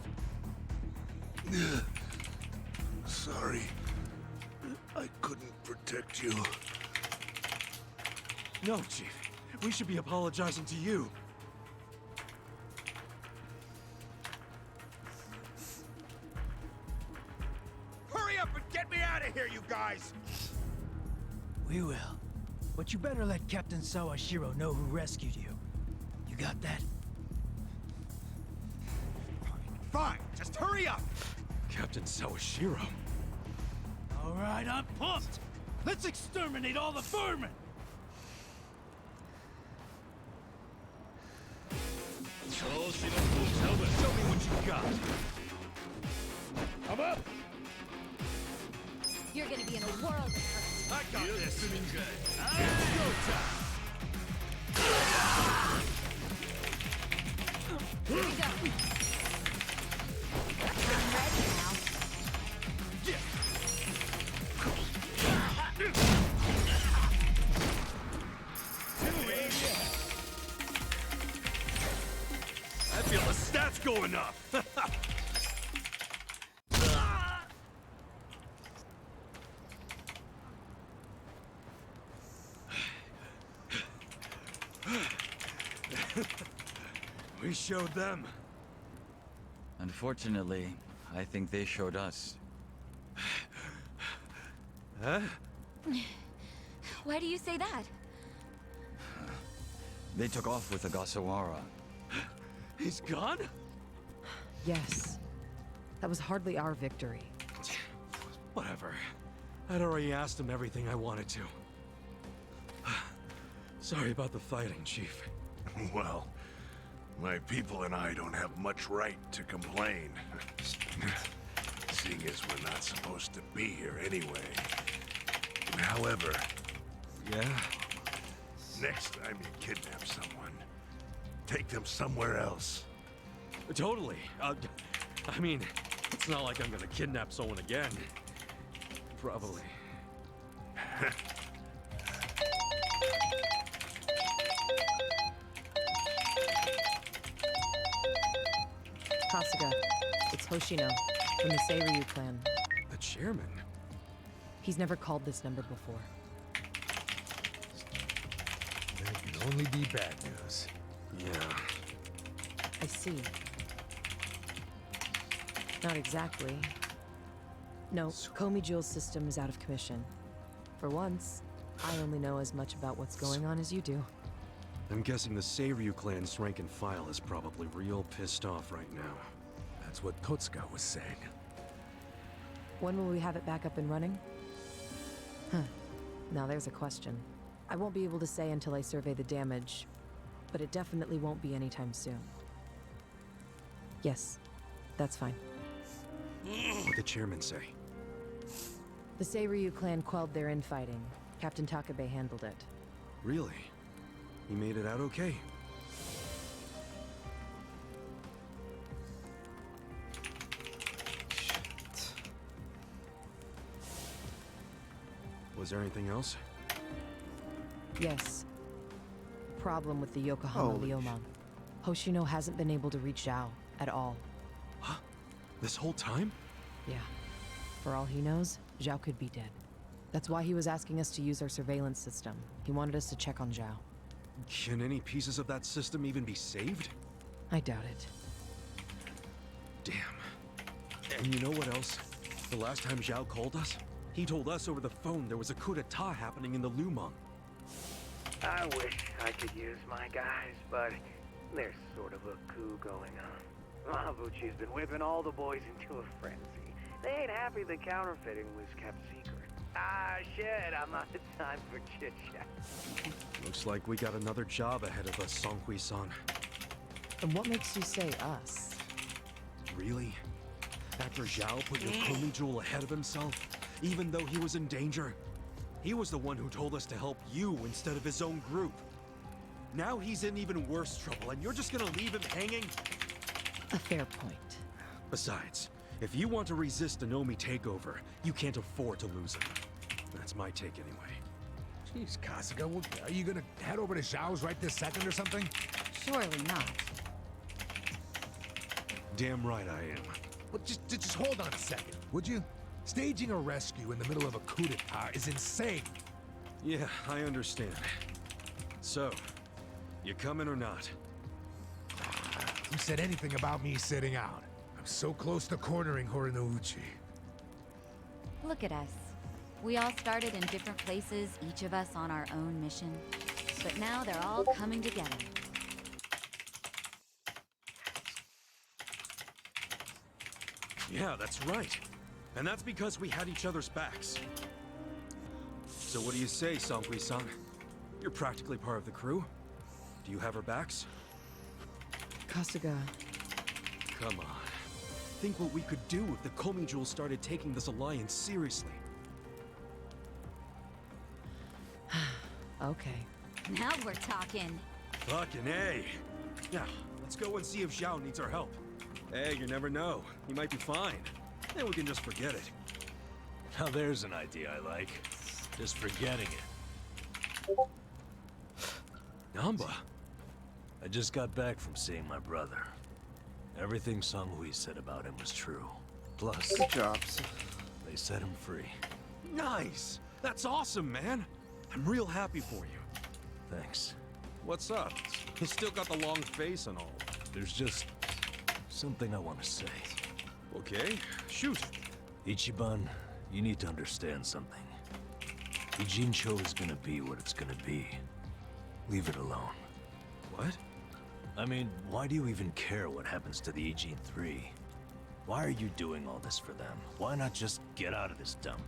Sorry. I couldn't protect you. No, Chief. We should be apologizing to you. Hurry up and get me out of here, you guys! We will. But you better let Captain Sawashiro know who rescued you. You got that? Fine, just hurry up! Captain Sawashiro. All right, I'm pumped. Let's exterminate all the vermin. Show me what you got. Come up! You're gonna be in a world of hurt. I got this! Good. It's go time. Here we go. I'm ready now. I feel the stats going up. We showed them. Unfortunately, I think they showed us. Huh? Why do you say that? They took off with Ogasawara. He's gone? Yes. That was hardly our victory. Whatever. I'd already asked him everything I wanted to. Sorry about the fighting, Chief. Well, my people and I don't have much right to complain. Seeing as we're not supposed to be here anyway. However... Yeah? Next time you kidnap someone, Take them somewhere else. Totally. I mean, it's not like I'm gonna kidnap someone again. Probably. Kasuga, it's Hoshino from the Seiryu clan. The chairman? He's never called this number before. There can only be bad news. Yeah. I see. Not exactly. No, Komi Jewel's system is out of commission. For once, I only know as much about what's going on as you do. I'm guessing the Seiryu clan's rank and file is probably real pissed off right now. That's what Totsuka was saying. When will we have it back up and running? Huh. Now there's a question. I won't be able to say until I survey the damage, but it definitely won't be anytime soon. Yes, that's fine. What'd the chairman say? The Seiryu clan quelled their infighting. Captain Takabe handled it. Really? He made it out okay? Shit. Was there anything else? Yes. Problem with the Yokohama Liomang. Hoshino hasn't been able to reach Zhao at all. Huh? This whole time? Yeah. For all he knows, Zhao could be dead. That's why he was asking us to use our surveillance system. He wanted us to check on Zhao. Can any pieces of that system even be saved? I doubt it. Damn. And you know what else? The last time Zhao called us, he told us over the phone there was a coup d'etat happening in the Lumang. I wish I could use my guys, but there's sort of a coup going on. Mabuchi's been whipping all the boys into a frenzy. They ain't happy the counterfeiting was kept secret. Ah, shit, I'm out of time for chit-chat. Looks like we got another job ahead of us, Songhui-san. And what makes you say us? Really? After Zhao put your Komi Jewel ahead of himself, even though he was in danger? He was the one who told us to help you instead of his own group. Now he's in even worse trouble, and you're just gonna leave him hanging? A fair point. Besides, if you want to resist an Omi takeover, you can't afford to lose him. That's my take anyway. Jeez, Kasuga, are you gonna head over to Zhao's right this second or something? Surely not. Damn right I am. Well, just hold on a second, would you? Staging a rescue in the middle of a coup d'etat is insane. Yeah, I understand. So, you coming or not? Who said anything about me sitting out? I'm so close to cornering Horinouchi. Look at us. We all started in different places, each of us on our own mission. But now they're all coming together. Yeah, that's right. And that's because we had each other's backs. So what do you say, Songhui-san? You're practically part of the crew. Do you have our backs? Kasuga. Come on. Think what we could do if the Komi Jewel started taking this alliance seriously. Okay. Now we're talking. Fucking A. Yeah, let's go and see if Zhao needs our help. Hey, you never know. He might be fine. Then we can just forget it. Now there's an idea I like. Just forgetting it. Namba. I just got back from seeing my brother. Everything Songhui said about him was true. Plus, Good job. they set him free. Nice! That's awesome, man! I'm real happy for you. Thanks. What's up? You still got the long face and all. There's just something I want to say. Okay, shoot. Ichiban, you need to understand something. Ijincho is gonna be what it's gonna be. Leave it alone. What? I mean, why do you even care what happens to the Ijin 3? Why are you doing all this for them? Why not just get out of this dump?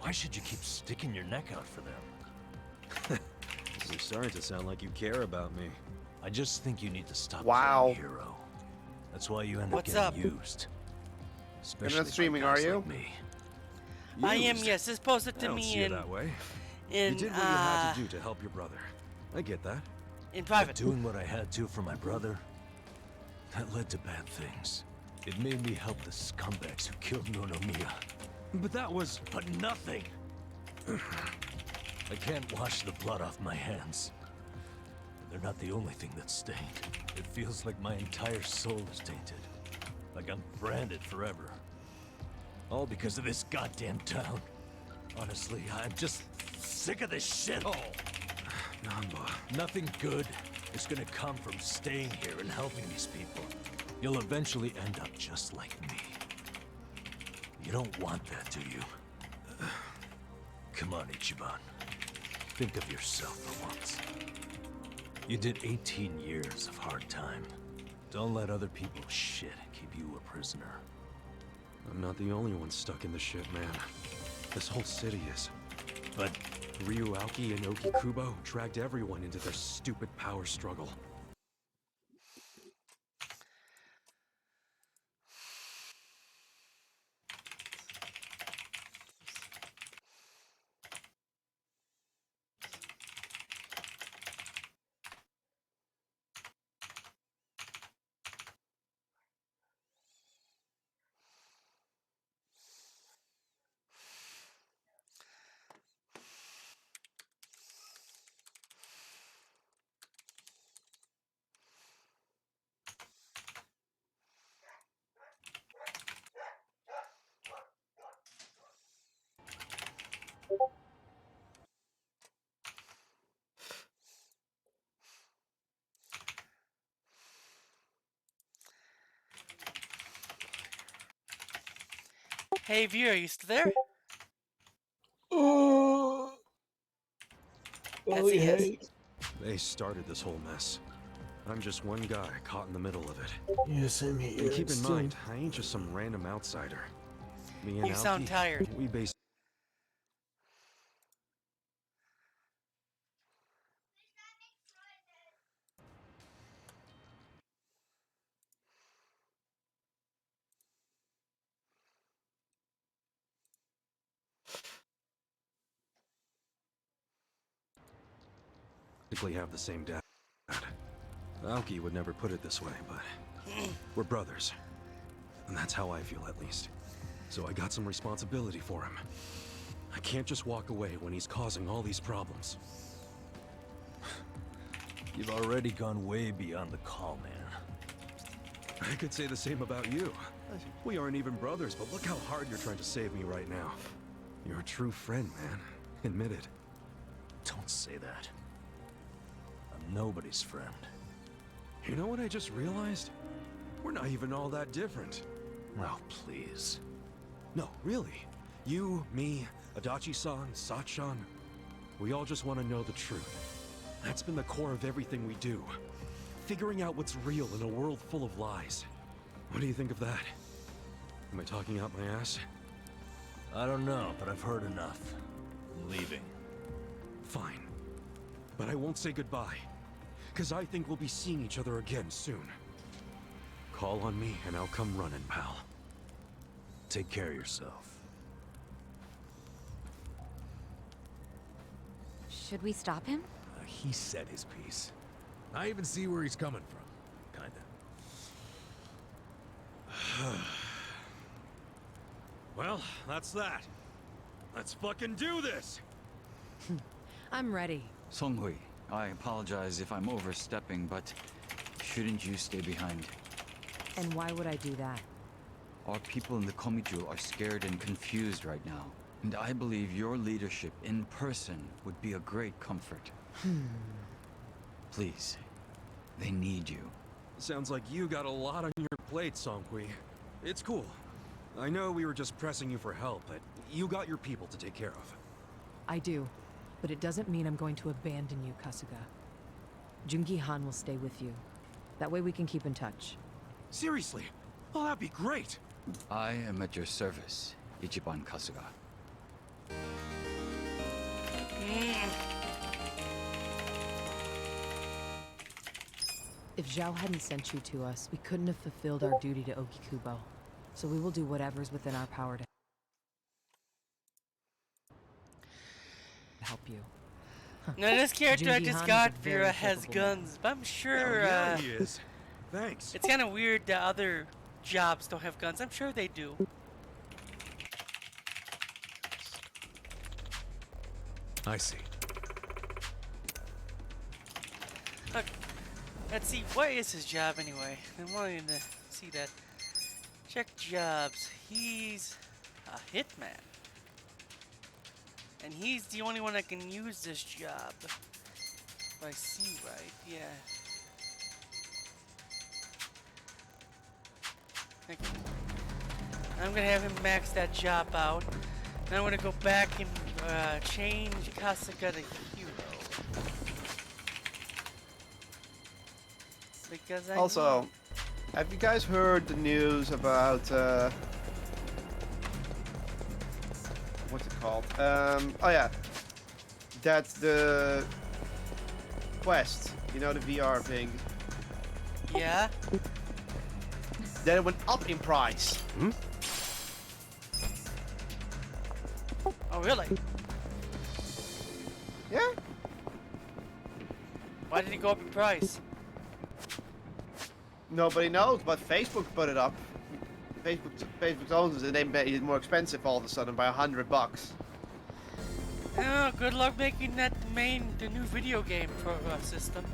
Why should you keep sticking your neck out for them? You're starting to sound like you care about me. I just think you need to stop Wow. playing hero. That's why you end What's up up? getting used. Especially You're not streaming, by guys are you? like me. I am, Used? yes. It's posted I to don't me see it in... that way. in, you did what you had to do to help your brother. I get that. In private. But doing what I had to for my brother, that led to bad things. It made me help the scumbags who killed Nonomiya. But that was... But nothing! I can't wash the blood off my hands. And they're not the only thing that's stained. It feels like my entire soul is tainted. Like I'm branded forever. All because of this goddamn town. Honestly, I'm just sick of this shithole. Namba. Nothing good is gonna come from staying here and helping these people. You'll eventually end up just like me. You don't want that, do you? Come on, Ichiban. Think of yourself for once. You did 18 years of hard time. Don't let other people's shit keep you a prisoner. I'm not the only one stuck in the shit, man. This whole city is. But Ryu Aoki and Okikubo dragged everyone into their stupid power struggle. Hey, viewer, are you still there? Oh, Yes, he is. They started this whole mess. I'm just one guy caught in the middle of it. Yes, I'm here. And keep in mind, I ain't just some random outsider. Me and You sound Aoki, tired. we basically have the same dad. Aoki would never put it this way, but we're brothers. And that's how I feel, at least. So I got some responsibility for him. I can't just walk away when he's causing all these problems. You've already gone way beyond the call, man. I could say the same about you. We aren't even brothers, but look how hard you're trying to save me right now. You're a true friend, man. Admit it. Don't say that. I'm nobody's friend. You know what I just realized? We're not even all that different. Oh, please. No, really. You, me, Adachi-san, Sachan. We all just want to know the truth. That's been the core of everything we do. Figuring out what's real in a world full of lies. What do you think of that? Am I talking out my ass? I don't know, but I've heard enough. I'm leaving. Fine. But I won't say goodbye. Because I think we'll be seeing each other again soon. Call on me and I'll come running, pal. Take care of yourself. Should we stop him? He said his piece. I even see where he's coming from. Kinda. Well, that's that. Let's fucking do this! I'm ready. Songhui, I apologize if I'm overstepping, but shouldn't you stay behind? And why would I do that? Our people in the Komiju are scared and confused right now. And I believe your leadership in person would be a great comfort. Please, they need you. Sounds like you got a lot on your plate, Songhui. It's cool. I know we were just pressing you for help, but you got your people to take care of. I do, but it doesn't mean I'm going to abandon you, Kasuga. Jungi Han will stay with you. That way we can keep in touch. Seriously? Oh, that'd be great! I am at your service, Ichiban Kasuga. If Zhao hadn't sent you to us, we couldn't have fulfilled our duty to Okikubo. So we will do whatever's within our power to help you. Now this character I Junji just Han is got, a very Vera, has capable man. guns, but I'm sure Yeah, he is. Thanks. it's kind of weird that other jobs don't have guns. I'm sure they do. I see. Look, let's see, what is his job anyway? I'm wanting to see that. Check jobs. He's a hitman. And he's the only one that can use this job. If I see right, yeah. Okay. I'm gonna have him max that job out. Then I'm gonna go back and change Kasuga to hero. Because I Also, need... have you guys heard the news about what's it called? Oh yeah, that the Quest, you know, the VR thing, Yeah? that it went up in price. Hmm? Oh, really? Yeah. Why did it go up in price? Nobody knows, but Facebook put it up. Facebook owns it, and they made it more expensive all of a sudden by $100. Oh, good luck making that the new video game pro system.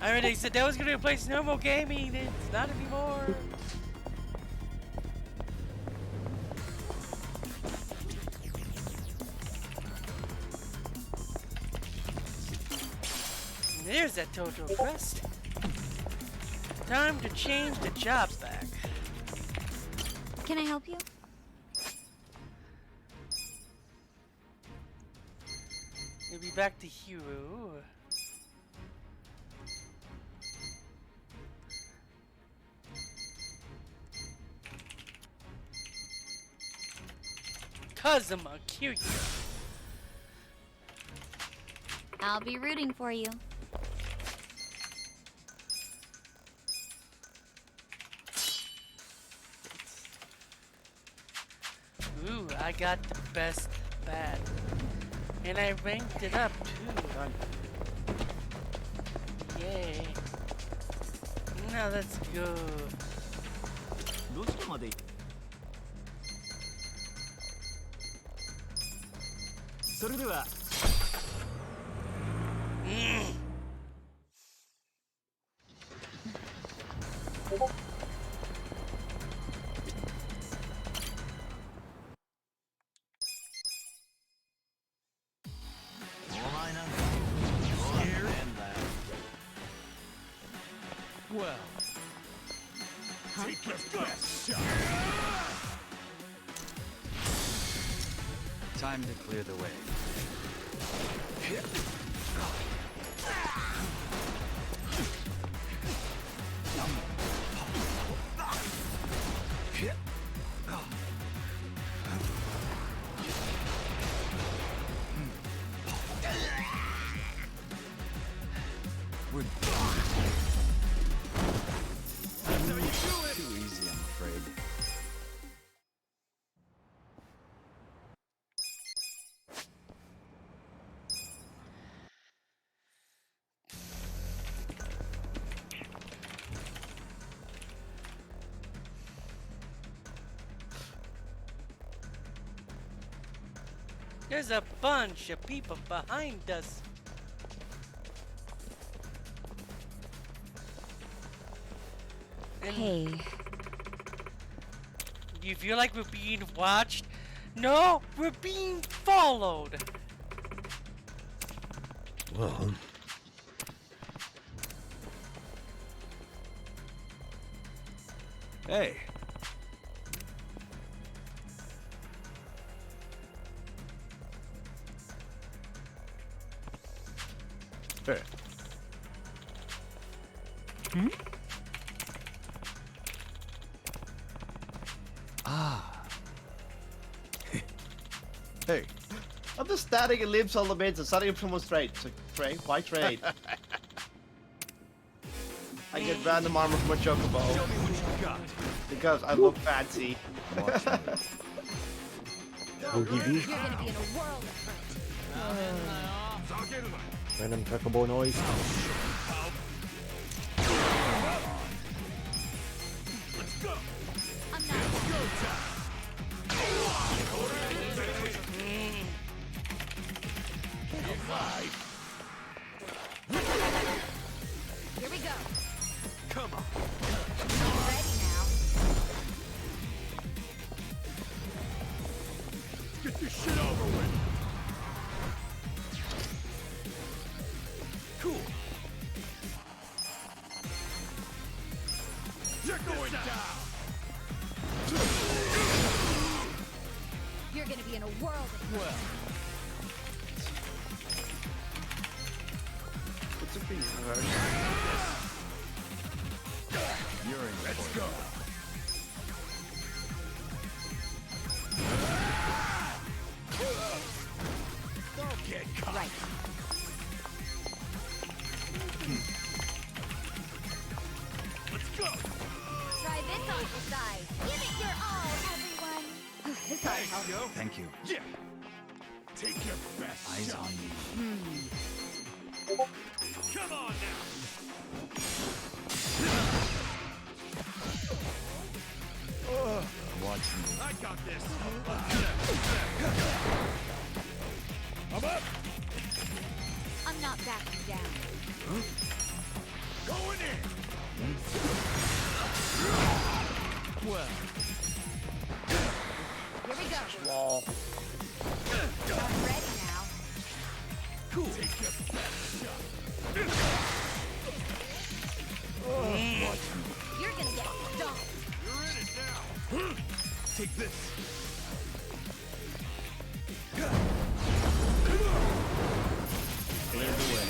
I already said that was gonna replace normal gaming. It's not anymore. There's that Total Quest. Time to change the job back. Can I help you? You'll be back to hero. Kazuma Kiryu. I'll be rooting for you. Ooh, I got the best bat. And I ranked it up too. Yay. Now let's go. Well, Take your best shot. Time to clear the way. We're too easy, I'm afraid. There's a bunch of people behind us. Hey. Do you feel like we're being watched? No, we're being followed. Well, hey. Hey. Hmm? Hey, I'm just standing in limbs on the mids and standing up someone straight. It's like, trade? Why trade? I get random armor from a chocobo. show me what you got. Because I look fancy. Boogie B. You're gonna be in a world of hurt. Random chocobo noise. I'm not. Here we go. Come on. Ready now. Get this shit over with. Cool. You're going down. You're gonna be in a world of hurt. It's a pretty hard. You're in. Let's go. Don't get caught. Right. Let's go. Try this on the side. Give it your all, everyone. This ought to help. Yo. Thank you. Yeah. Take your best Eyes shot. on me. Come on now. Watch me. I got this. I'm up. I'm not backing down. Going in. Well, Here we go. Wall. I'm ready now. Cool. Take your best shot. Watch me. You're gonna get stomped. You're in it now. Take this. Clear the way.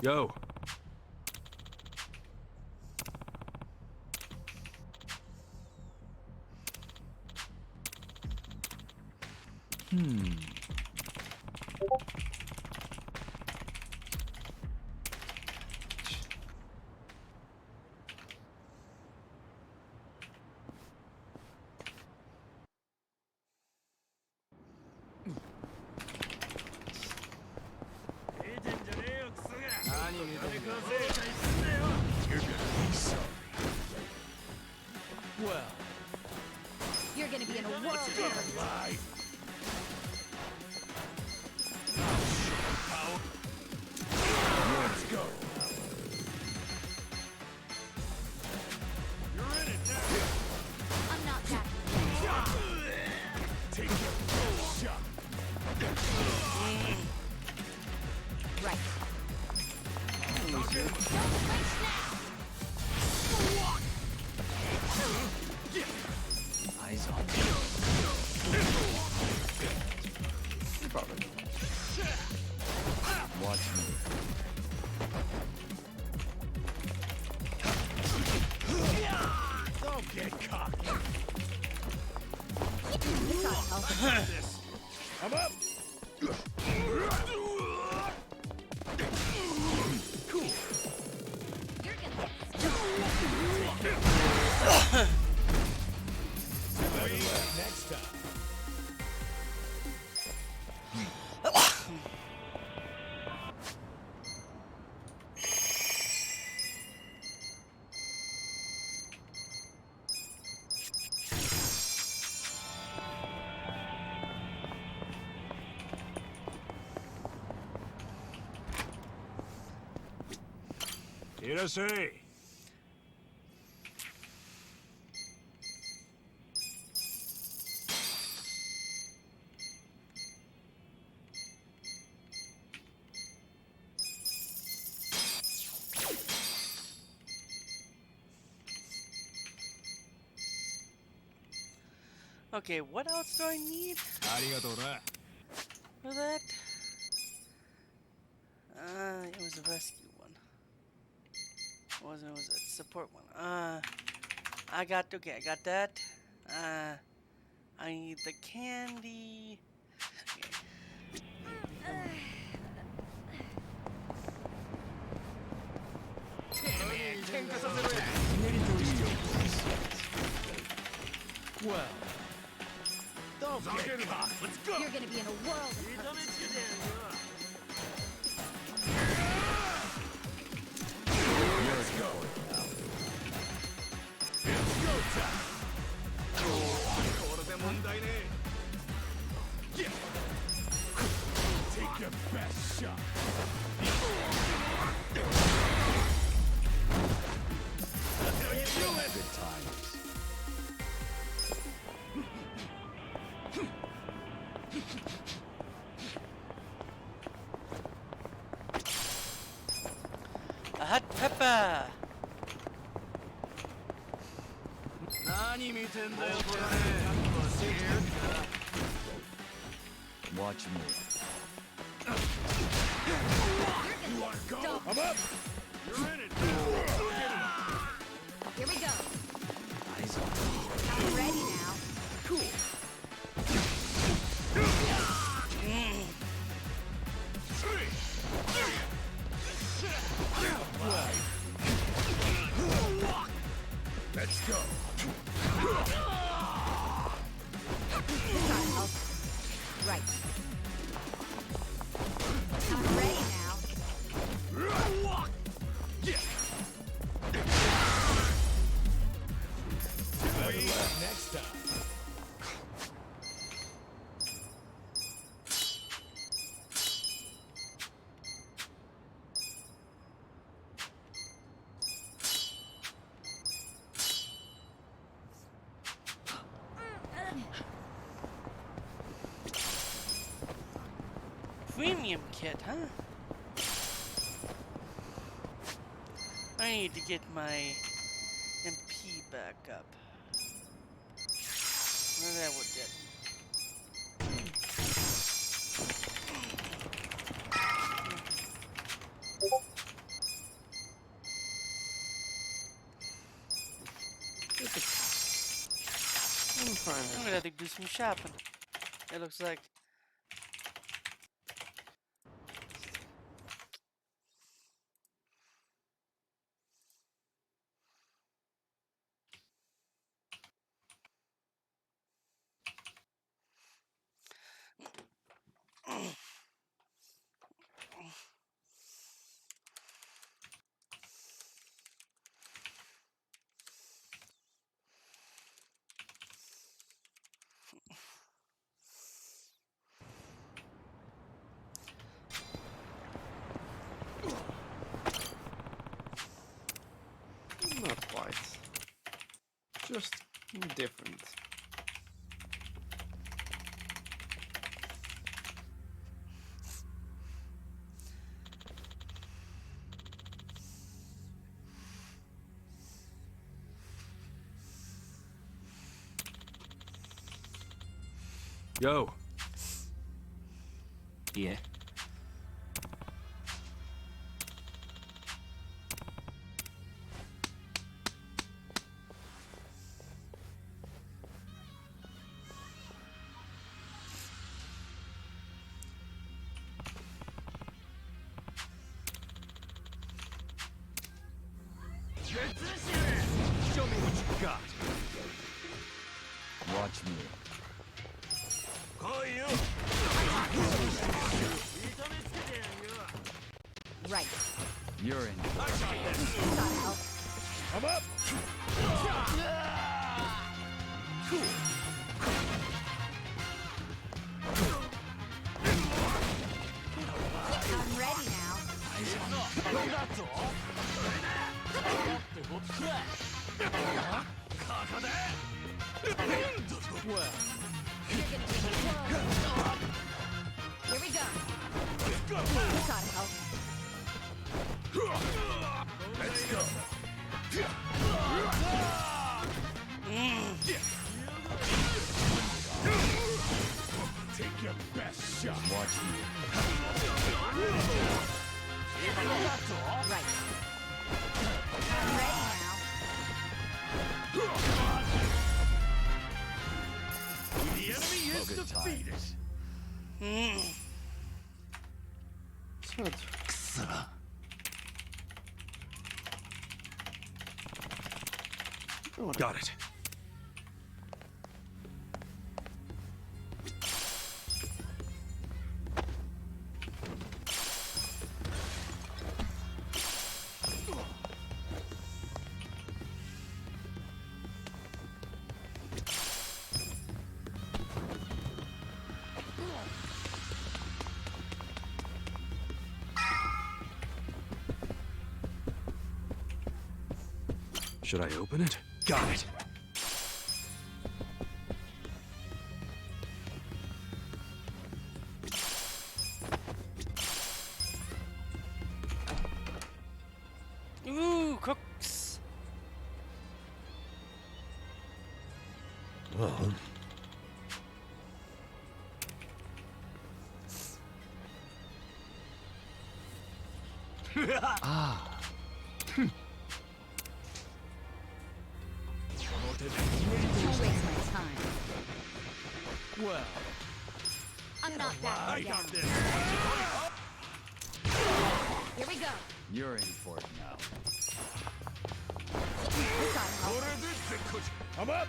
Yo. You're gonna be sorry. well. You're gonna be in a world of hurt. Lie. Let's go. You're in it now. I'm not backing down. Take your first shot. Right. Don't flinch Eyes on me. Watch me. Don't get cocky. This ought to help. This. I'm up. Cool. You're gonna Better luck next time. Irase. Okay, what else do I need for that? It was a rescue one. It wasn't. It was a support one. I got that. I need the candy. Well, don't get caught. Let's go. You're gonna be in a world of hurt. Let's go. It's go time. Yeah. Take your best shot. That's how you do it. Good times. A hot pepper. Watch me. You wanna go? I'm up. You're in it. Here we go. Eyes on me. I'm ready now. Cool. Let's go. Right. I'm ready now. Next time. Premium kit, huh? I need to get my MP back up. Well, that would get. I'm fine. I'm gonna have to do some shopping. It looks like. Not quite. Just different. Yo. Yeah. Show me what you got. Watch me. Right. You're in. Gotta help. I'm up. I'm ready now. Eyes on me. You're gonna be in a world. Here we go. Gotta help. Let's go. Got it. Should I open it? Got it. Ooh, cooks. Well, Ah. Don't waste my time. Well, I'm not backing down. Here we go. You're in for it now. This ought to help. I'm up!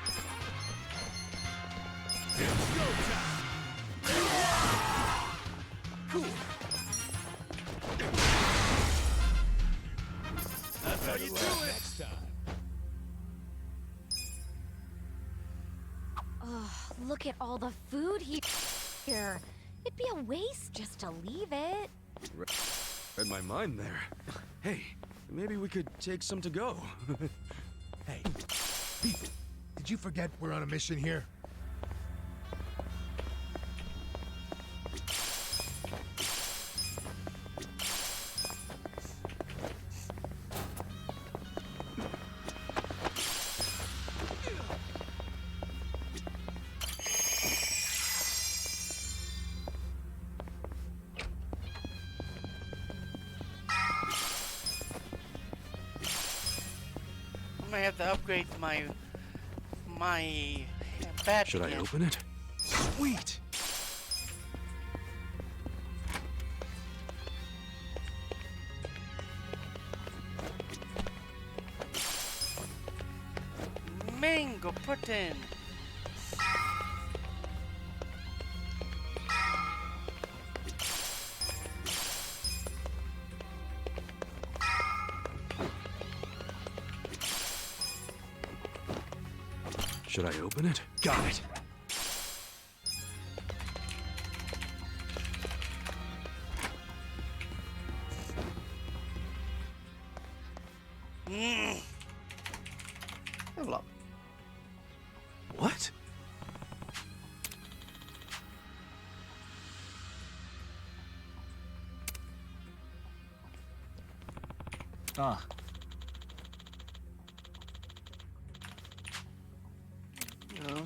Cool. That's how you do it! Next time. Ugh, look at all the food here. It'd be a waste just to leave it. Read my mind there. Hey, maybe we could take some to go. hey, Pete, did you forget we're on a mission here? I might have to upgrade my bat. Should I again. open it? Sweet! Mango pudding. Should I open it? Got it. Level up. What? Ah. No.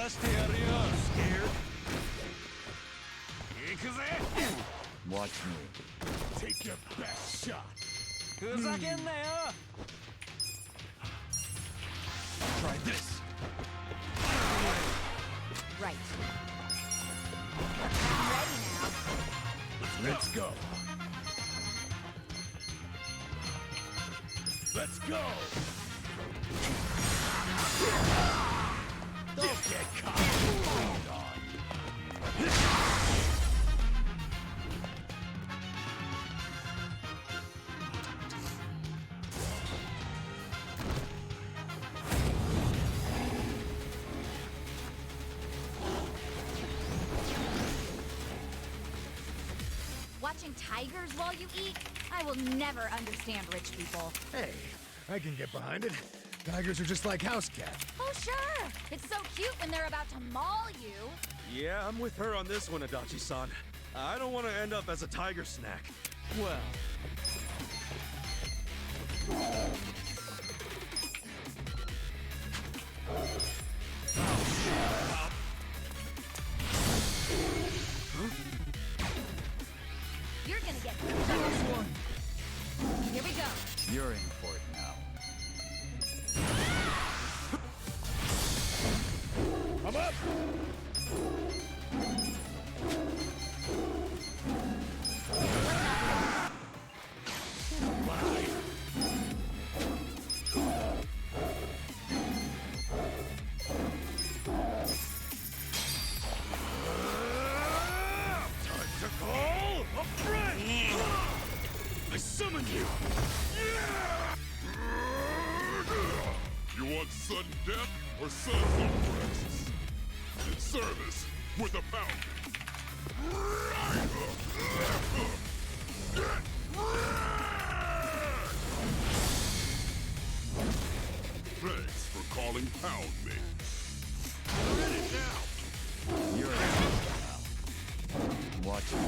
Scared? Watch me. Take your best shot. Try this. Right. I'm ready now. Let's go. Let's go. Don't get caught. Hold on. Watching tigers while you eat? I will never understand rich people. Hey, I can get behind it. Tigers are just like house cats. Oh, sure. It's so cute when they're about to maul you. Yeah, I'm with her on this one, Adachi-san. I don't want to end up as a tiger snack. well. You're gonna get... Here we go. You're in for it now. up! Time to call a friend! I summon you! You want sudden death or sunset breasts? In service, with a pound. Thanks for calling Pound Me. You're in it now! You're in. Watch me.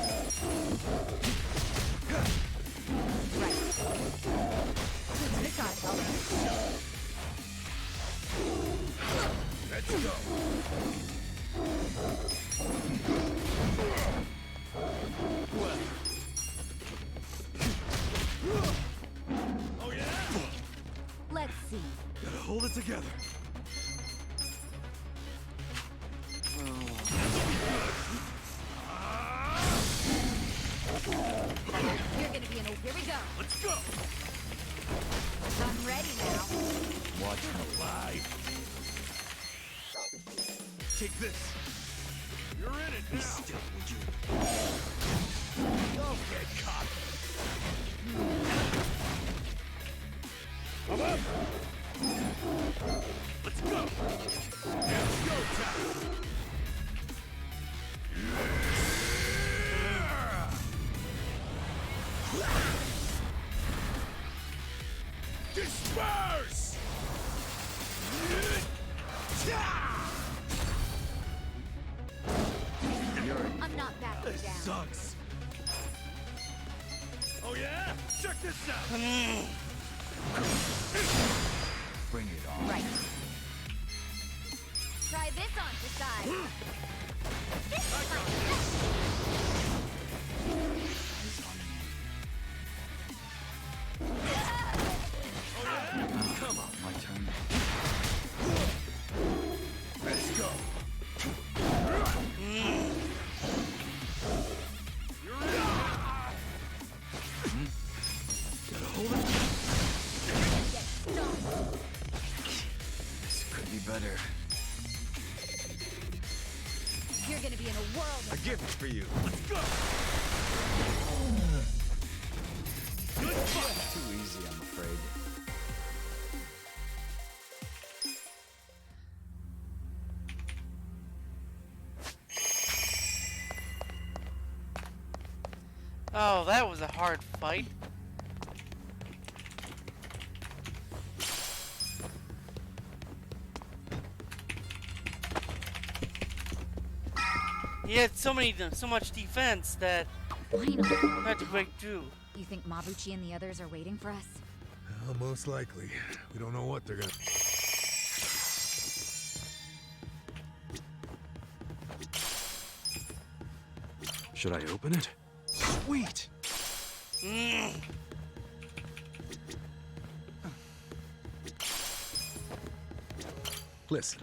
This gotta help. Let's go! Oh yeah? Let's see. Gotta hold it together. You're gonna be in a. Here we go. Let's go! I'm ready now. Watch me. Alive! Take this. You're in it now! Still, would you? Don't get caught! I'm up! Let's go! It's go time! Disperse! I'm not backing This down. sucks. Oh yeah? Check this out! Bring it on. Right. Try this on for size. This is my Come on. My turn. Let's go! Gotta hold it. This could be better. You're gonna be in a world A of. gift for you. Let's go! Good fight. Too easy, I'm afraid. Oh, that was a hard fight. He had so much defense that Finally. I had to break through. You think Mabuchi and the others are waiting for us? Well, most likely. We don't know what they're gonna... Should I open it? Sweet! Listen.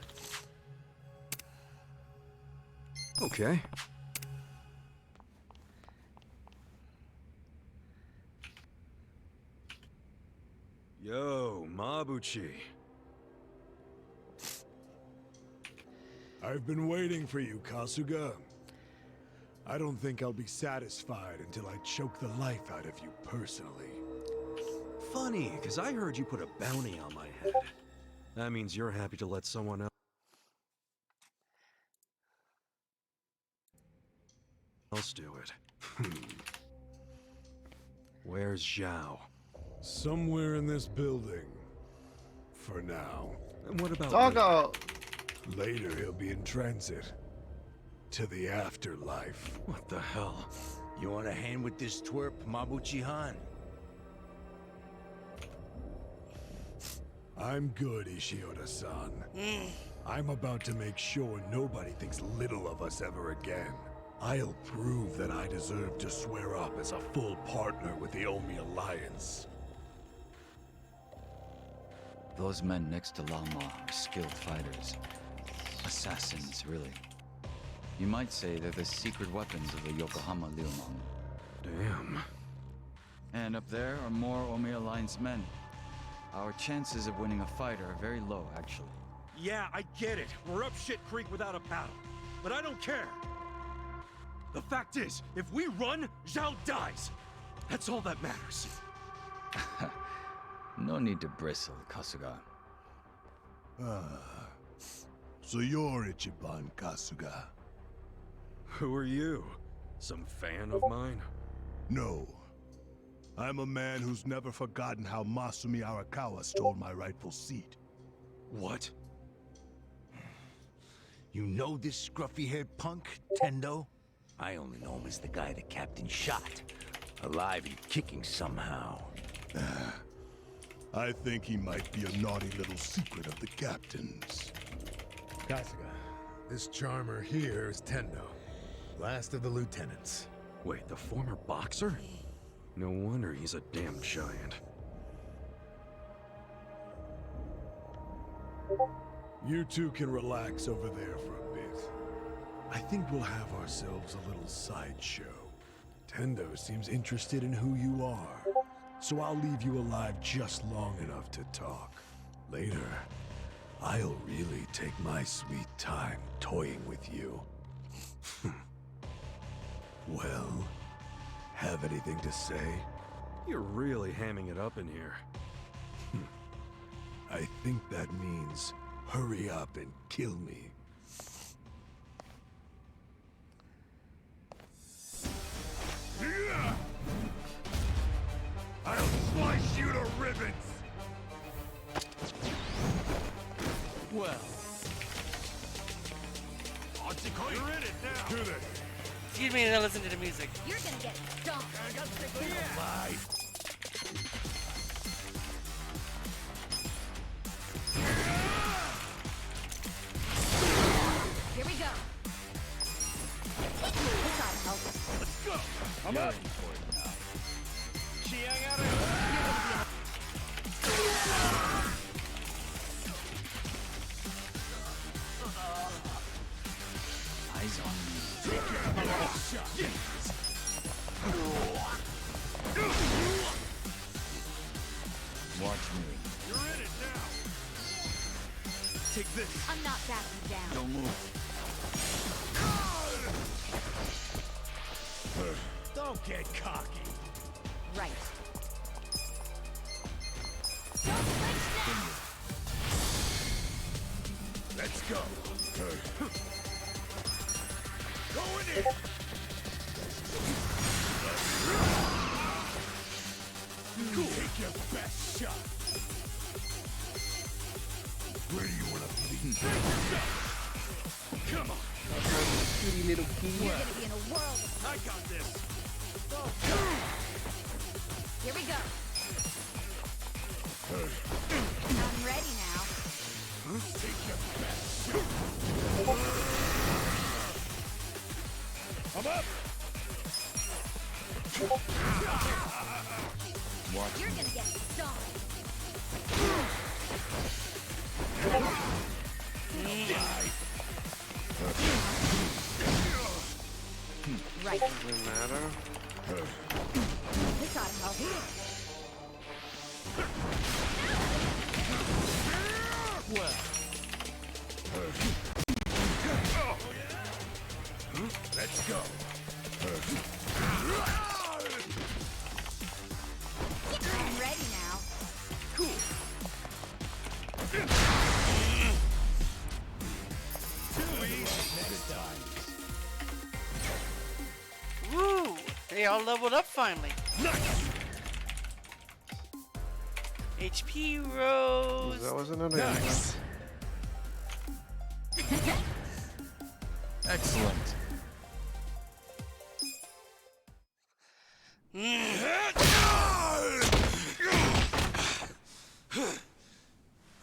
Okay. Yo, Mabuchi. I've been waiting for you, Kasuga. I don't think I'll be satisfied until I choke the life out of you personally. Funny, because I heard you put a bounty on my head. That means you're happy to let someone else do it. Where's Zhao? Somewhere in this building. For now. And what about Doggo! Later he'll be in transit. To the afterlife. What the hell? You want a hand with this twerp, Mabuchi-han? I'm good, Ishioda-san. I'm about to make sure nobody thinks little of us ever again. I'll prove that I deserve to swear up as a full partner with the Omi Alliance. Those men next to Lama are skilled fighters. Assassins, really. You might say they're the secret weapons of the Yokohama Liumang. Damn. And up there are more Omi Alliance men. Our chances of winning a fight are very low, actually. Yeah, I get it. We're up shit creek without a battle. But I don't care. The fact is, if we run, Zhao dies. That's all that matters. No need to bristle, Kasuga. So you're Ichiban Kasuga? Who are you? Some fan of mine? No. I'm a man who's never forgotten how Masumi Arakawa stole my rightful seat. What? You know this scruffy-haired punk, Tendo? I only know him as the guy the captain shot. Alive and kicking somehow. I think he might be a naughty little secret of the captain's. Kasuga, this charmer here is Tendo, last of the lieutenants. Wait, the former boxer? No wonder he's a damn giant. You two can relax over there for a bit. I think we'll have ourselves a little sideshow. Tendo seems interested in who you are, so I'll leave you alive just long enough to talk. Later, I'll really take my sweet time toying with you. Well, have anything to say? You're really hamming it up in here. I think that means hurry up and kill me. I'll slice you to ribbons! Well. You're in it now! Do this! Excuse me, I listen to the music. You're gonna get stomped. Here we go. This ought to help. Let's go! I'm up. Eyes on me. Watch me. You're in it now! Take this. I'm not backing down. Don't move. Don't get cocky! Right. Let's go! Going in! Take your best shot! Where do you want to be? Come on! Cutie little key. You're gonna be in a world of I got this! Here we go. I'm ready now. Take your best shot! I'm up! Watch You're me. gonna get stomped. Right. Doesn't matter. This ought to help. Well. Let's go! I'm ready now. Cool! Too easy next time! Woo! They all leveled up finally. Nice! HP rose. That was another Nice! Excellent.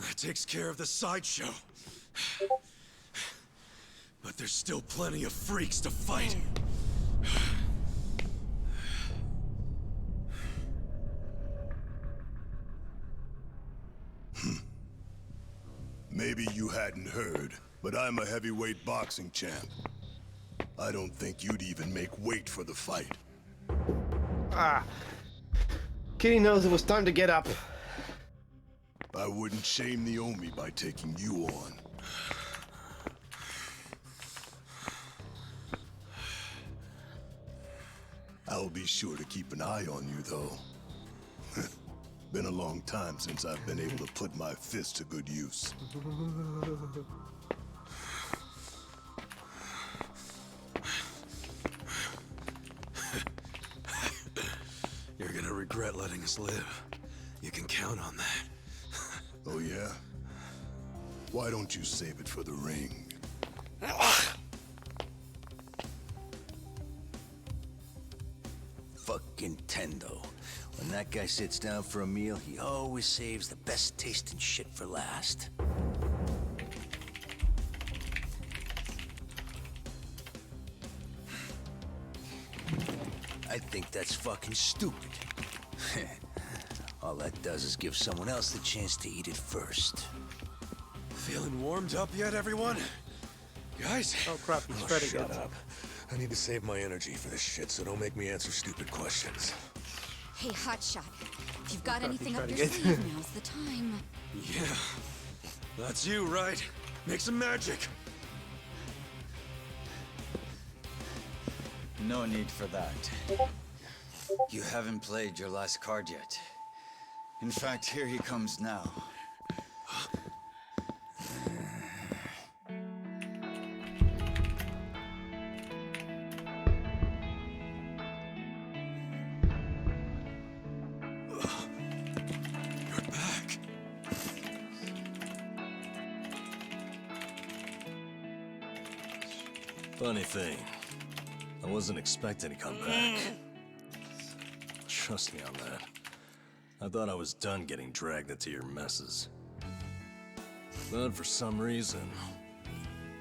That takes care of the sideshow. But there's still plenty of freaks to fight. Maybe you hadn't heard. but I'm a heavyweight boxing champ. I don't think you'd even make weight for the fight. Ah. Kitty knows it was time to get up. I wouldn't shame the Omi by taking you on. I'll be sure to keep an eye on you, though. Been a long time since I've been able to put my fist to good use. You're gonna regret letting us live. You can count on that. Oh, yeah? Why don't you save it for the ring? Fucking Tendo. When that guy sits down for a meal, he always saves the best tasting shit for last. I think that's fucking stupid. All that does is give someone else the chance to eat it first. Feeling warmed up yet, everyone? Guys? Oh crap, he's Oh, ready. shut up. I need to save my energy for this shit, so don't make me answer stupid questions. Hey, Hotshot. If you've got crap, anything he's up trying your to get- sleeve, now's the time. Yeah. That's you, right? Make some magic. No need for that. You haven't played your last card yet. In fact, here he comes now. You're back. Funny thing, I wasn't expecting to come back. Trust me on that. I thought I was done getting dragged into your messes. But for some reason,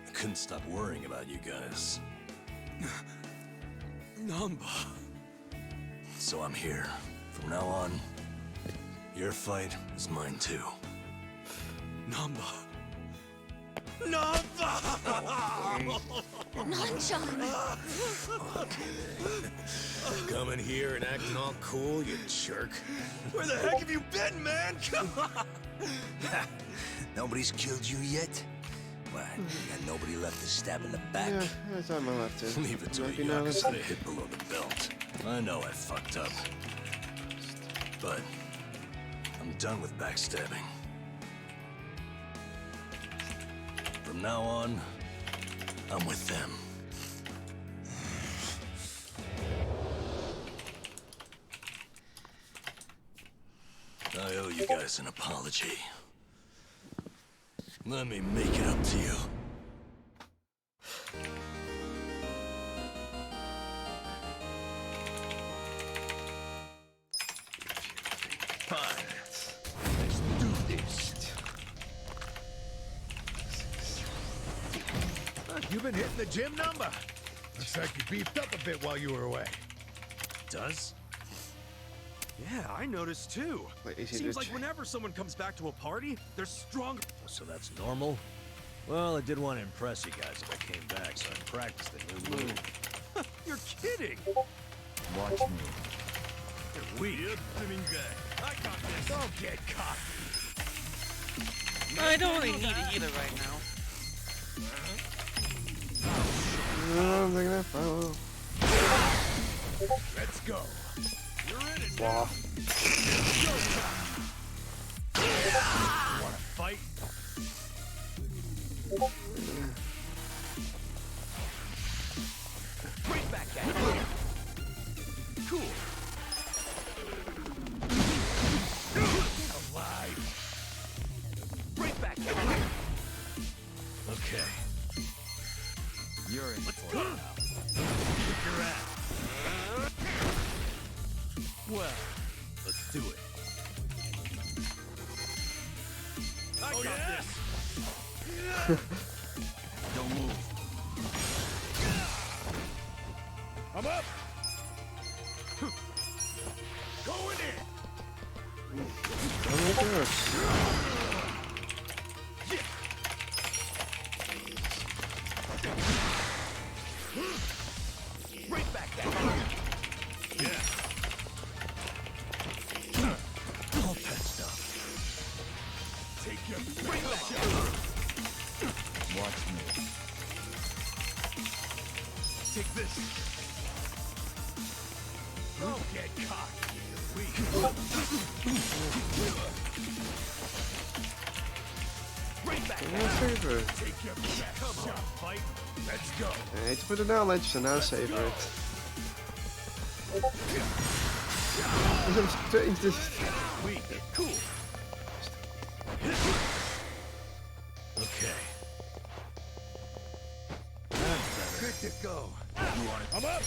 I couldn't stop worrying about you guys. Namba. So I'm here. From now on, your fight is mine too. Namba. Namba! Nanchan! Coming here and acting all cool, you jerk. Where the heck have you been, man? Come on! Nobody's killed you yet? What? You got nobody left to stab in the back? Yeah, there's time I left to. Leave it to a Maybe now Yakuza to hit below the belt. I know I fucked up. But I'm done with backstabbing. From now on, I'm with them. I owe you guys an apology. Let me make it up to you. Fine. Let's do this. You've been hitting the gym number. Looks like you beefed up a bit while you were away. Does? Yeah, I noticed too. Wait, is he Seems just- like whenever someone comes back to a party, they're strong. So that's normal? Well, I did want to impress you guys if I came back, so I practiced the new move. You're kidding. Watch me. You're weak. I got this. Don't get cocky. I don't really need it either right now. I'm taking that photo. Let's go. You're in it. Wow. Wanna fight? Right back at you. Cool. Alive. Right back at you. Okay. You're in for it now. Kick your ass. Well, let's do it. I got this. Don't move. I'm up. Going in. Oh my gosh. this. Don't get cocky, you weak. Right back. Favorite. Take your best shot, fight. Let's go. Nee, to put the knowledge, so now savor it. Weak. Cool. Okay. Good to go. You want it? I'm up.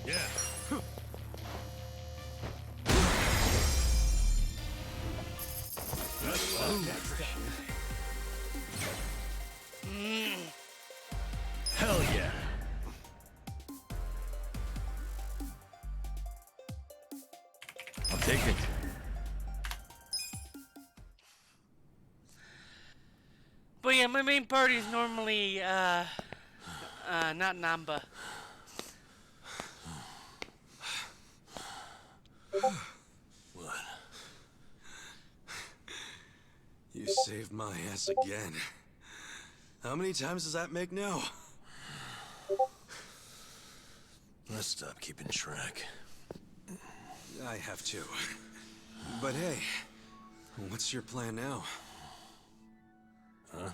Yeah. Hell yeah. I'll take it. But yeah, my main party is normally, not Namba. What? You saved my ass again. How many times does that make now? Let's stop keeping track. I have to. But hey, what's your plan now? Huh?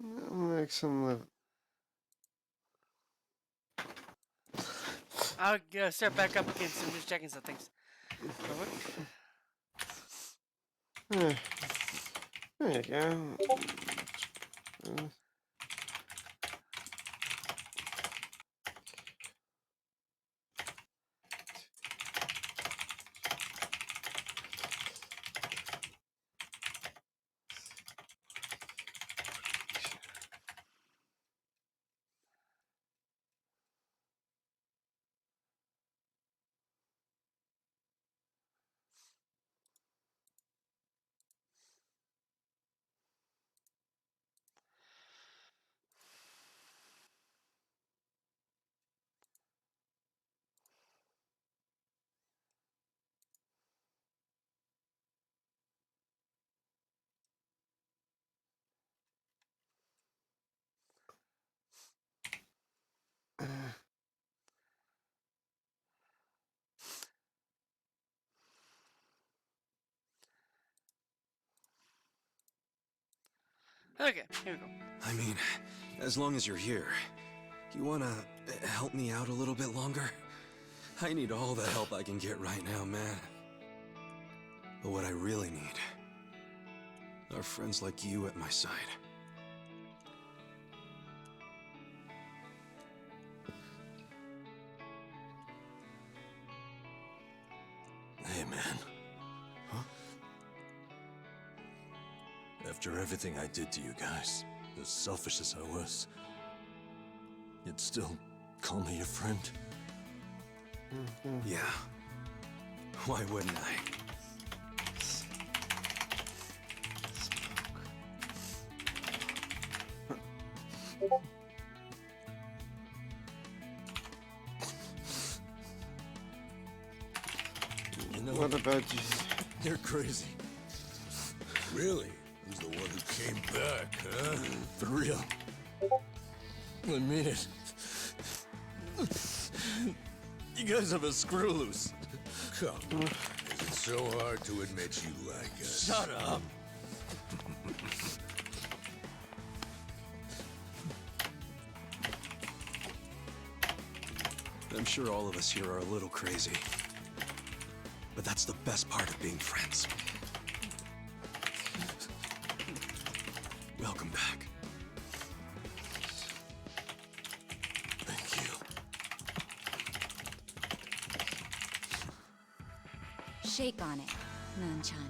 Make some. I'll start back up again soon. Just checking some things. There you go. Okay, here we go. I mean, as long as you're here, you wanna help me out a little bit longer? I need all the help I can get right now, man. But what I really need are friends like you at my side. Hey, man. Huh? After everything I did to you guys, as selfish as I was, you'd still call me your friend? Yeah. Why wouldn't I? You know, What about you? You're crazy. Really? Who's the one who came back, huh? For real. I mean it. You guys have a screw loose. Come on. Is it so hard to admit you like us? Shut up. I'm sure all of us here are a little crazy. But that's the best part of being friends. Welcome back. Thank you. Shake on it, Nanchan.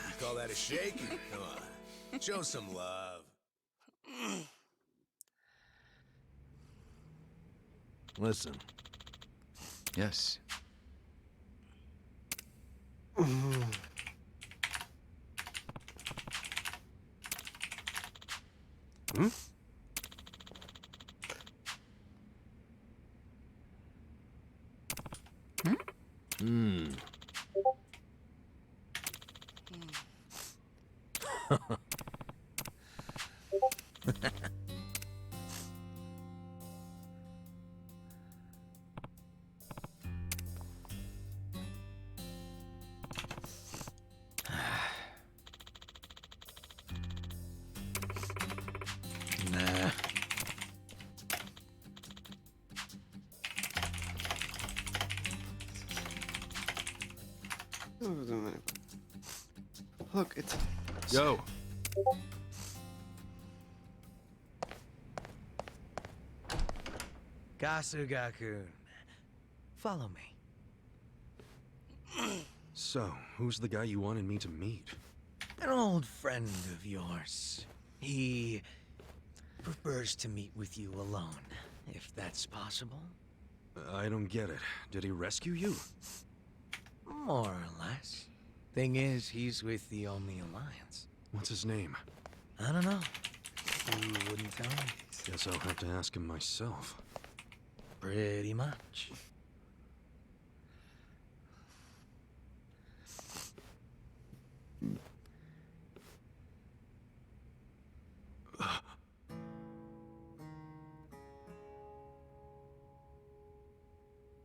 You call that a shake? Come on. Show some love. Listen. Yes. Hmm? Hmm. Nah. Look, it's... Yo. Kasugaku. Follow me. So, who's the guy you wanted me to meet? An old friend of yours. He prefers to meet with you alone, if that's possible. I don't get it. Did he rescue you? More or less. Thing is, he's with the Omi Alliance. What's his name? I don't know. You wouldn't tell me. Guess I'll have to ask him myself. Pretty much.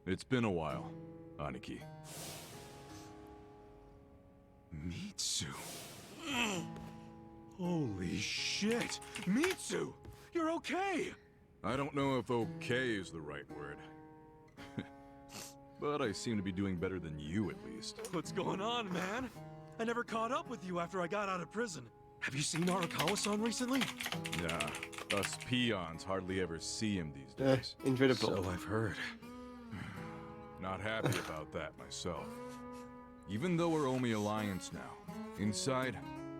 It's been a while, Aniki. Mitsu. Holy shit! Mitsu! You're okay! I don't know if okay is the right word. But I seem to be doing better than you, at least. What's going on, man? I never caught up with you after I got out of prison. Have you seen Arakawa-san recently? Nah, us peons hardly ever see him these days. Incredible. So I've heard. Not happy about that myself. Even though we're Omi Alliance now, inside,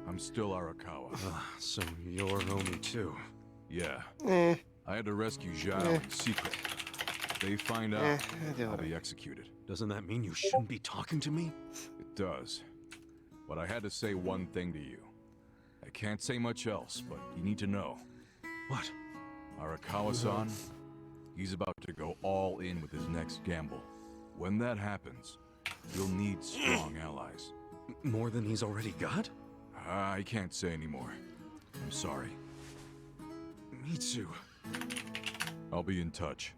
I'm still Arakawa. So you're Omi too? Yeah. Eh. I had to rescue Zhao in secret. If they find out, I'll be executed. Doesn't that mean you shouldn't be talking to me? It does. But I had to say one thing to you. I can't say much else, but you need to know. What? Arakawa-san, he's about to go all in with his next gamble. When that happens, you'll need strong allies. More than he's already got? I can't say anymore. I'm sorry. Mitsu. I'll be in touch.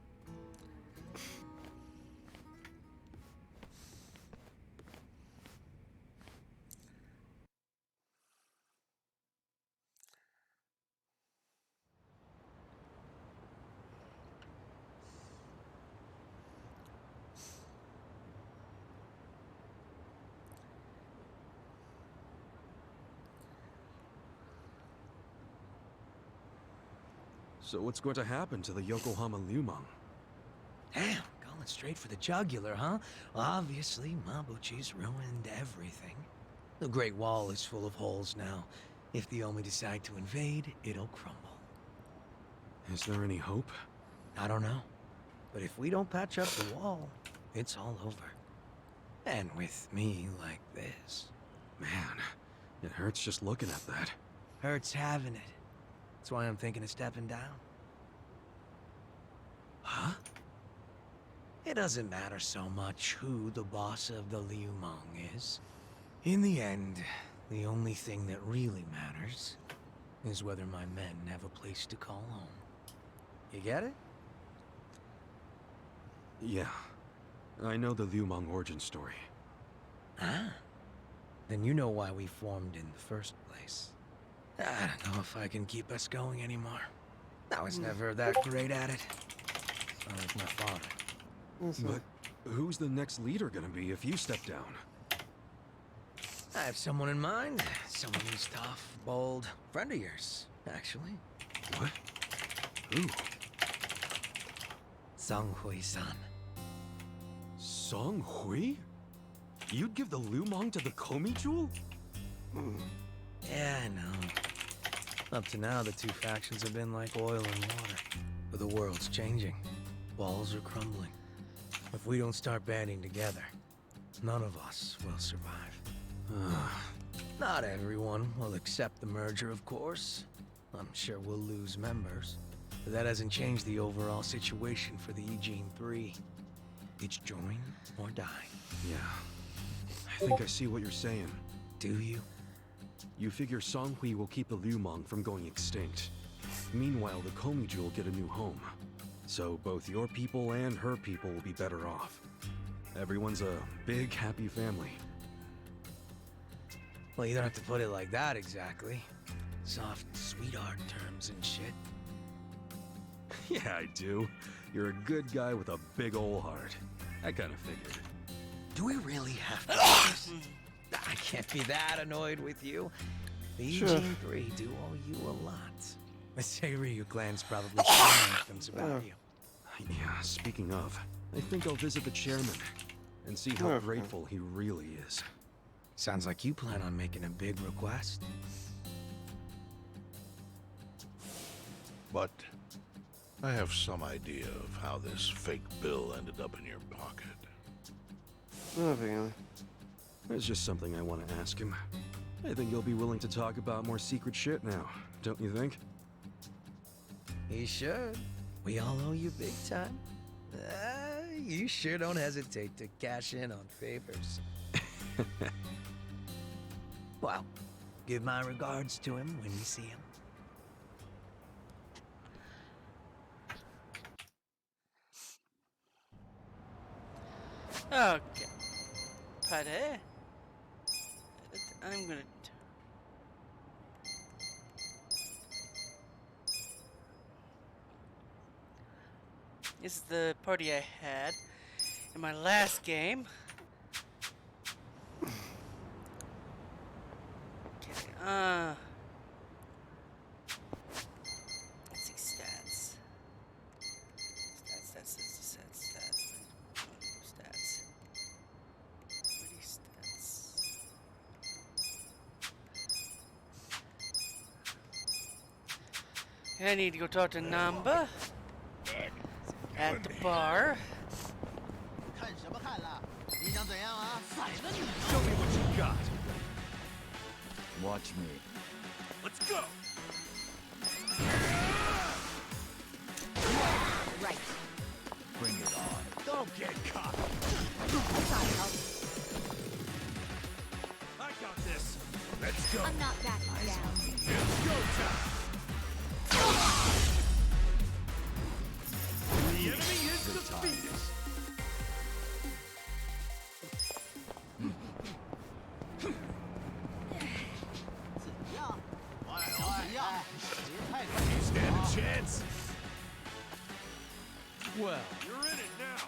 So what's going to happen to the Yokohama Lumang? Damn, going straight for the jugular, huh? Well, obviously, Mabuchi's ruined everything. The Great Wall is full of holes now. If the Omi decide to invade, it'll crumble. Is there any hope? I don't know. But if we don't patch up the wall, it's all over. And with me like this. Man, it hurts just looking at that. Hurts having it. That's why I'm thinking of stepping down. Huh? It doesn't matter so much who the boss of the Liu Mong is. In the end, the only thing that really matters is whether my men have a place to call home. You get it? Yeah. I know the Liu Mong origin story. Ah. Then you know why we formed in the first place. I don't know if I can keep us going anymore. I was never that great at it. Not like my father. But who's the next leader gonna be if you step down? I have someone in mind. Someone who's tough, bold. Friend of yours, actually. What? Who? Song Hui-san. Song Hui? You'd give the Liu Mong to the Komi Jewel? Yeah, I know. Up to now, the two factions have been like oil and water. But the world's changing. Walls are crumbling. If we don't start banding together, none of us will survive. Not everyone will accept the merger, of course. I'm sure we'll lose members. But that hasn't changed the overall situation for the Eugene 3. It's join or die. Yeah. I think I see what you're saying. Do you? You figure Song Hui will keep the Liu Mong from going extinct. Meanwhile, the Komi Jewel get a new home. So both your people and her people will be better off. Everyone's a big, happy family. Well, you don't have to put it like that exactly. Soft sweetheart terms and shit. Yeah, I do. You're a good guy with a big ol' heart. I kinda figured. Do we really have to do this? I can't be that annoyed with you. The Eugene 3 do owe you a lot. The Seiryu clan's probably saying things about you. Yeah, speaking of, I think I'll visit the chairman and see how grateful he really is. Sounds like you plan on making a big request. But I have some idea of how this fake bill ended up in your pocket. There's just something I want to ask him. I think he'll be willing to talk about more secret shit now, don't you think? He should. We all owe you big time. You sure don't hesitate to cash in on favors. Well, give my regards to him when you see him. Okay. Pare. I'm gonna. This is the party I had in my last game. Okay, let's see stats. Stats. Pretty stats. I need to go talk to Namba at the bar. Show me what you got. Watch me. Let's go. Right. Bring it on. Don't get caught. I got this. Let's go. I'm not backing down. It's go time. The enemy is defeated. You stand a chance. Well, You're in it now.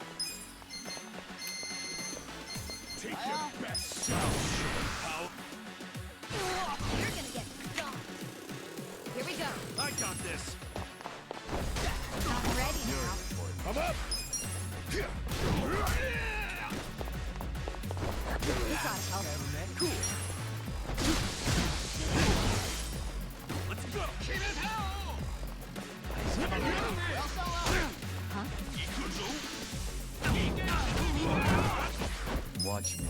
Take your best shot, pal. You're gonna get stomped. Here we go. I got this. I'm ready now. I'm up. You gotta help. Cool. Let's go. Keep it hell. Watch me.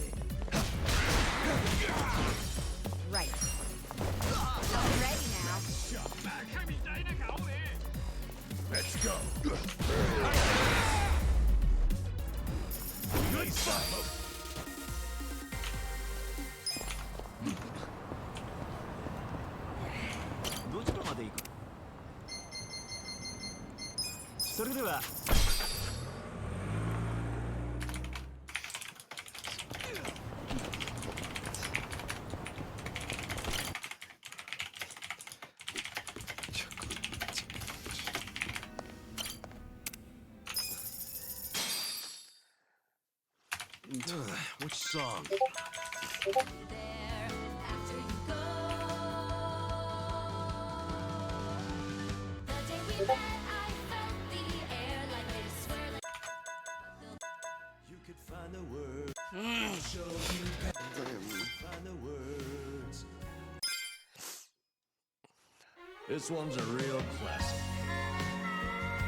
Which song? You could find the words. Show you find the words. This one's a real classic.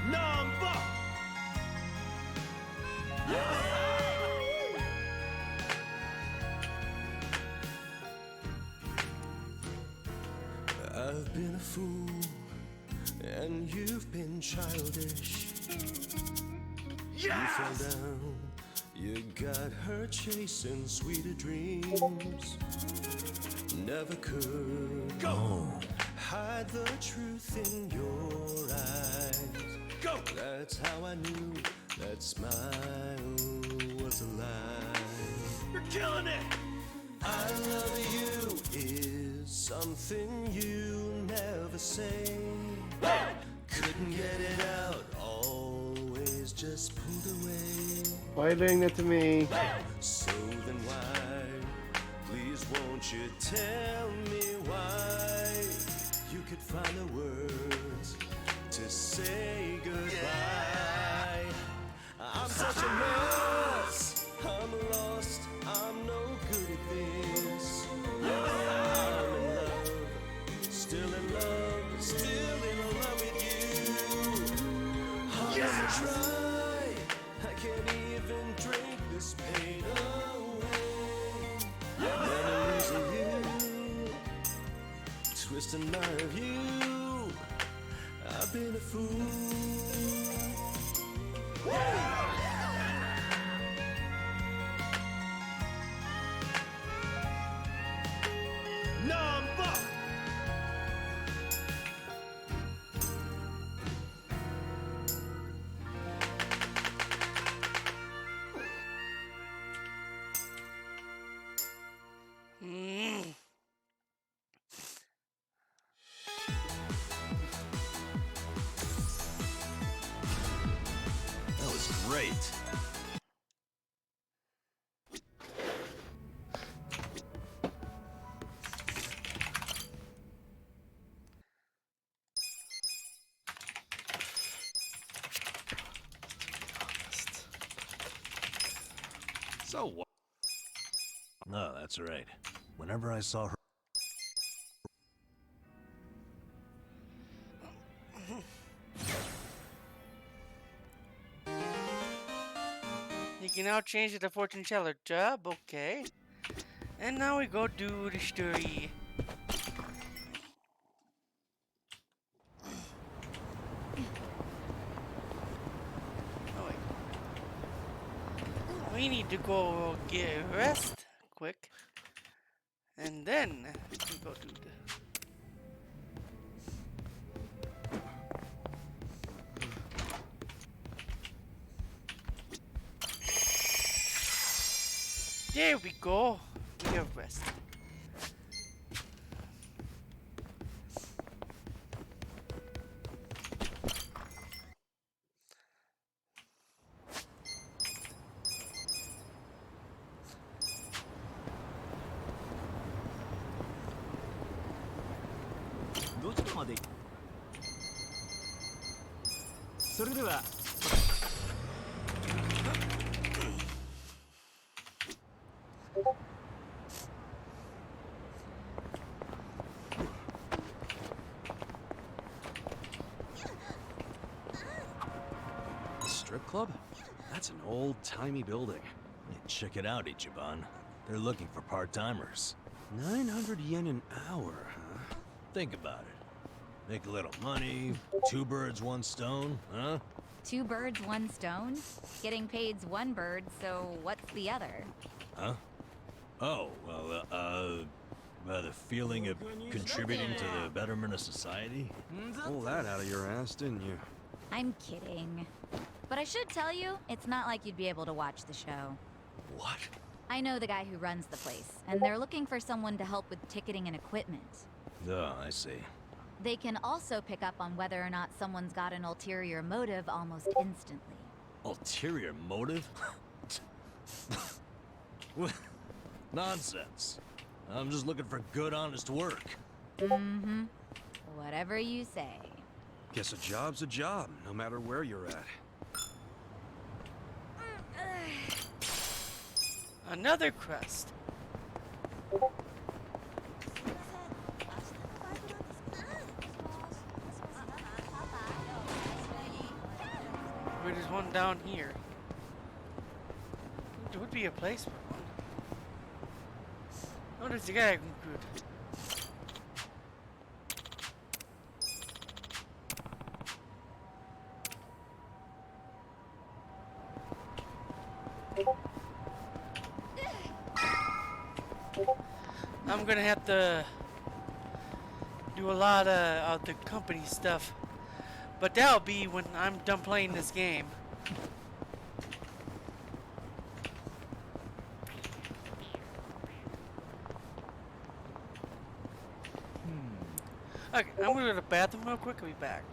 Number. I've been a fool, and you've been childish. You fell down, you got her chasing sweeter dreams. Never could hide the truth in your eyes. That's how I knew that smile was a lie. You're killing it! I love you is something you never say. Couldn't get it out, always just pulled away. Why are you doing that to me? So then why, please won't you tell me why? You could find the words to say goodbye. I'm such a mess, I'm lost, I'm no good at this. I'm in love, still in love, still in love with you. Hard to try, I can't even drink this pain away. Memories of you, twisting my view. I've been a fool. Number. That was great. So what? No, that's right. Whenever I saw her... You can now change it to fortune teller job, okay. And now we go do the story. Oh wait. We need to go get rest quick. And then we go do the There we go. We are rested. The strip club? That's an old-timey building. Hey, check it out, Ichiban. They're looking for part-timers. 900 yen an hour, huh? Think about it. Make a little money, two birds, one stone, huh? Two birds, one stone? Getting paid's one bird, so what's the other? Huh? Oh, well, the feeling of contributing to the betterment of society? Pull that out of your ass, didn't you? I'm kidding. But I should tell you, it's not like you'd be able to watch the show. What? I know the guy who runs the place, and they're looking for someone to help with ticketing and equipment. Oh, I see. They can also pick up on whether or not someone's got an ulterior motive almost instantly. Ulterior motive? Nonsense. I'm just looking for good, honest work. Mm-hmm. Whatever you say. Guess a job's a job, no matter where you're at. Another crust. There's one down here. There would be a place for one. Oh, there's a guy who could. I'm gonna have to do a lot of the company stuff, but that'll be when I'm done playing this game. Okay, I'm gonna go to the bathroom real quick. I'll be back.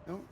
Nope.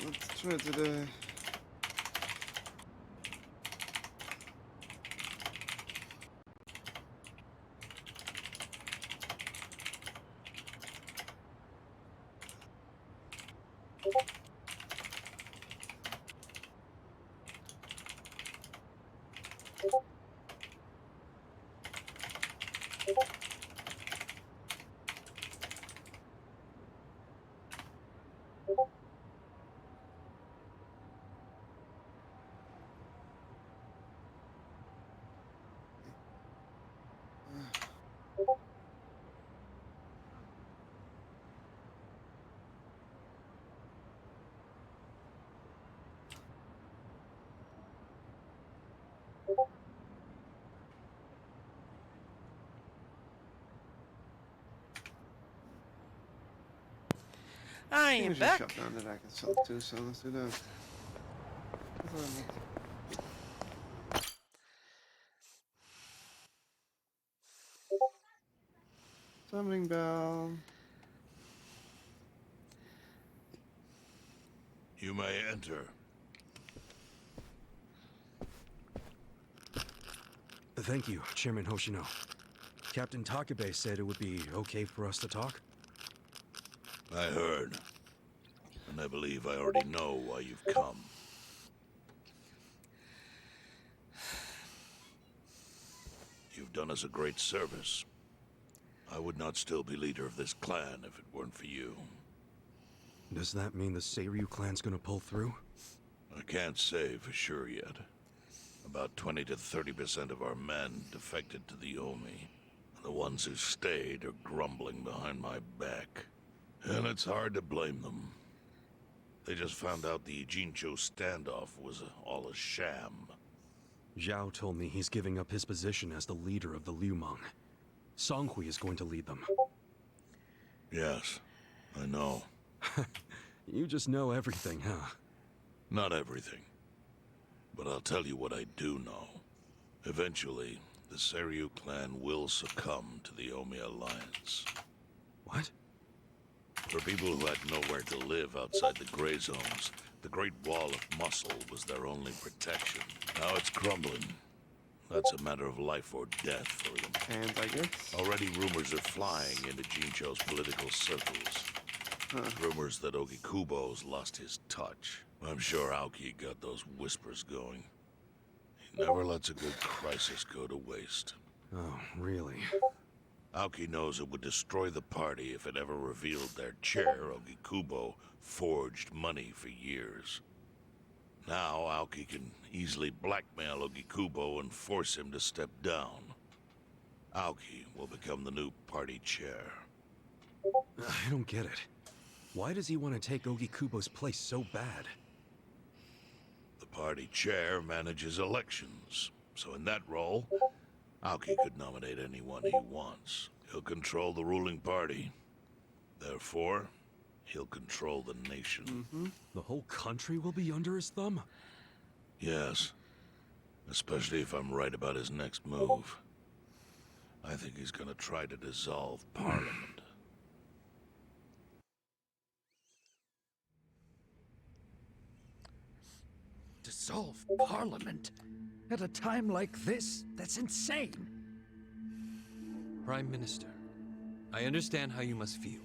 Let's try to the... I think am there's a back. shop down that I can sell too, so let's do that. That's what I need. Summoning bell. You may enter. Thank you, Chairman Hoshino. Captain Takabe said it would be okay for us to talk. I heard. And I believe I already know why you've come. you've done us a great service. I would not still be leader of this clan if it weren't for you. Does that mean the Seiryu clan's gonna pull through? I can't say for sure yet. About 20 to 30% of our men defected to the Omi. The ones who stayed are grumbling behind my back. And it's hard to blame them. They just found out the Ijincho standoff was all a sham. Zhao told me he's giving up his position as the leader of the Liumang. Songhui is going to lead them. Yes, I know. You just know everything, huh? Not everything. But I'll tell you what I do know. Eventually, the Seiryu clan will succumb to the Omi Alliance. What? For people who had nowhere to live outside the gray zones, the Great Wall of Muscle was their only protection. Now it's crumbling. That's a matter of life or death for them. And I guess... Already rumors are flying into Jincho's political circles. Rumors that Ogikubo's lost his touch. I'm sure Aoki got those whispers going. He never lets a good crisis go to waste. Oh, really? Aoki knows it would destroy the party if it ever revealed their chair, Ogikubo, forged money for years. Now, Aoki can easily blackmail Ogikubo and force him to step down. Aoki will become the new party chair. I don't get it. Why does he want to take Ogikubo's place so bad? The party chair manages elections, so in that role, Aoki could nominate anyone he wants. He'll control the ruling party. Therefore, he'll control the nation. The whole country will be under his thumb? Yes. Especially if I'm right about his next move. I think he's gonna try to dissolve Parliament. Dissolve Parliament? At a time like this? That's insane. Prime Minister, I understand how you must feel,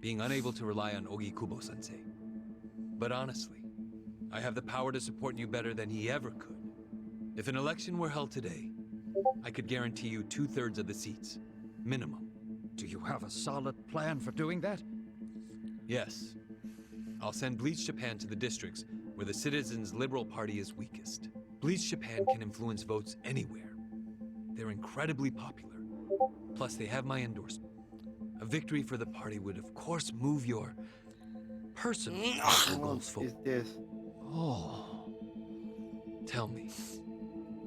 being unable to rely on Ogikubo-sensei. But honestly, I have the power to support you better than he ever could. If an election were held today, I could guarantee you 2/3 of the seats, minimum. Do you have a solid plan for doing that? Yes. I'll send Bleach Japan to the districts where the Citizens' Liberal Party is weakest. Bleach Japan can influence votes anywhere. They're incredibly popular. Plus, they have my endorsement. A victory for the party would, of course, move your personal goals forward. Is this? Oh. Tell me,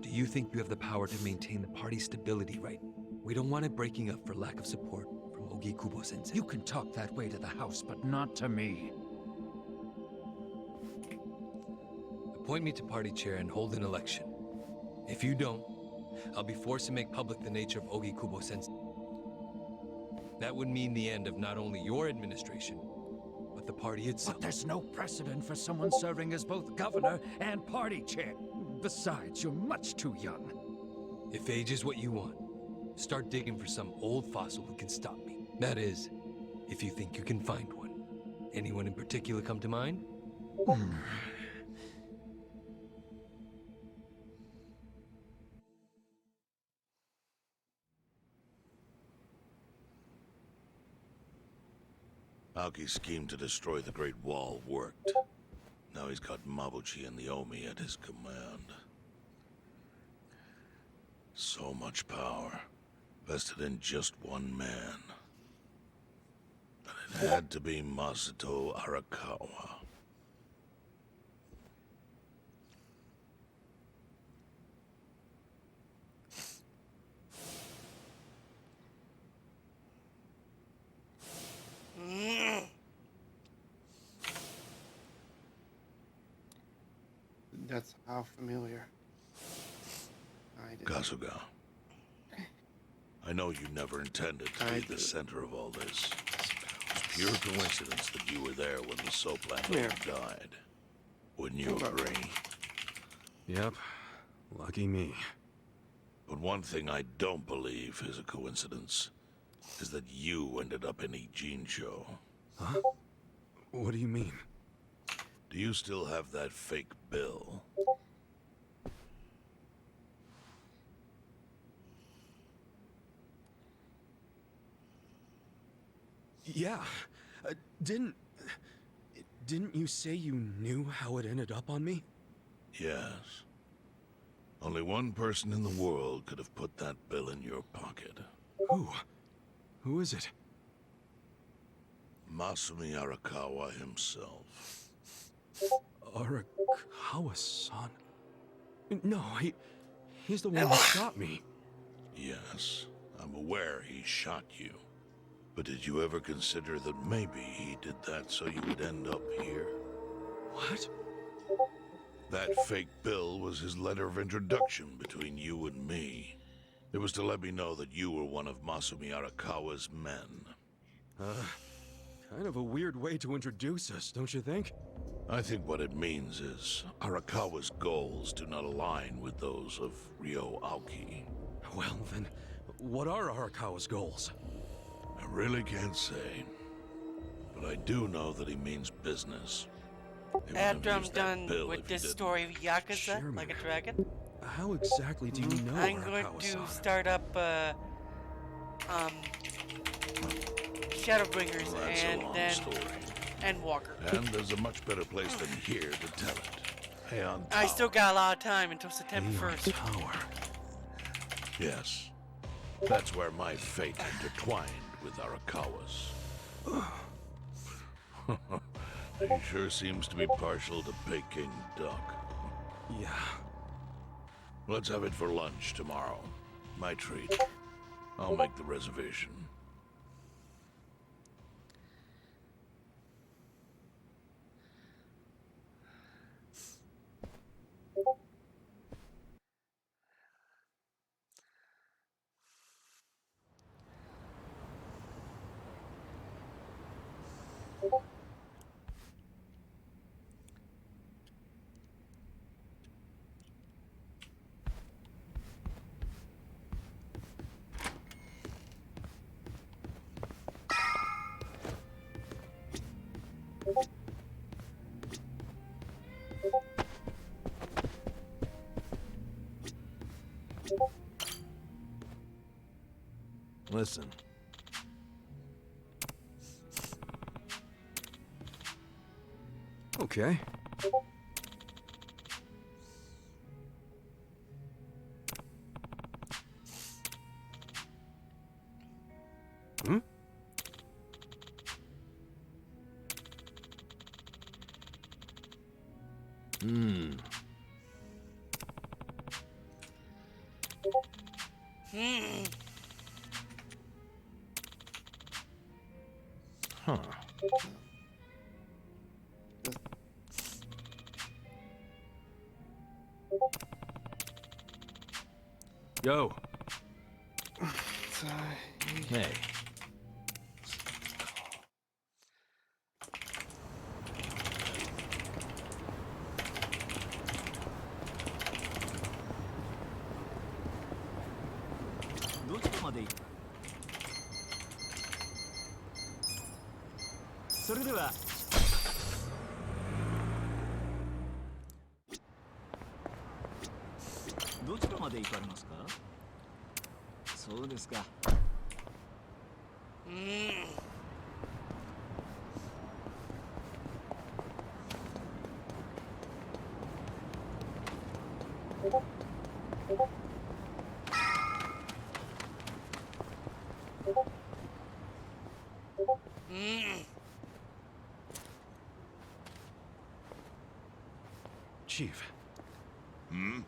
do you think you have the power to maintain the party's stability right? We don't want it breaking up for lack of support from Ogikubo-sensei. You can talk that way to the house, but not to me. Appoint me to party chair and hold an election. If you don't, I'll be forced to make public the nature of Ogikubo-sensei. That would mean the end of not only your administration, but the party itself. But there's no precedent for someone serving as both governor and party chair. Besides, you're much too young. If age is what you want, start digging for some old fossil who can stop me. That is, if you think you can find one. Anyone in particular come to mind? Aoki's scheme to destroy the Great Wall worked. Now he's got Mabuchi and the Omi at his command. So much power, vested in just one man. And it had to be Masato Arakawa. That's how familiar. Kasuga, I know you never intended to be the center of all this. It's pure coincidence that you were there when the Soplan died. Wouldn't you agree? Yep. Lucky me. But one thing I don't believe is a coincidence is that you ended up in Ijincho. Huh? What do you mean? Do you still have that fake bill? Yeah. Didn't you say you knew how it ended up on me? Yes. Only one person in the world could have put that bill in your pocket. Who? Who is it? Masumi Arakawa himself. Arakawa-san? No, he's the one who shot me. Yes, I'm aware he shot you. But did you ever consider that maybe he did that so you would end up here? What? That fake bill was his letter of introduction between you and me. It was to let me know that you were one of Masumi Arakawa's men. Kind of a weird way to introduce us, don't you think? I think what it means is Arakawa's goals do not align with those of Ryo Aoki. Well, then, what are Arakawa's goals? I really can't say. But I do know that he means business. After I'm done with this story of Yakuza, like a dragon, how exactly do you know I'm going to start up Shadowbringers and then Endwalker. And there's a much better place than here to tell it. Heian Tower. I still got a lot of time until September 1st. Tower. Yes. That's where my fate intertwined with Arakawa's. He sure seems to be partial to Peking duck. Yeah. Let's have it for lunch tomorrow. My treat. I'll make the reservation. Listen. Okay. Hmm? Hmm. Huh. Yo. Hey. Chief. Hmm?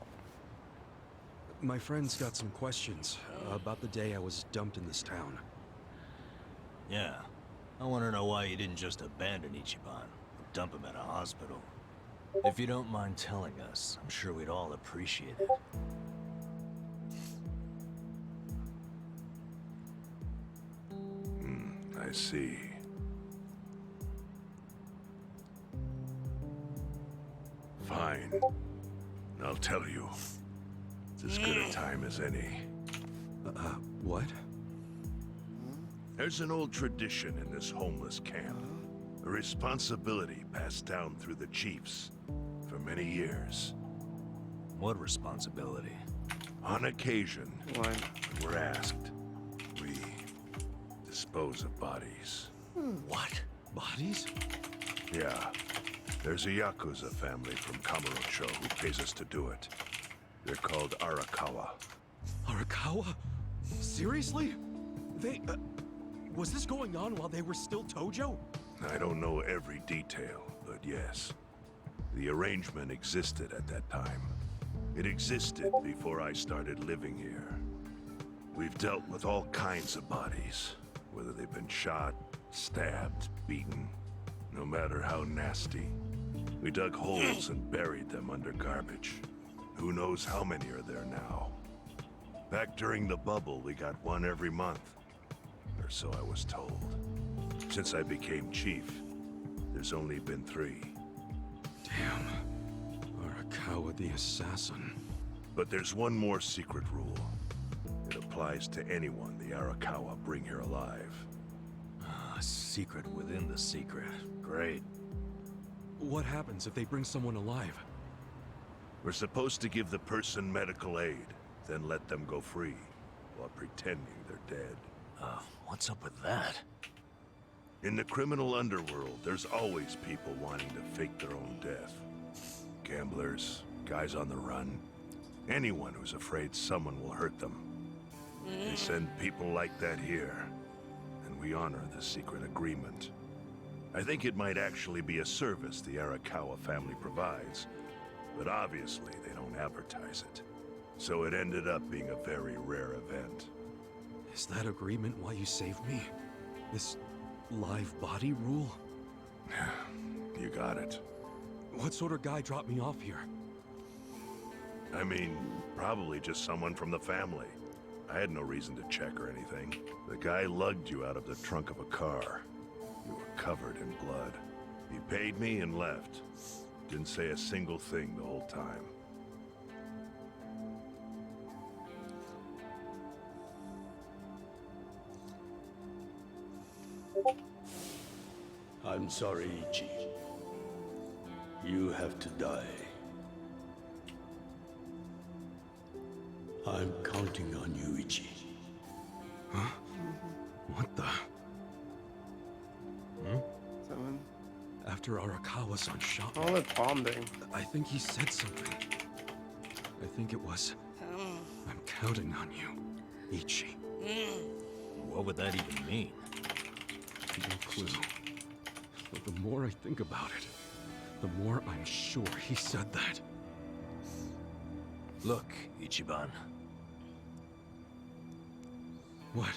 My friend's got some questions about the day I was dumped in this town. Yeah. I want to know why you didn't just abandon Ichiban. Dump him at a hospital. If you don't mind telling us, I'm sure we'd all appreciate it. I see. Fine. I'll tell you. It's as good a time as any. What? There's an old tradition in this homeless camp. A responsibility passed down through the chiefs for many years. What responsibility? On occasion, when we're asked, we dispose of bodies. What? Bodies? Yeah. There's a Yakuza family from Kamurocho who pays us to do it. They're called Arakawa. Arakawa? Seriously? They, was this going on while they were still Tojo? I don't know every detail, but yes. The arrangement existed at that time. It existed before I started living here. We've dealt with all kinds of bodies, whether they've been shot, stabbed, beaten, no matter how nasty. We dug holes and buried them under garbage. Who knows how many are there now? Back during the bubble, we got one every month. Or so I was told. Since I became chief, there's only been 3. Damn. Arakawa the assassin. But there's one more secret rule. It applies to anyone the Arakawa bring here alive. A secret within the secret. Great. What happens if they bring someone alive? We're supposed to give the person medical aid, then let them go free, while pretending they're dead. What's up with that? In the criminal underworld, there's always people wanting to fake their own death. Gamblers, guys on the run, anyone who's afraid someone will hurt them. They send people like that here, and we honor the secret agreement. I think it might actually be a service the Arakawa family provides, but obviously they don't advertise it. So it ended up being a very rare event. Is that agreement why you saved me? This live body rule? You got it. What sort of guy dropped me off here? I mean, probably just someone from the family. I had no reason to check or anything. The guy lugged you out of the trunk of a car. You were covered in blood. He paid me and left. Didn't say a single thing the whole time. I'm sorry, Ichi. You have to die. I'm counting on you, Ichi. Huh? What the? Someone. After Arakawa-san shot me, All that bonding. I think he said something. I think it was, I'm counting on you, Ichi. What would that even mean? No clue. But the more I think about it, the more I'm sure he said that. Look, Ichiban. What?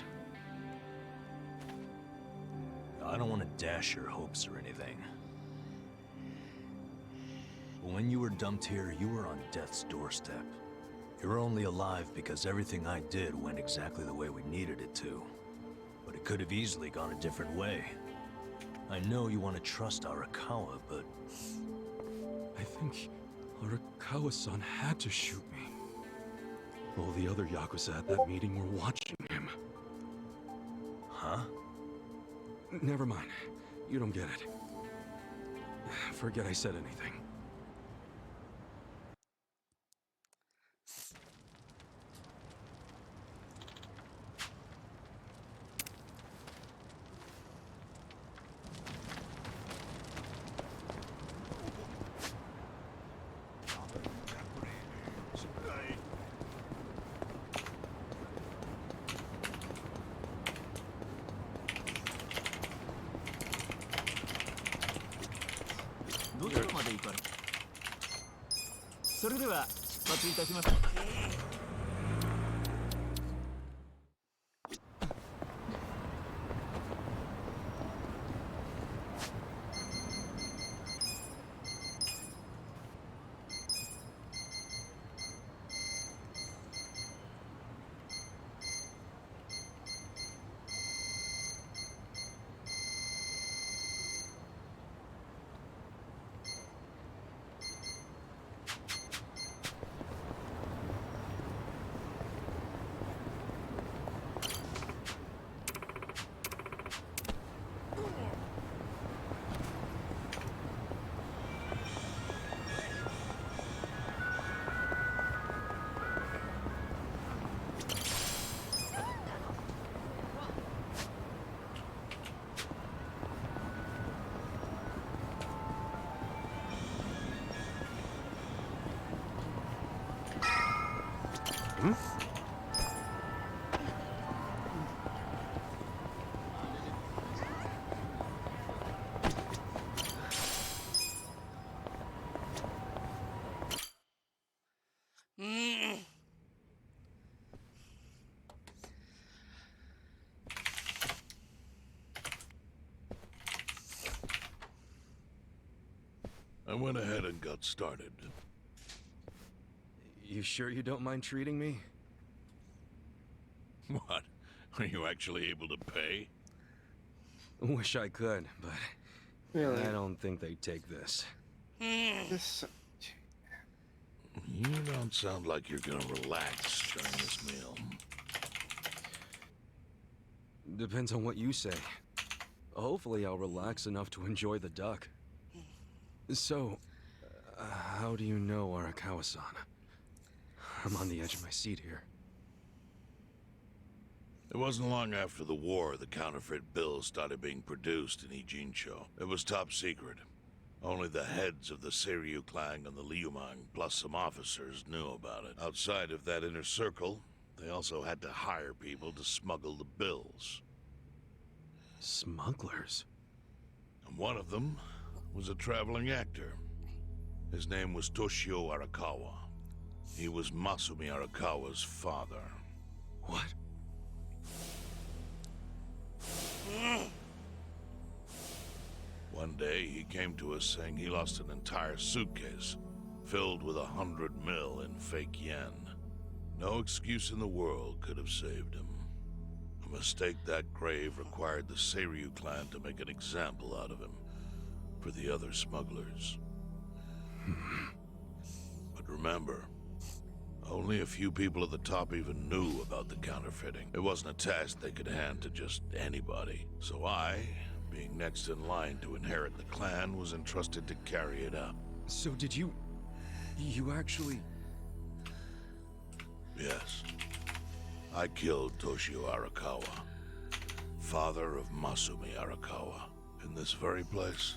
I don't want to dash your hopes or anything. But when you were dumped here, you were on death's doorstep. You were only alive because everything I did went exactly the way we needed it to. But it could have easily gone a different way. I know you want to trust Arakawa, but... I think Arakawa-san had to shoot me. All the other Yakuza at that meeting were watching him. Huh? Never mind. You don't get it. Forget I said anything. I went ahead and got started. You sure you don't mind treating me? What? Are you actually able to pay? Wish I could, but Really? I don't think they'd take this. This... You don't sound like you're gonna relax during this meal. Depends on what you say. Hopefully I'll relax enough to enjoy the duck. So, how do you know Arakawa-san? I'm on the edge of my seat here. It wasn't long after the war the counterfeit bills started being produced in Ijincho. It was top secret. Only the heads of the Seiryu clan and the Liumang, plus some officers, knew about it. Outside of that inner circle, they also had to hire people to smuggle the bills. Smugglers? And one of them was a traveling actor. His name was Toshio Arakawa. He was Masumi Arakawa's father. What? One day, he came to us saying he lost an entire suitcase filled with 100 mil in fake yen. No excuse in the world could have saved him. A mistake that grave required the Seiryu clan to make an example out of him for the other smugglers. But remember, only a few people at the top even knew about the counterfeiting. It wasn't a task they could hand to just anybody. So I, being next in line to inherit the clan, was entrusted to carry it out. So did you actually... Yes. I killed Toshio Arakawa, father of Masumi Arakawa, in this very place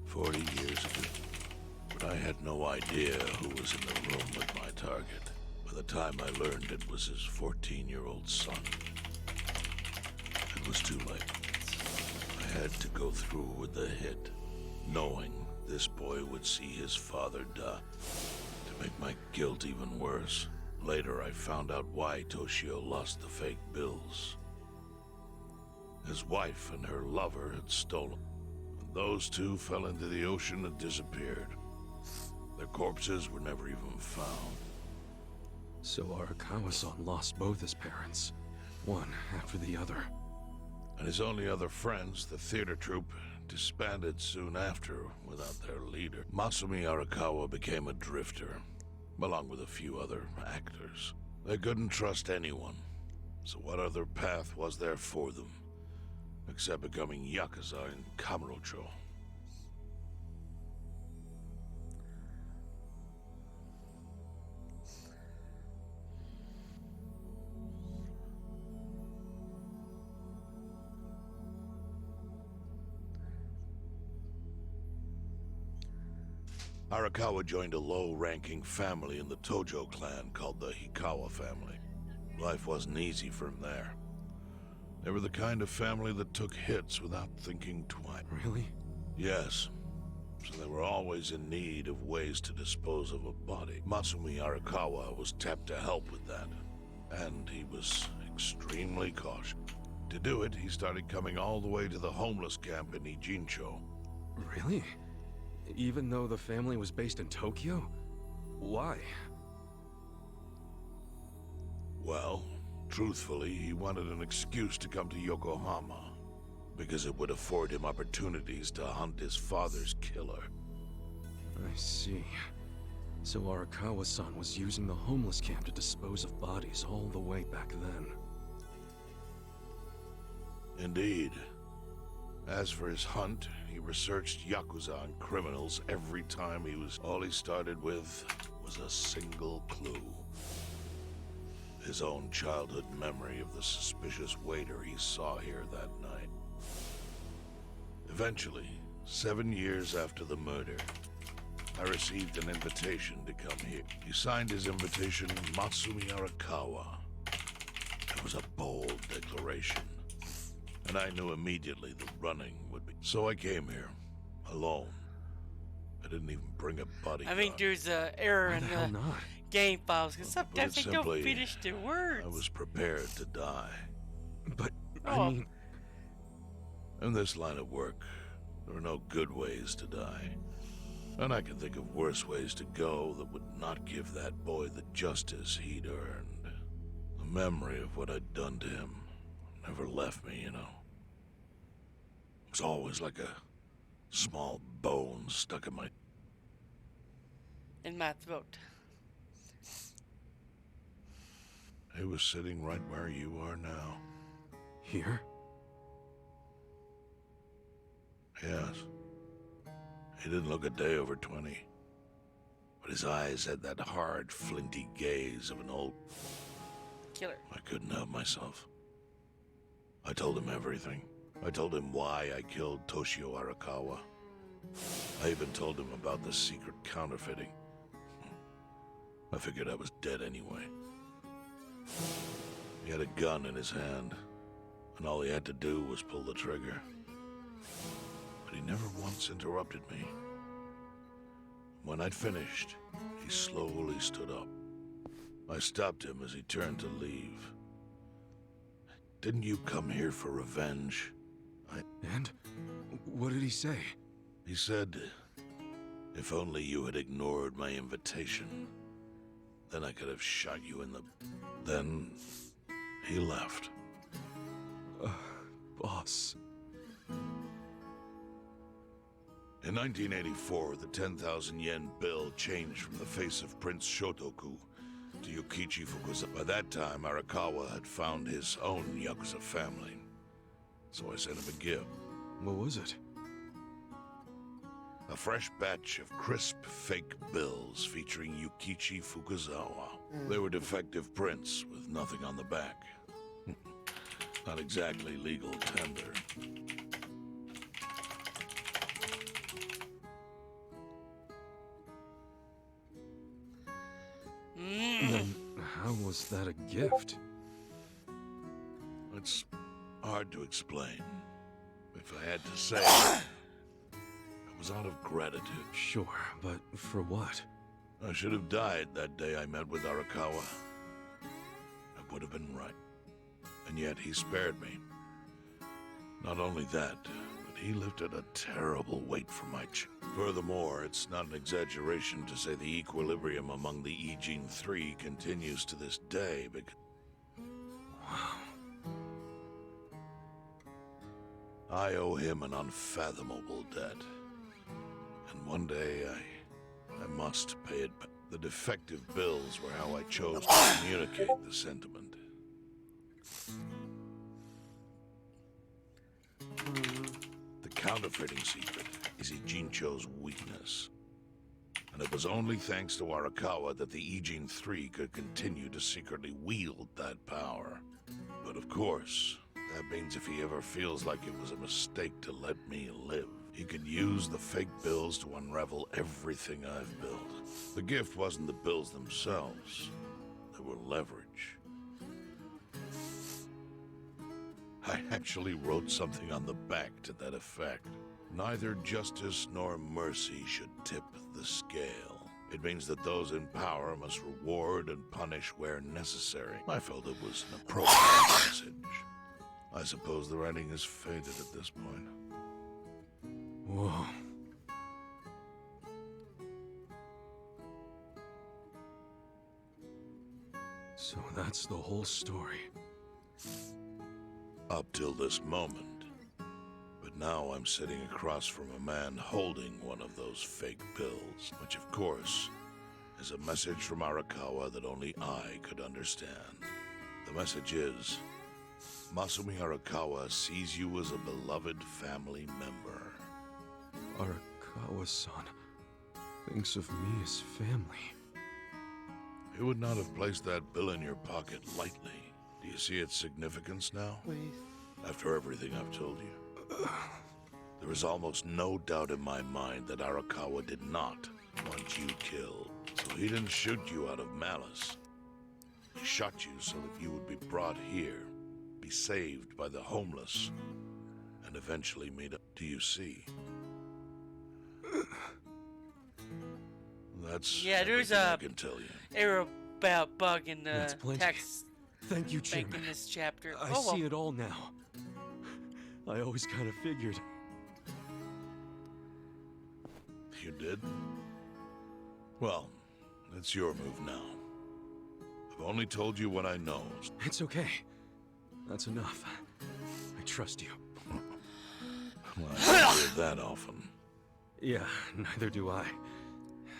40 years ago. But I had no idea who was in the room with my target. By the time I learned it was his 14-year-old son, it was too late. I had to go through with the hit, knowing this boy would see his father die. To make my guilt even worse, later I found out why Toshio lost the fake bills. His wife and her lover had stolen, and those two fell into the ocean and disappeared. Their corpses were never even found. So Arakawa-san lost both his parents, one after the other. And his only other friends, the theater troupe, disbanded soon after without their leader. Masumi Arakawa became a drifter, along with a few other actors. They couldn't trust anyone, so what other path was there for them, except becoming Yakuza in Kamurocho? Arakawa joined a low-ranking family in the Tojo clan called the Hikawa family. Life wasn't easy for him there. They were the kind of family that took hits without thinking twice. Really? Yes. So they were always in need of ways to dispose of a body. Masumi Arakawa was tapped to help with that, and he was extremely cautious. To do it, he started coming all the way to the homeless camp in Ijincho. Really? Even though the family was based in Tokyo? Why? Well, truthfully, he wanted an excuse to come to Yokohama, because it would afford him opportunities to hunt his father's killer. I see. So Arakawa-san was using the homeless camp to dispose of bodies all the way back then. Indeed. As for his hunt, he researched Yakuza and criminals every time he was... All he started with was a single clue. His own childhood memory of the suspicious waiter he saw here that night. Eventually, 7 years after the murder, I received an invitation to come here. He signed his invitation, Masumi Arakawa. It was a bold declaration, and I knew immediately the running would be. So I came here, alone. I didn't even bring a bodyguard. I think there's an error in the game files, because Put sometimes it they don't simply, finish their words. I was prepared to die. But, Oh. I mean... In this line of work, there are no good ways to die. And I can think of worse ways to go that would not give that boy the justice he'd earned. The memory of what I'd done to him never left me, you know. It was always like a small bone stuck in my... In Matt's vote. He was sitting right where you are now. Here? Yes. He didn't look a day over 20. But his eyes had that hard, flinty gaze of an old... Killer. I couldn't help myself. I told him everything. I told him why I killed Toshio Arakawa. I even told him about the secret counterfeiting. I figured I was dead anyway. He had a gun in his hand, and all he had to do was pull the trigger. But he never once interrupted me. When I'd finished, he slowly stood up. I stopped him as he turned to leave. Didn't you come here for revenge? And? What did he say? He said, if only you had ignored my invitation, then I could have shot you in the... Then he left. Boss. In 1984, the 10,000 yen bill changed from the face of Prince Shotoku to Yukichi Fukuzawa. By that time, Arakawa had found his own Yakuza family. So I sent him a gift. What was it? A fresh batch of crisp fake bills featuring Yukichi Fukuzawa. They were defective prints with nothing on the back. Not exactly legal tender. Then how was that a gift? It's hard to explain. If I had to say, it was out of gratitude. Sure, but for what? I should have died that day I met with Arakawa. I would have been right. And yet he spared me. Not only that, but he lifted a terrible weight from my chin. Furthermore, it's not an exaggeration to say the equilibrium among the Ijin Three continues to this day because... Wow. I owe him an unfathomable debt. And one day I must pay it back. The defective bills were how I chose to communicate the sentiment. The counterfeiting secret is Ijincho's weakness. And it was only thanks to Arakawa that the Ijin Three could continue to secretly wield that power. But of course, that means if he ever feels like it was a mistake to let me live, he could use the fake bills to unravel everything I've built. The gift wasn't the bills themselves. They were leverage. I actually wrote something on the back to that effect. Neither justice nor mercy should tip the scale. It means that those in power must reward and punish where necessary. I felt it was an appropriate message. I suppose the writing is faded at this point. Whoa. So that's the whole story. Up till this moment. But now I'm sitting across from a man holding one of those fake bills, which of course is a message from Arakawa that only I could understand. The message is, Masumi Arakawa sees you as a beloved family member. Arakawa-san thinks of me as family. He would not have placed that bill in your pocket lightly. Do you see its significance now? Please. After everything I've told you? There is almost no doubt in my mind that Arakawa did not want you killed. So he didn't shoot you out of malice. He shot you so that you would be brought here, be saved by the homeless, and eventually made up. Do you see? That's there's everything a I can tell you. error about bug in the That's plenty. text. Thank you, Chairman. Making this chapter. I see it all now. I always kind of figured. you did? Well, it's your move now. I've only told you what I know. It's okay. That's enough. I trust you. Well, I don't hear that often. Yeah, neither do I.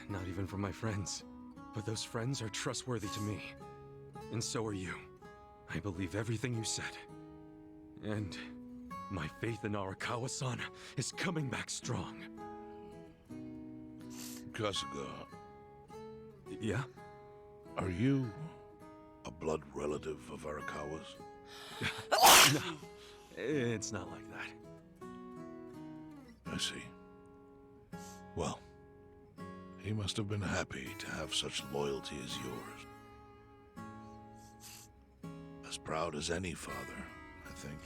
Not even from my friends. But those friends are trustworthy to me. And so are you. I believe everything you said. And my faith in Arakawa-san is coming back strong. Kasuga. Yeah? Are you a blood relative of Arakawa's? No, it's not like that. I see. Well, he must have been happy to have such loyalty as yours. As proud as any father, I think.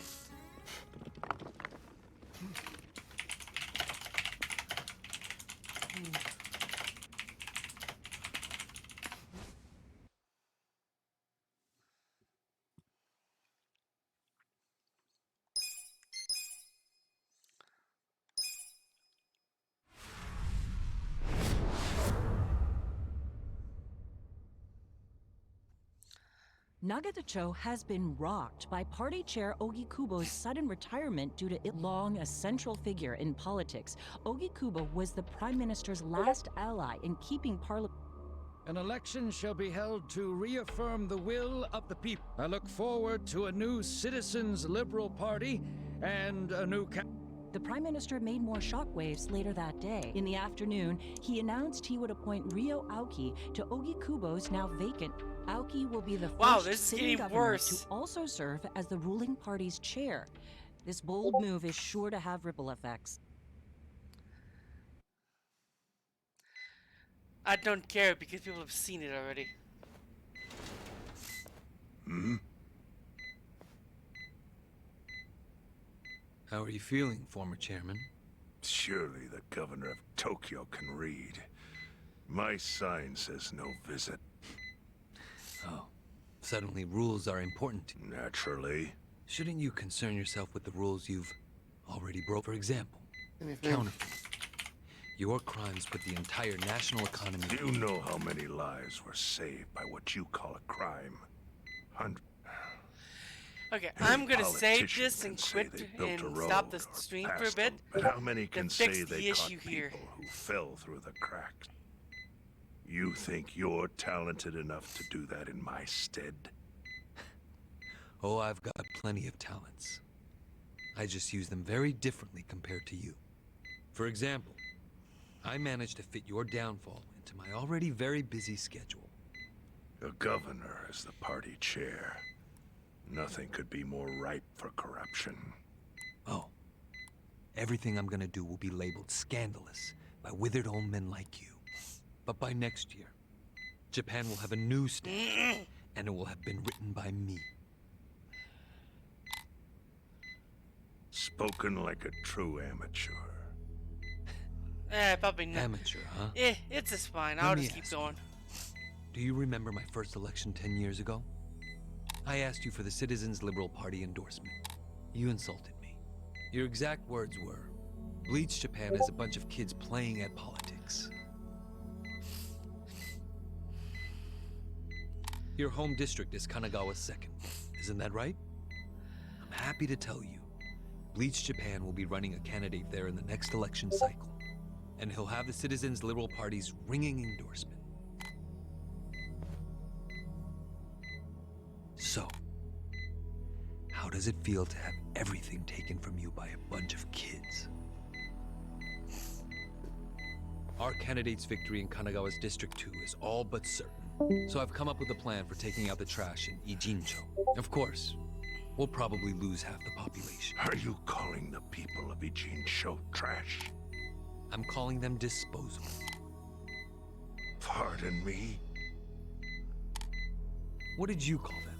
Nagatacho has been rocked by party chair Ogikubo's sudden retirement due to long a central figure in politics. Ogikubo was the prime minister's last ally in keeping parliament. An election shall be held to reaffirm the will of the people. I look forward to a new Citizens Liberal Party and a new The prime minister made more shockwaves later that day. In the afternoon, he announced he would appoint Ryo Aoki to Ogikubo's now vacant. Aoki will be the first sitting governor to also serve as the ruling party's chair. This bold move is sure to have ripple effects. I don't care because people have seen it already. Hmm? How are you feeling, former chairman? Surely the governor of Tokyo can read. My sign says no visit. Oh, suddenly rules are important to you. Naturally. Shouldn't you concern yourself with the rules you've already broke? For example, counterfeit. Your crimes put the entire national economy... Do you know how many lives were saved by what you call a crime? Okay, I'm gonna save this and quit and stop the stream for a bit. But how many can say fix they the caught issue people here? who fell through the cracks? You think you're talented enough to do that in my stead? Oh, I've got plenty of talents. I just use them very differently compared to you. For example, I managed to fit your downfall into my already very busy schedule. The governor is the party chair. Nothing could be more ripe for corruption. Oh. Everything I'm gonna do will be labeled scandalous by withered old men like you. But by next year, Japan will have a new statute, and it will have been written by me. Spoken like a true amateur. Probably not. Amateur, huh? It's just fine. Let I'll me just keep ask going. Do you remember my first election 10 years ago? I asked you for the Citizens Liberal Party endorsement. You insulted me. Your exact words were, Bleach Japan is a bunch of kids playing at politics. Your home district is Kanagawa's second. Isn't that right? I'm happy to tell you, Bleach Japan will be running a candidate there in the next election cycle. And he'll have the Citizens Liberal Party's ringing endorsement. So, how does it feel to have everything taken from you by a bunch of kids? Our candidate's victory in Kanagawa's District 2 is all but certain. So I've come up with a plan for taking out the trash in Ijincho. Of course, we'll probably lose half the population. Are you calling the people of Ijincho trash? I'm calling them disposable. Pardon me? What did you call them?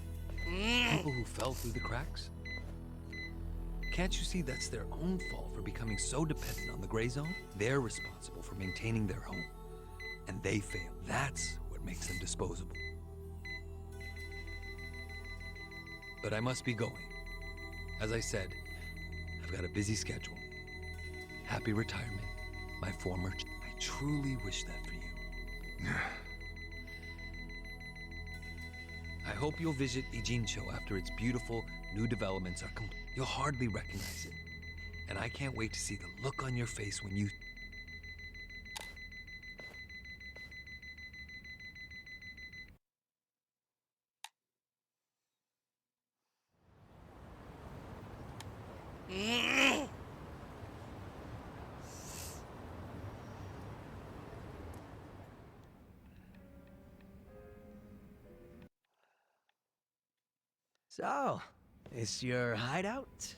People who fell through the cracks? Can't you see that's their own fault for becoming so dependent on the gray zone? They're responsible for maintaining their home. And they fail. That's what makes them disposable. But I must be going. As I said, I've got a busy schedule. Happy retirement, my former... I truly wish that for you. I hope you'll visit Ijincho after its beautiful new developments are complete. You'll hardly recognize it. And I can't wait to see the look on your face when you... So, is your hideout?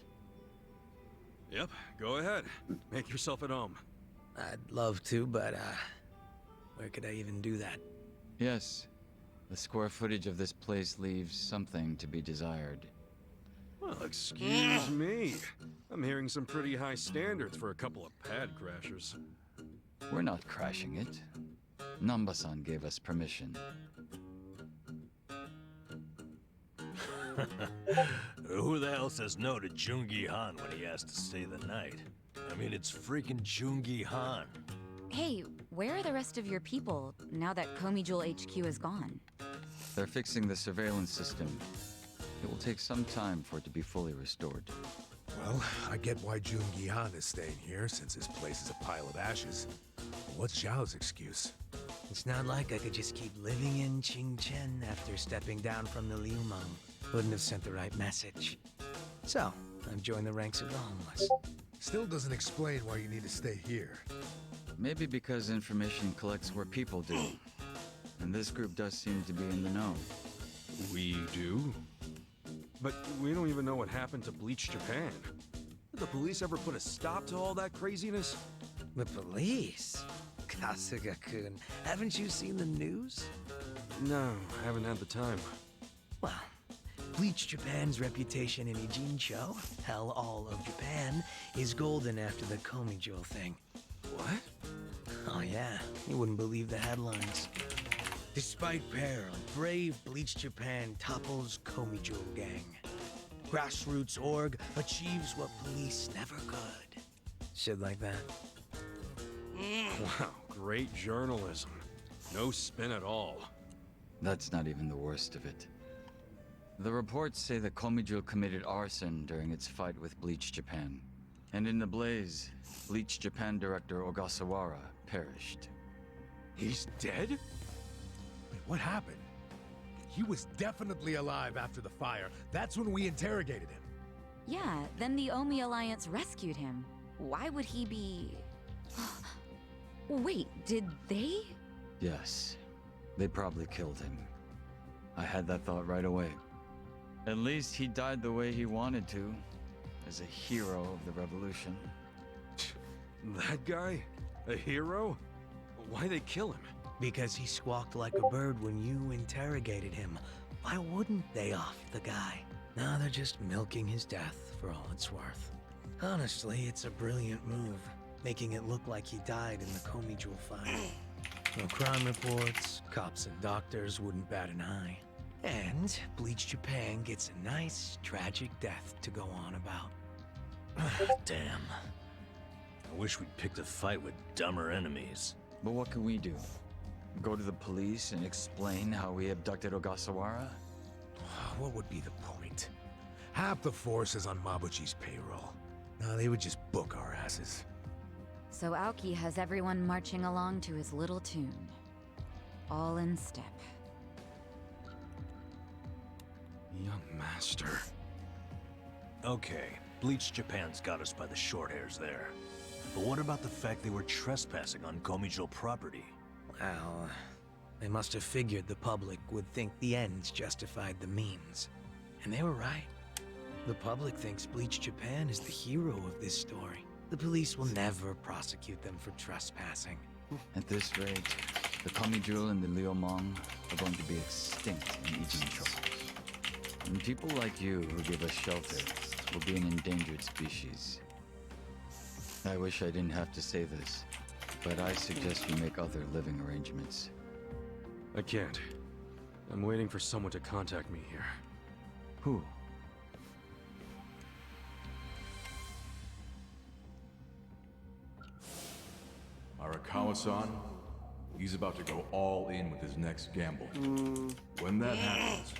Yep, go ahead. Make yourself at home. I'd love to, but, where could I even do that? Yes. The square footage of this place leaves something to be desired. Well, excuse me. I'm hearing some pretty high standards for a couple of pad crashers. We're not crashing it. Nambasan gave us permission. Who the hell says no to Jungi Han when he has to stay the night? I mean, it's freaking Jungi Han. Hey, where are the rest of your people now that Komi Jewel HQ is gone? They're fixing the surveillance system. It will take some time for it to be fully restored. Well, I get why Jun Gihan is staying here, since his place is a pile of ashes. But what's Zhao's excuse? It's not like I could just keep living in Qingchen after stepping down from the Liumang. Wouldn't have sent the right message. So, I've joined the ranks of the homeless. Still doesn't explain why you need to stay here. Maybe because information collects where people do. And this group does seem to be in the know. We do? But we don't even know what happened to Bleach Japan. Did the police ever put a stop to all that craziness? The police? Kasuga-kun, haven't you seen the news? No, I haven't had the time. Well, Bleach Japan's reputation in Ijincho, hell, all of Japan, is golden after the Komi Jewel thing. What? Oh yeah, you wouldn't believe the headlines. Despite peril, brave Bleach Japan topples Komi Jewel gang. Grassroots org achieves what police never could. Shit like that. Wow, great journalism. No spin at all. That's not even the worst of it. The reports say that Komi Jewel committed arson during its fight with Bleach Japan. And in the blaze, Bleach Japan director Ogasawara perished. He's dead? Wait, what happened? He was definitely alive after the fire. That's when we interrogated him. Yeah, then the Omi Alliance rescued him. Why would he be... Wait, did they? Yes, they probably killed him. I had that thought right away. At least he died the way he wanted to, as a hero of the revolution. That guy? A hero? Why'd they kill him? Because he squawked like a bird when you interrogated him. Why wouldn't they off the guy? Now they're just milking his death for all it's worth. Honestly, it's a brilliant move, making it look like he died in the Komi Jewel fire. No crime reports, cops and doctors wouldn't bat an eye. And Bleach Japan gets a nice, tragic death to go on about. Damn. I wish we'd picked a fight with dumber enemies. But what can we do? Go to the police and explain how we abducted Ogasawara? What would be the point? Half the force is on Mabuchi's payroll. No, they would just book our asses. So Aoki has everyone marching along to his little tune. All in step. Young master. Okay, Bleach Japan's got us by the short hairs there. But what about the fact they were trespassing on Komi Jewel property? Well, they must have figured the public would think the ends justified the means. And they were right. The public thinks Bleach Japan is the hero of this story. The police will never prosecute them for trespassing. At this rate, the Komi Jewel and the Liumang are going to be extinct in Ijincho. And people like you who give us shelter will be an endangered species. I wish I didn't have to say this, but I suggest you make other living arrangements. I can't. I'm waiting for someone to contact me here. Who? Arakawa-san, he's about to go all in with his next gamble. When that happens,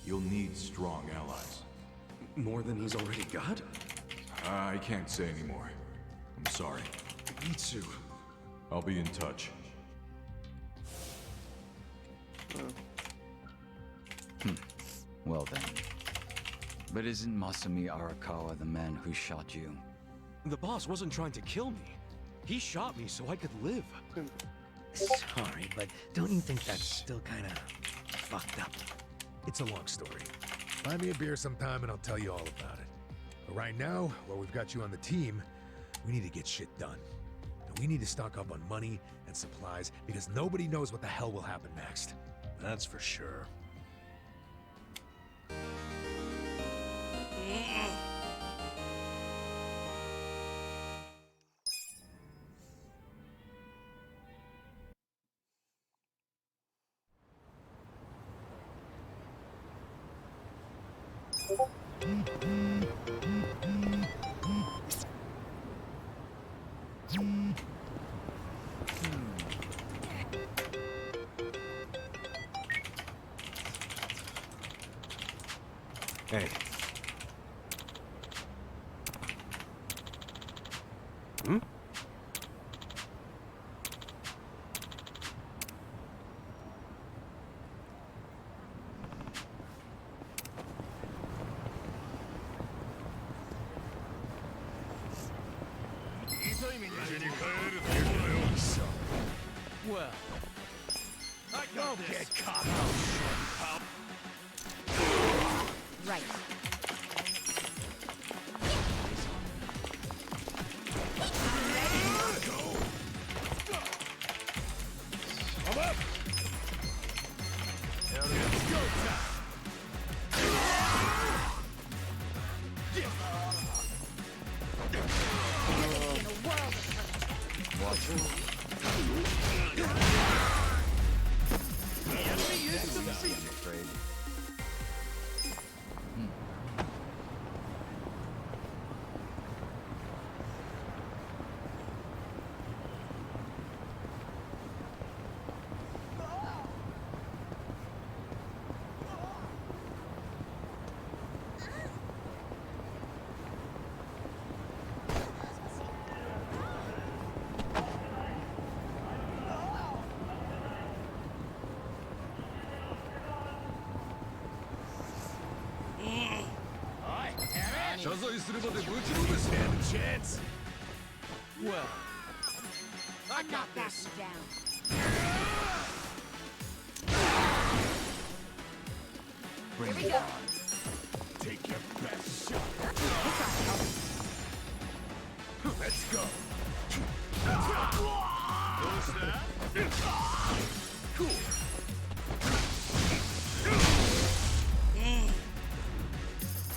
you'll need strong allies. More than he's already got? I can't say anymore. I'm sorry. Itsu. I'll be in touch. Well then. But isn't Masumi Arakawa the man who shot you? The boss wasn't trying to kill me. He shot me so I could live. Sorry, but don't you think that's still kind of fucked up? It's a long story. Buy me a beer sometime and I'll tell you all about it. But right now, while we've got you on the team, we need to get shit done. And we need to stock up on money and supplies because nobody knows what the hell will happen next. That's for sure. Hey. Hmm? Well, I don't get caught. Right. I'm up. Let's go time. Watch it. The enemy is I'm defeated. afraid. Stand a chance. Well, I got this. Here we go. Take your best shot. Let's go. What's that? Cool.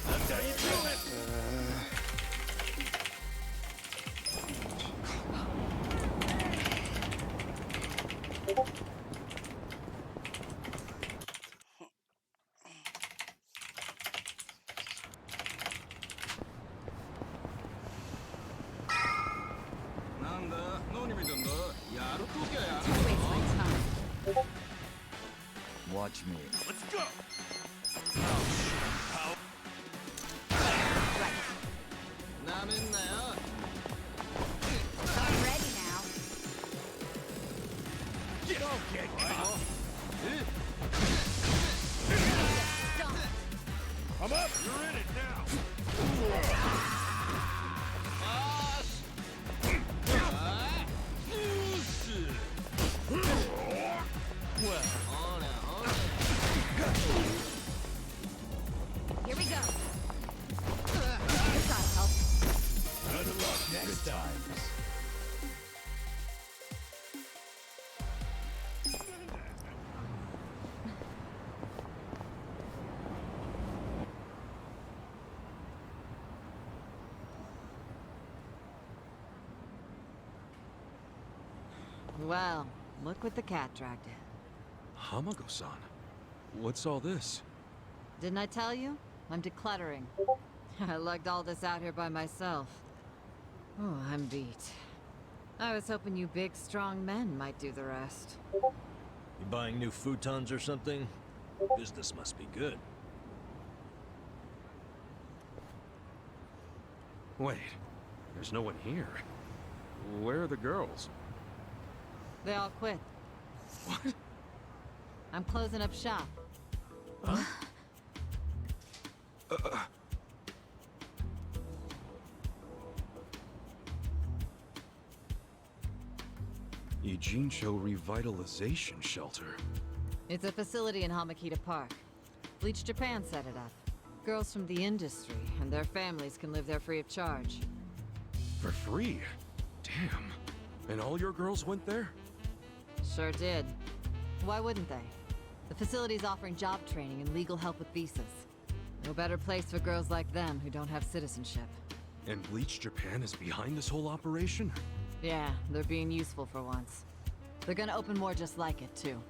That's how you do it. Watch me. Let's go. I'm ready now. Don't get caught. I'm up. You're in it now. Well, Here we go. This ought to help. good luck next time. Well, look what the cat dragged in. Hamago-san, what's all this? Didn't I tell you? I'm decluttering. I lugged all this out here by myself. Oh, I'm beat. I was hoping you big, strong men might do the rest. You buying new futons or something? Business must be good. Wait, there's no one here. Where are the girls? They all quit. What? I'm closing up shop. Huh? Ijincho Revitalization Shelter. It's a facility in Hamakita Park. Bleach Japan set it up. Girls from the industry and their families can live there free of charge. For free? Damn. And all your girls went there? Sure did. Why wouldn't they? The facility's offering job training and legal help with visas. No better place for girls like them who don't have citizenship. And Bleach Japan is behind this whole operation? Yeah, they're being useful for once. They're gonna open more just like it, too.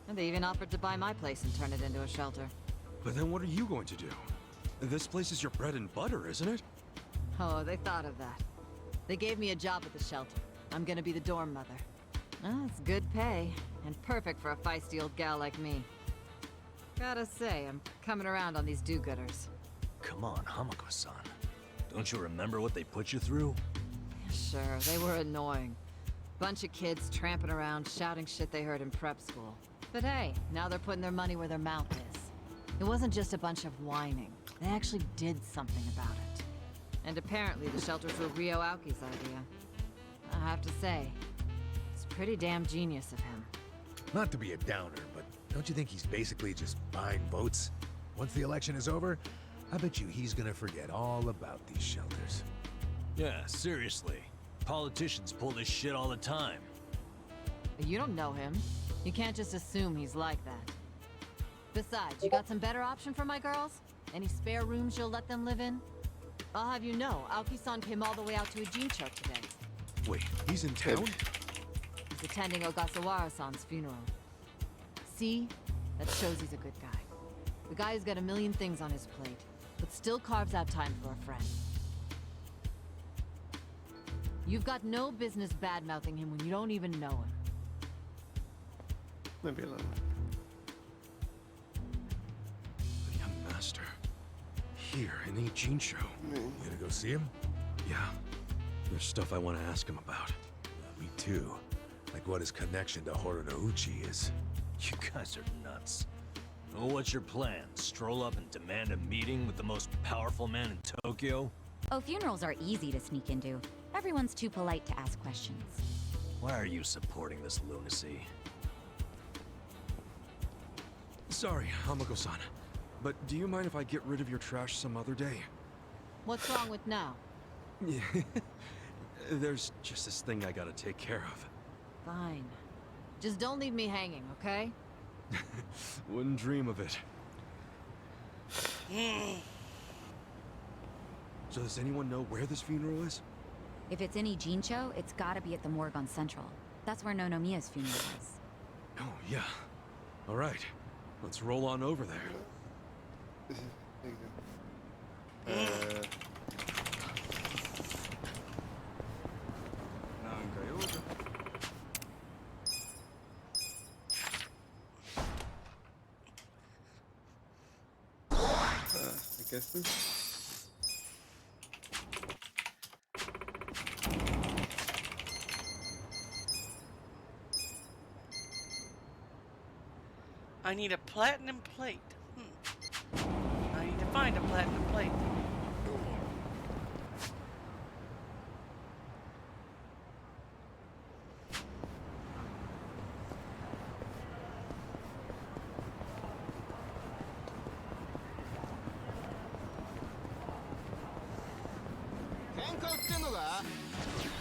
And they even offered to buy my place and turn it into a shelter. But then what are you going to do? This place is your bread and butter, isn't it? Oh, they thought of that. They gave me a job at the shelter. I'm gonna be the dorm mother. Oh, it's good pay, and perfect for a feisty old gal like me. Gotta say, I'm coming around on these do-gooders. Come on, Hamako-san. Don't you remember what they put you through? Sure, they were annoying. Bunch of kids tramping around, shouting shit they heard in prep school. But hey, now they're putting their money where their mouth is. It wasn't just a bunch of whining. They actually did something about it. And apparently the shelters were Ryo Aoki's idea. I have to say, it's pretty damn genius of him. Not to be a downer, but don't you think he's basically just buying votes? Once the election is over, I bet you he's gonna forget all about these shelters. Yeah, seriously. Politicians pull this shit all the time. But you don't know him. You can't just assume he's like that. Besides, you got some better option for my girls? Any spare rooms you'll let them live in? I'll have you know, Aoki-san came all the way out to Ijincho today. Wait, he's in town? He's attending Ogasawara-san's funeral. See? That shows he's a good guy. The guy who's got a million things on his plate, but still carves out time for a friend. You've got no business bad-mouthing him when you don't even know him. Maybe a little. The young master. Here in Ijincho. You gonna go see him? Yeah. There's stuff I want to ask him about. Me too. Like what his connection to Horonouchi is. You guys are nuts. Oh, what's your plan? Stroll up and demand a meeting with the most powerful man in Tokyo? Oh, funerals are easy to sneak into. Everyone's too polite to ask questions. Why are you supporting this lunacy? Sorry, Hamako-san. But do you mind if I get rid of your trash some other day? What's wrong with now? Yeah. There's just this thing I gotta take care of. Fine. Just don't leave me hanging, okay? Wouldn't dream of it. So does anyone know where this funeral is? If it's in Ijincho, it's gotta be at the morgue on Central. That's where Nonomiya's funeral is. Oh, yeah. All right. Let's roll on over there. I guess this. I need a platinum plate. I need to find a platinum plate.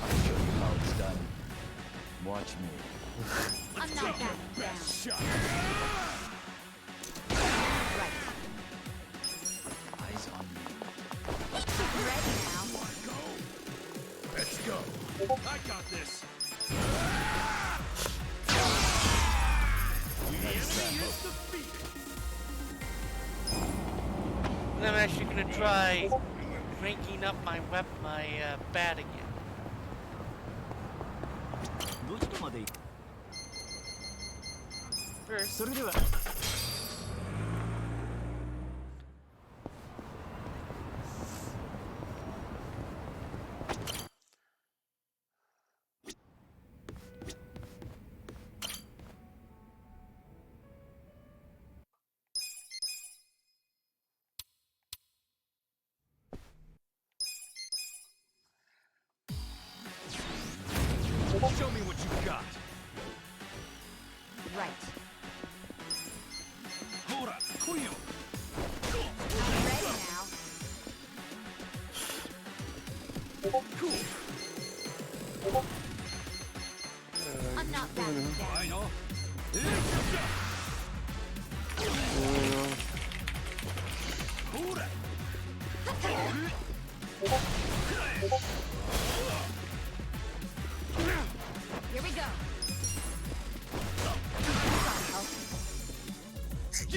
I'll show you how it's done. Watch me. I'm not backing down. Right. Eyes on me. Get ready now. Let's go. I got this. And I'm actually gonna try ranking up my bat again. First, Show me what you got. Right. Hora, Kuyo. I'm ready now. Cool. I'm not backing down. Here we go. Too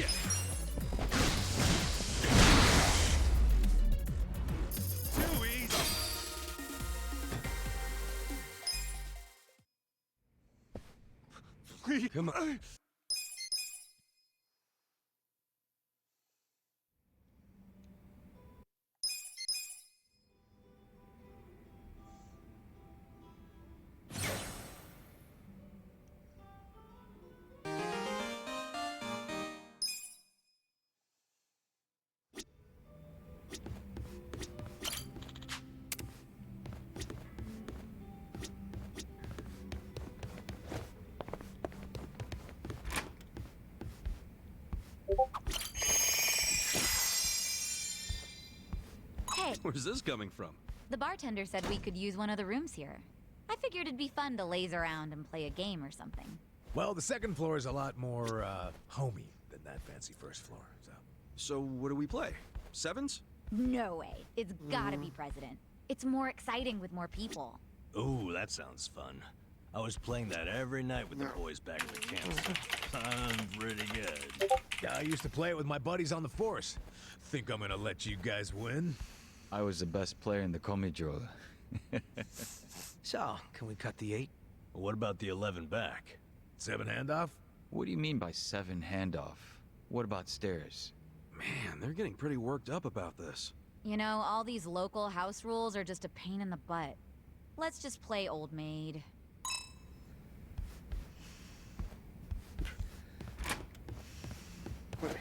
easy. Please. Come on. Hey, Where's this coming from? the bartender said we could use one of the rooms here. I figured it'd be fun to laze around and play a game or something. Well, the second floor is a lot more, homey than that fancy first floor, so... So what do we play? Sevens? No way. It's gotta be President. It's more exciting with more people. Ooh, that sounds fun. I was playing that every night with the boys back at the camp. Sounds pretty good. Yeah, I used to play it with my buddies on the force. Think I'm gonna let you guys win? I was the best player in the Komijo. So, can we cut the 8? What about the 11 back? 7 handoff? What do you mean by 7 handoff? What about stairs? Man, they're getting pretty worked up about this. You know, all these local house rules are just a pain in the butt. Let's just play Old Maid. Wait.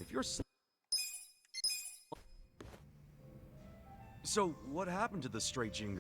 If you're So, what happened to the straight jingle?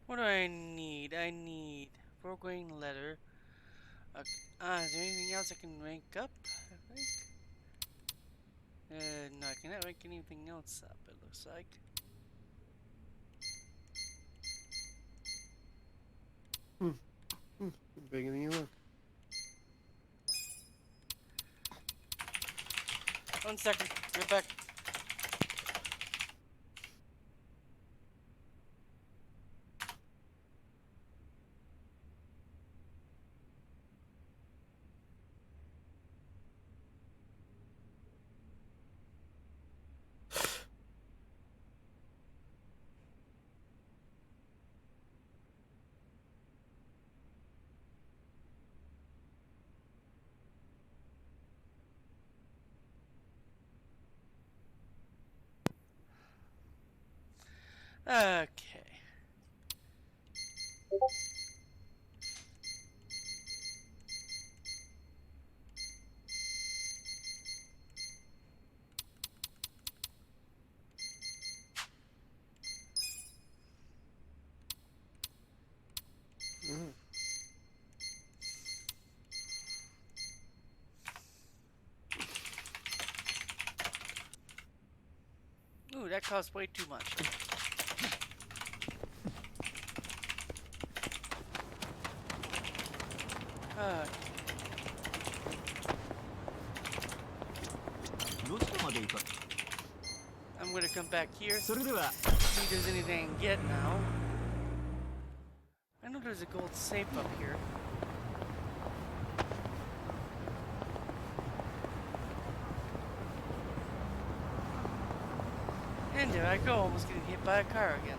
what do I need? I need foregoing letter. Is there anything else I can rank up? I think. No, I cannot rank anything else up. It looks like. Bigger than you look. 1 second. Right back. Okay. Ooh, that costs way too much. I'm gonna come back here. See if there's anything I can get now. I know there's a gold safe up here. And there I go, almost getting hit by a car again.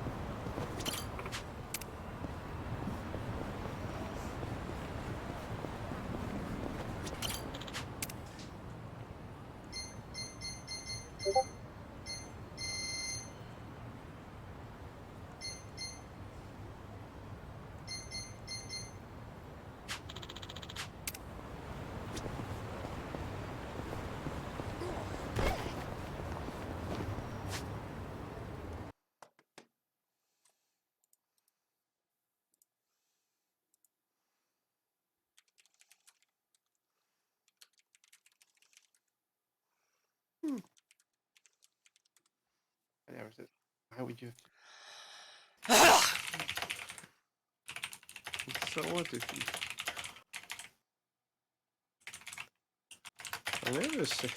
Why would you? So what if you? I never say.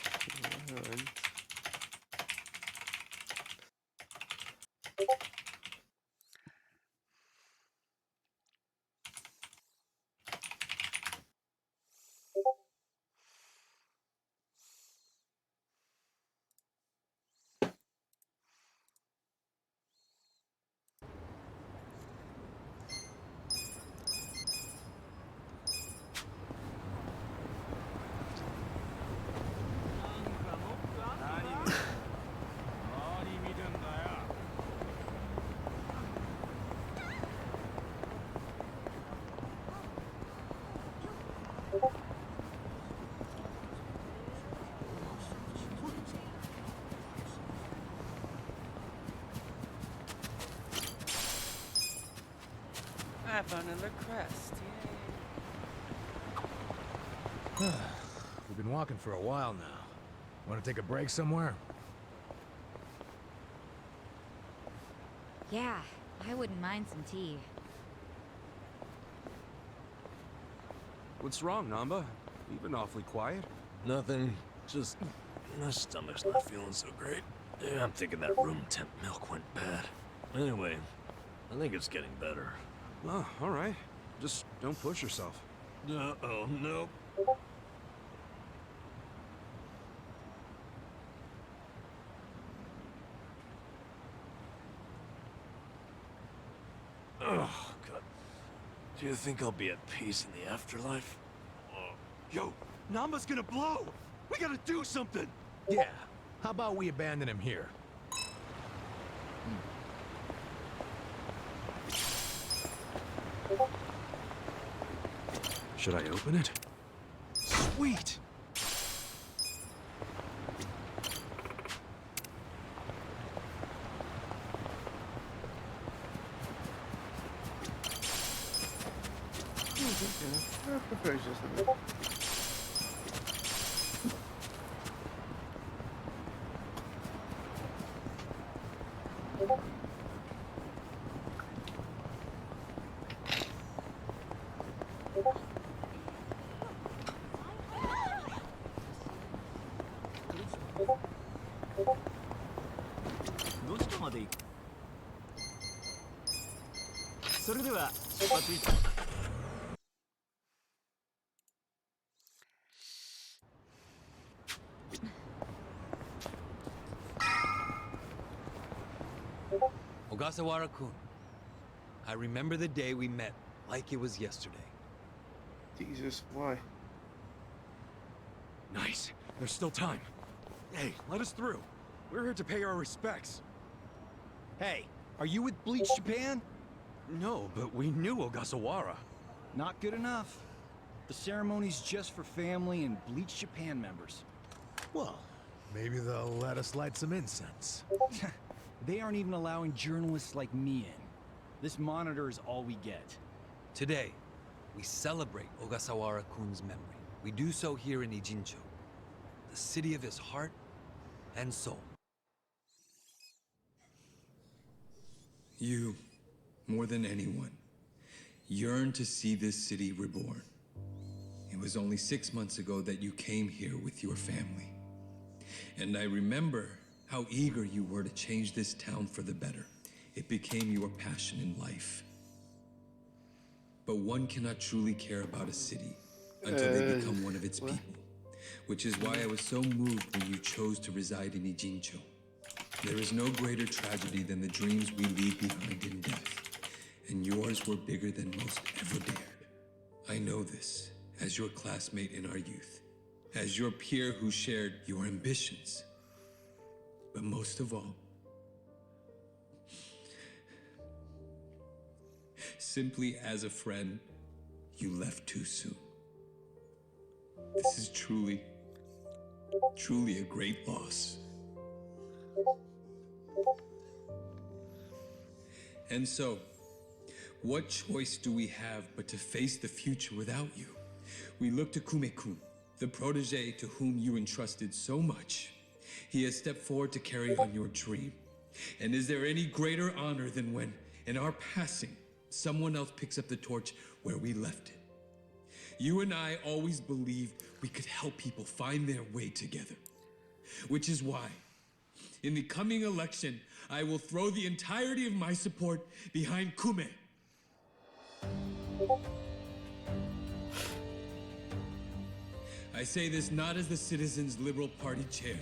I found another crest. Yay. We've been walking for a while now. Want to take a break somewhere? Yeah, I wouldn't mind some tea. What's wrong, Namba? You've been awfully quiet. Nothing. Just my stomach's not feeling so great. Yeah, I'm thinking that room temp milk went bad. Anyway, I think it's getting better. Oh, all right. Just don't push yourself. Uh-oh, nope. Oh, God. Do you think I'll be at peace in the afterlife? Yo, Namba's gonna blow! We gotta do something! Yeah. How about we abandon him here? Should I open it? Sweet! I prefer just a bit. Ogasawara-kun, I remember the day we met like it was yesterday. Jesus, why? Nice. There's still time. Hey, let us through. We're here to pay our respects. Hey, Are you with Bleach Japan? No, but we knew Ogasawara. Not good enough. The ceremony's just for family and Bleach Japan members. Well, maybe they'll let us light some incense. They aren't even allowing journalists like me in. This monitor is all we get. Today, we celebrate Ogasawara-kun's memory. We do so here in Ijincho, the city of his heart and soul. You, more than anyone, yearn to see this city reborn. It was only 6 months ago that you came here with your family. And I remember how eager you were to change this town for the better. It became your passion in life. But one cannot truly care about a city until they become one of its people. Which is why I was so moved when you chose to reside in Ijincho. There is no greater tragedy than the dreams we leave behind in death. And yours were bigger than most ever dared. I know this as your classmate in our youth. As your peer who shared your ambitions. But most of all, simply as a friend, you left too soon. This is truly a great loss. And so, what choice do we have but to face the future without you? We look to Kume-kun, the protege to whom you entrusted so much. He has stepped forward to carry on your dream. And is there any greater honor than when, in our passing, someone else picks up the torch where we left it? You and I always believed we could help people find their way together. Which is why, in the coming election, I will throw the entirety of my support behind Kume. I say this not as the Citizens Liberal Party chair,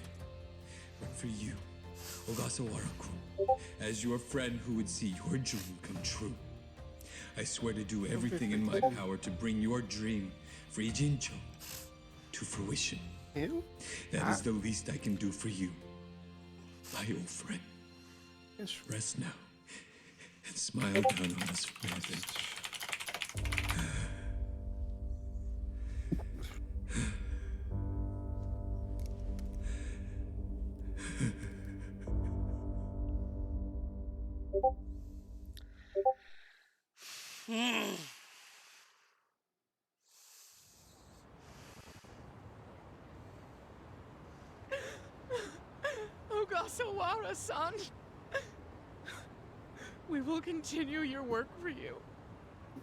but for you, Ogasawara-kun, as your friend who would see your dream come true. I swear to do everything in my power to bring your dream for Ijincho to fruition. That is the least I can do for you, my old friend. Rest now and smile down on us further. Ogasawara-san, we will continue your work for you.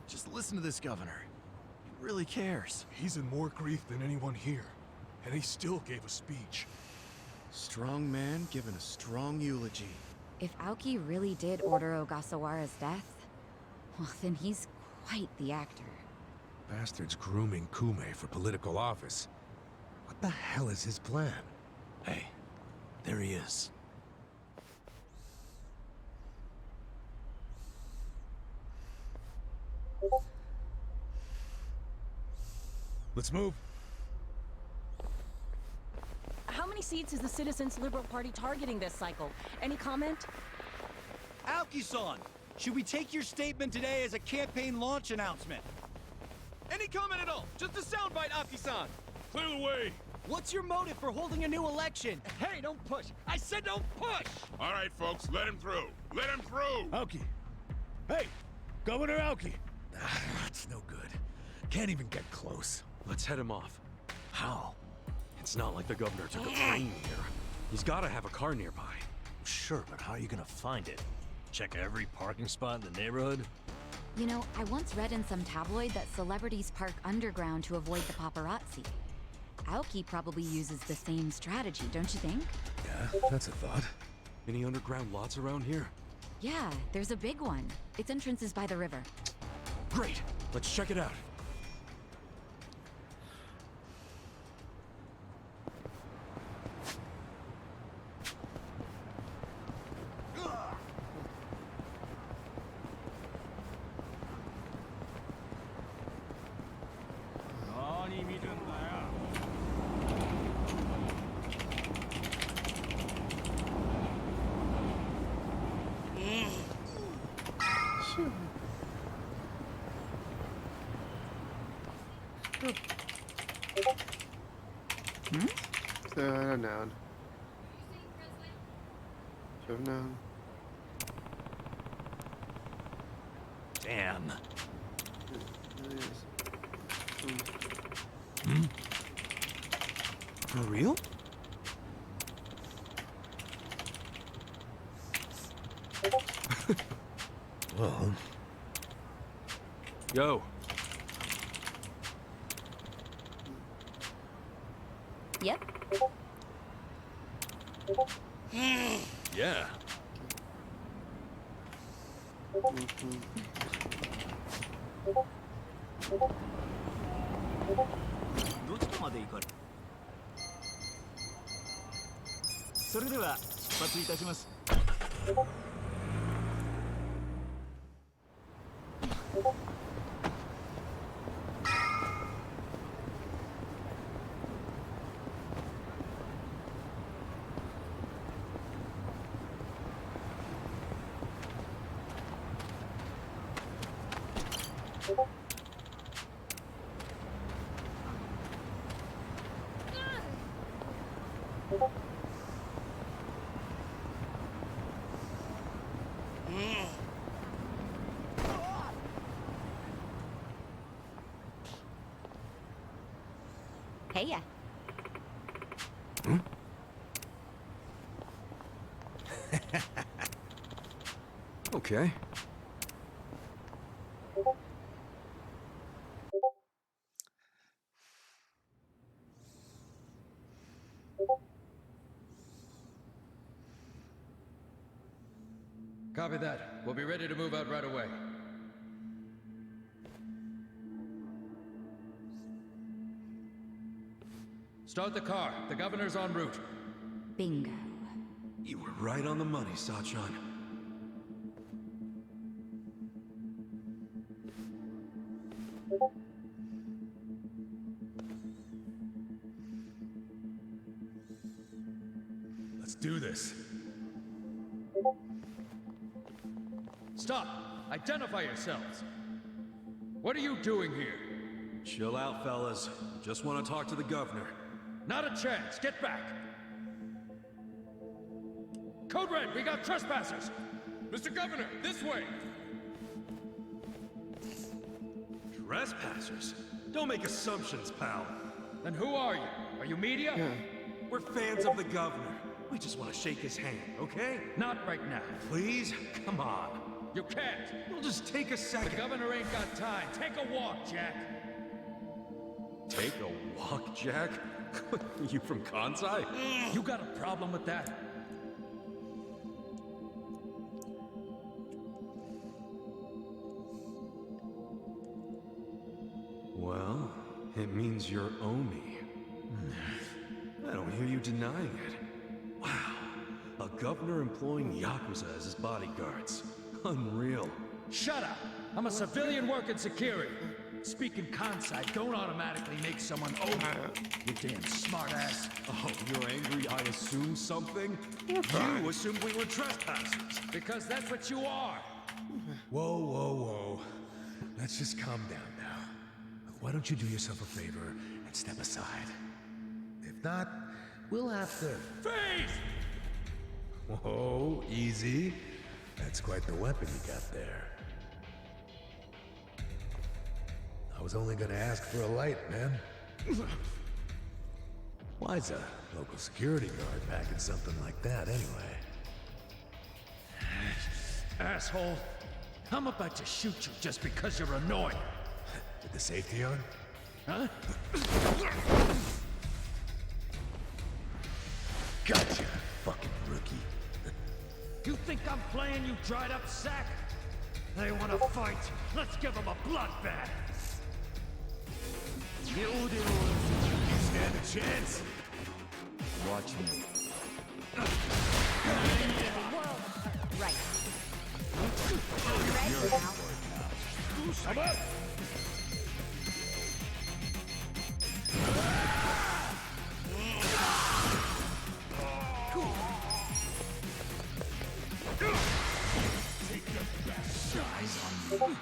Just listen to this governor. He really cares. He's in more grief than anyone here, and he still gave a speech. Strong man giving a strong eulogy. If Aoki really did order Ogasawara's death, well, then he's quite the actor. Bastard's grooming Kume for political office. What the hell is his plan? Hey, there he is. Let's move. How many seats is the Citizens Liberal Party targeting this cycle? Any comment? Aoki-san, should we take your statement today as a campaign launch announcement? Any comment at all? Just a soundbite, Aoki-san. Clear the way. What's your motive for holding a new election? Hey, don't push. I said don't push! All right, folks, let him through. Let him through. Aoki. Hey, Governor Aoki. That's no good. Can't even get close. Let's head him off. How? It's not like the governor took a train here. He's gotta have a car nearby. Sure, but how are you gonna find it? Check every parking spot in the neighborhood? You know, I once read in some tabloid that celebrities park underground to avoid the paparazzi. Aoki probably uses the same strategy, don't you think? Yeah, that's a thought. Any underground lots around here? Yeah, there's a big one. Its entrance is by the river. Great! Let's check it out. So, I don't know. Should have known. Damn. For real? Well. Yo. Yep. Yeah. どちらまで行かれそれでは出発いたします Hey ya. Okay. Copy that. We'll be ready to move out right away. Start the car. The governor's en route. Bingo. You were right on the money, Sachan. Let's do this. Stop! Identify yourselves! What are you doing here? Chill out, fellas. Just want to talk to the governor. Not a chance! Get back! Code Red, we got trespassers! Mr. Governor, this way! Trespassers? Don't make assumptions, pal. Then who are you? Are you media? Yeah. We're fans of the governor. We just want to shake his hand, okay? Not right now. Please? Come on. You can't! We'll just take a second. The governor ain't got time. Take a walk, Jack! Take a walk, Jack? You from Kansai? You got a problem with that? Well, it means you're Omi. I don't hear you denying it. Wow, a governor employing Yakuza as his bodyguards. Unreal. Shut up! I'm a civilian working security. Speaking Kansai don't automatically make someone Omi. You damn smartass. Oh, you're angry I assumed something? You assumed we were trespassers. Because that's what you are. Whoa, whoa, whoa. Let's just calm down now. Why don't you do yourself a favor and step aside? If not, we'll have to... Freeze! Whoa, easy. That's quite the weapon you got there. I was only gonna ask for a light, man. Why's a local security guard packing something like that, anyway? Asshole. I'm about to shoot you just because you're annoying. With the safety on? Huh? Gotcha, fucking rookie. You think I'm playing, you dried up sack? They want to fight. Let's give them a bloodbath. You stand a chance. Watch me. Right. Ready now. Come on! Take your best eyes on me.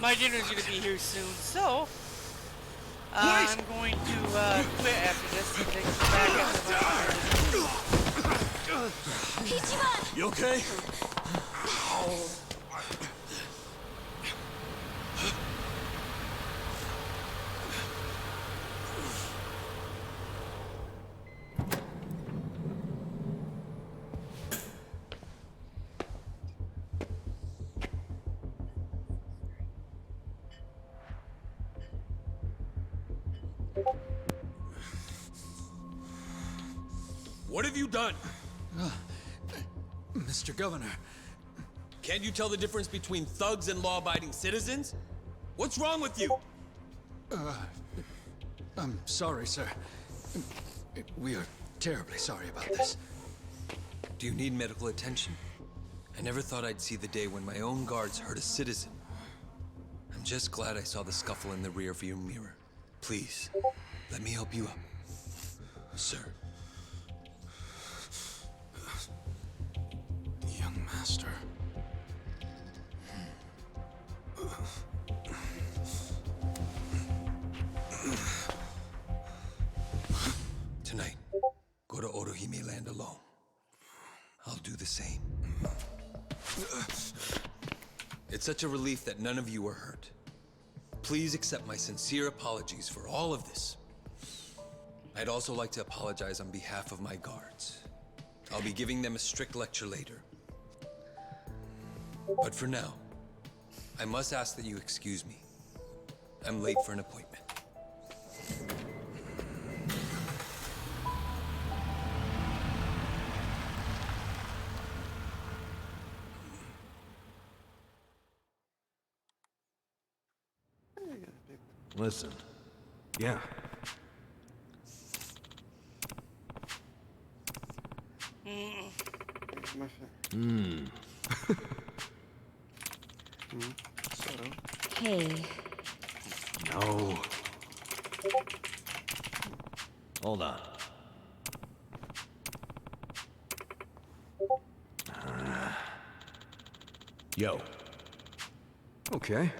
My dinner's gonna be here soon, so I'm going to quit after this and take you back after my You okay? What have you done? Mr. Governor. Can't you tell the difference between thugs and law-abiding citizens? What's wrong with you? I'm sorry, sir. We are terribly sorry about this. Do you need medical attention? I never thought I'd see the day when my own guards hurt a citizen. I'm just glad I saw the scuffle in the rearview mirror. Please, let me help you up. Sir. Young master. Tonight, go to Otohime Land alone. I'll do the same. It's such a relief that none of you were hurt. Please accept my sincere apologies for all of this. I'd also like to apologize on behalf of my guards. I'll be giving them a strict lecture later. But for now, I must ask that you excuse me. I'm late for an appointment. Listen. Yeah. Hmm. Hey. No. Hold on. Yo. Okay.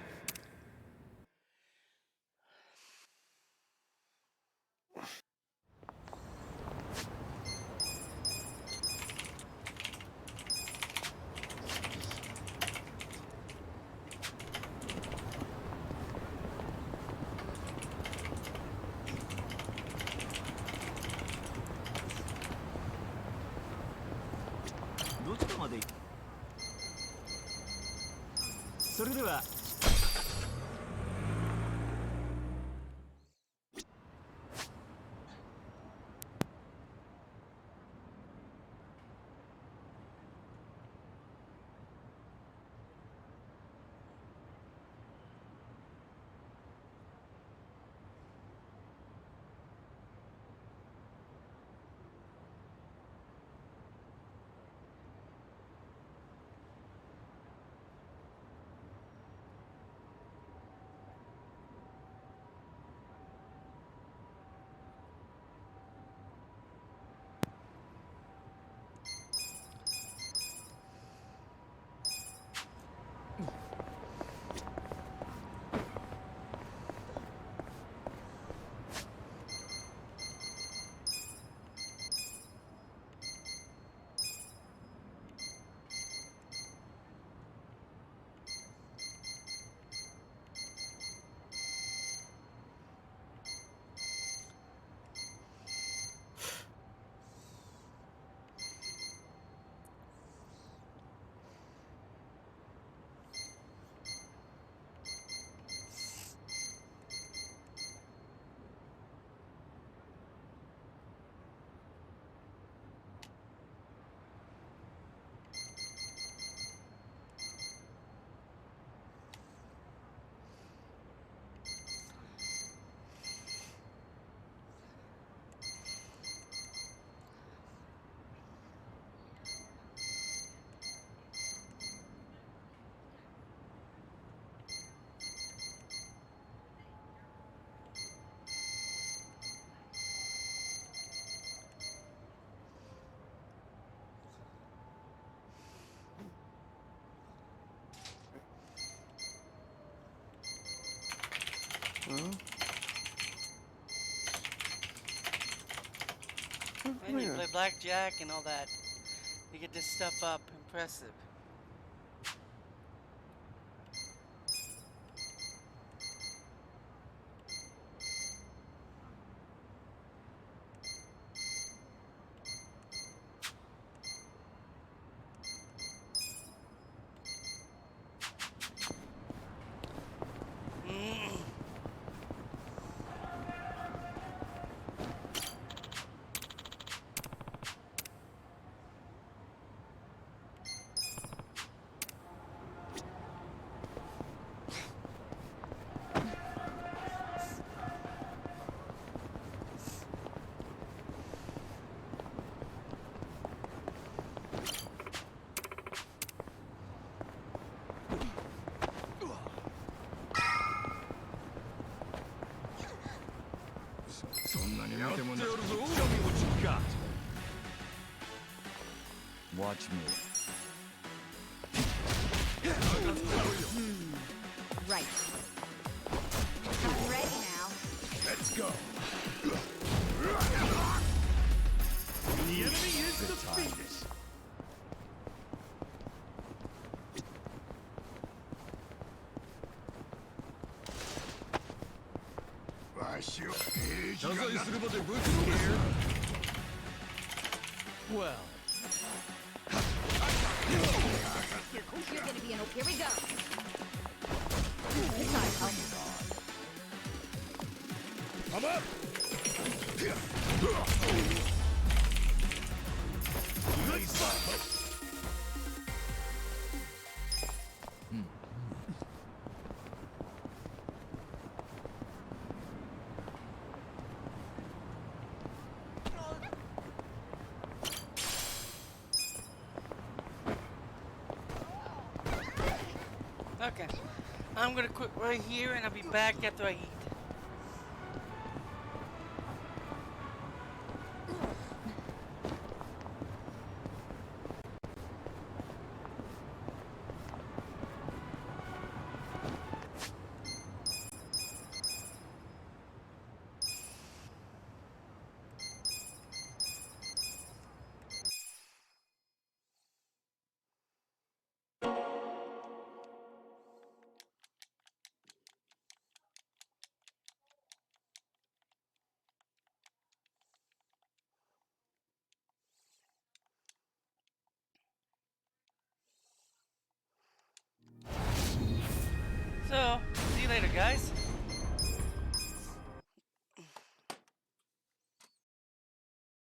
And you play blackjack and all that. You get this stuff up. Impressive. Show me what you got. Watch me. Right. I'm ready now. Let's go. The enemy is defeated. Well. You're gonna be in. Here we go. This ought to help. I'm up. Okay. I'm gonna quit right here and I'll be back after I eat. So, see you later, guys.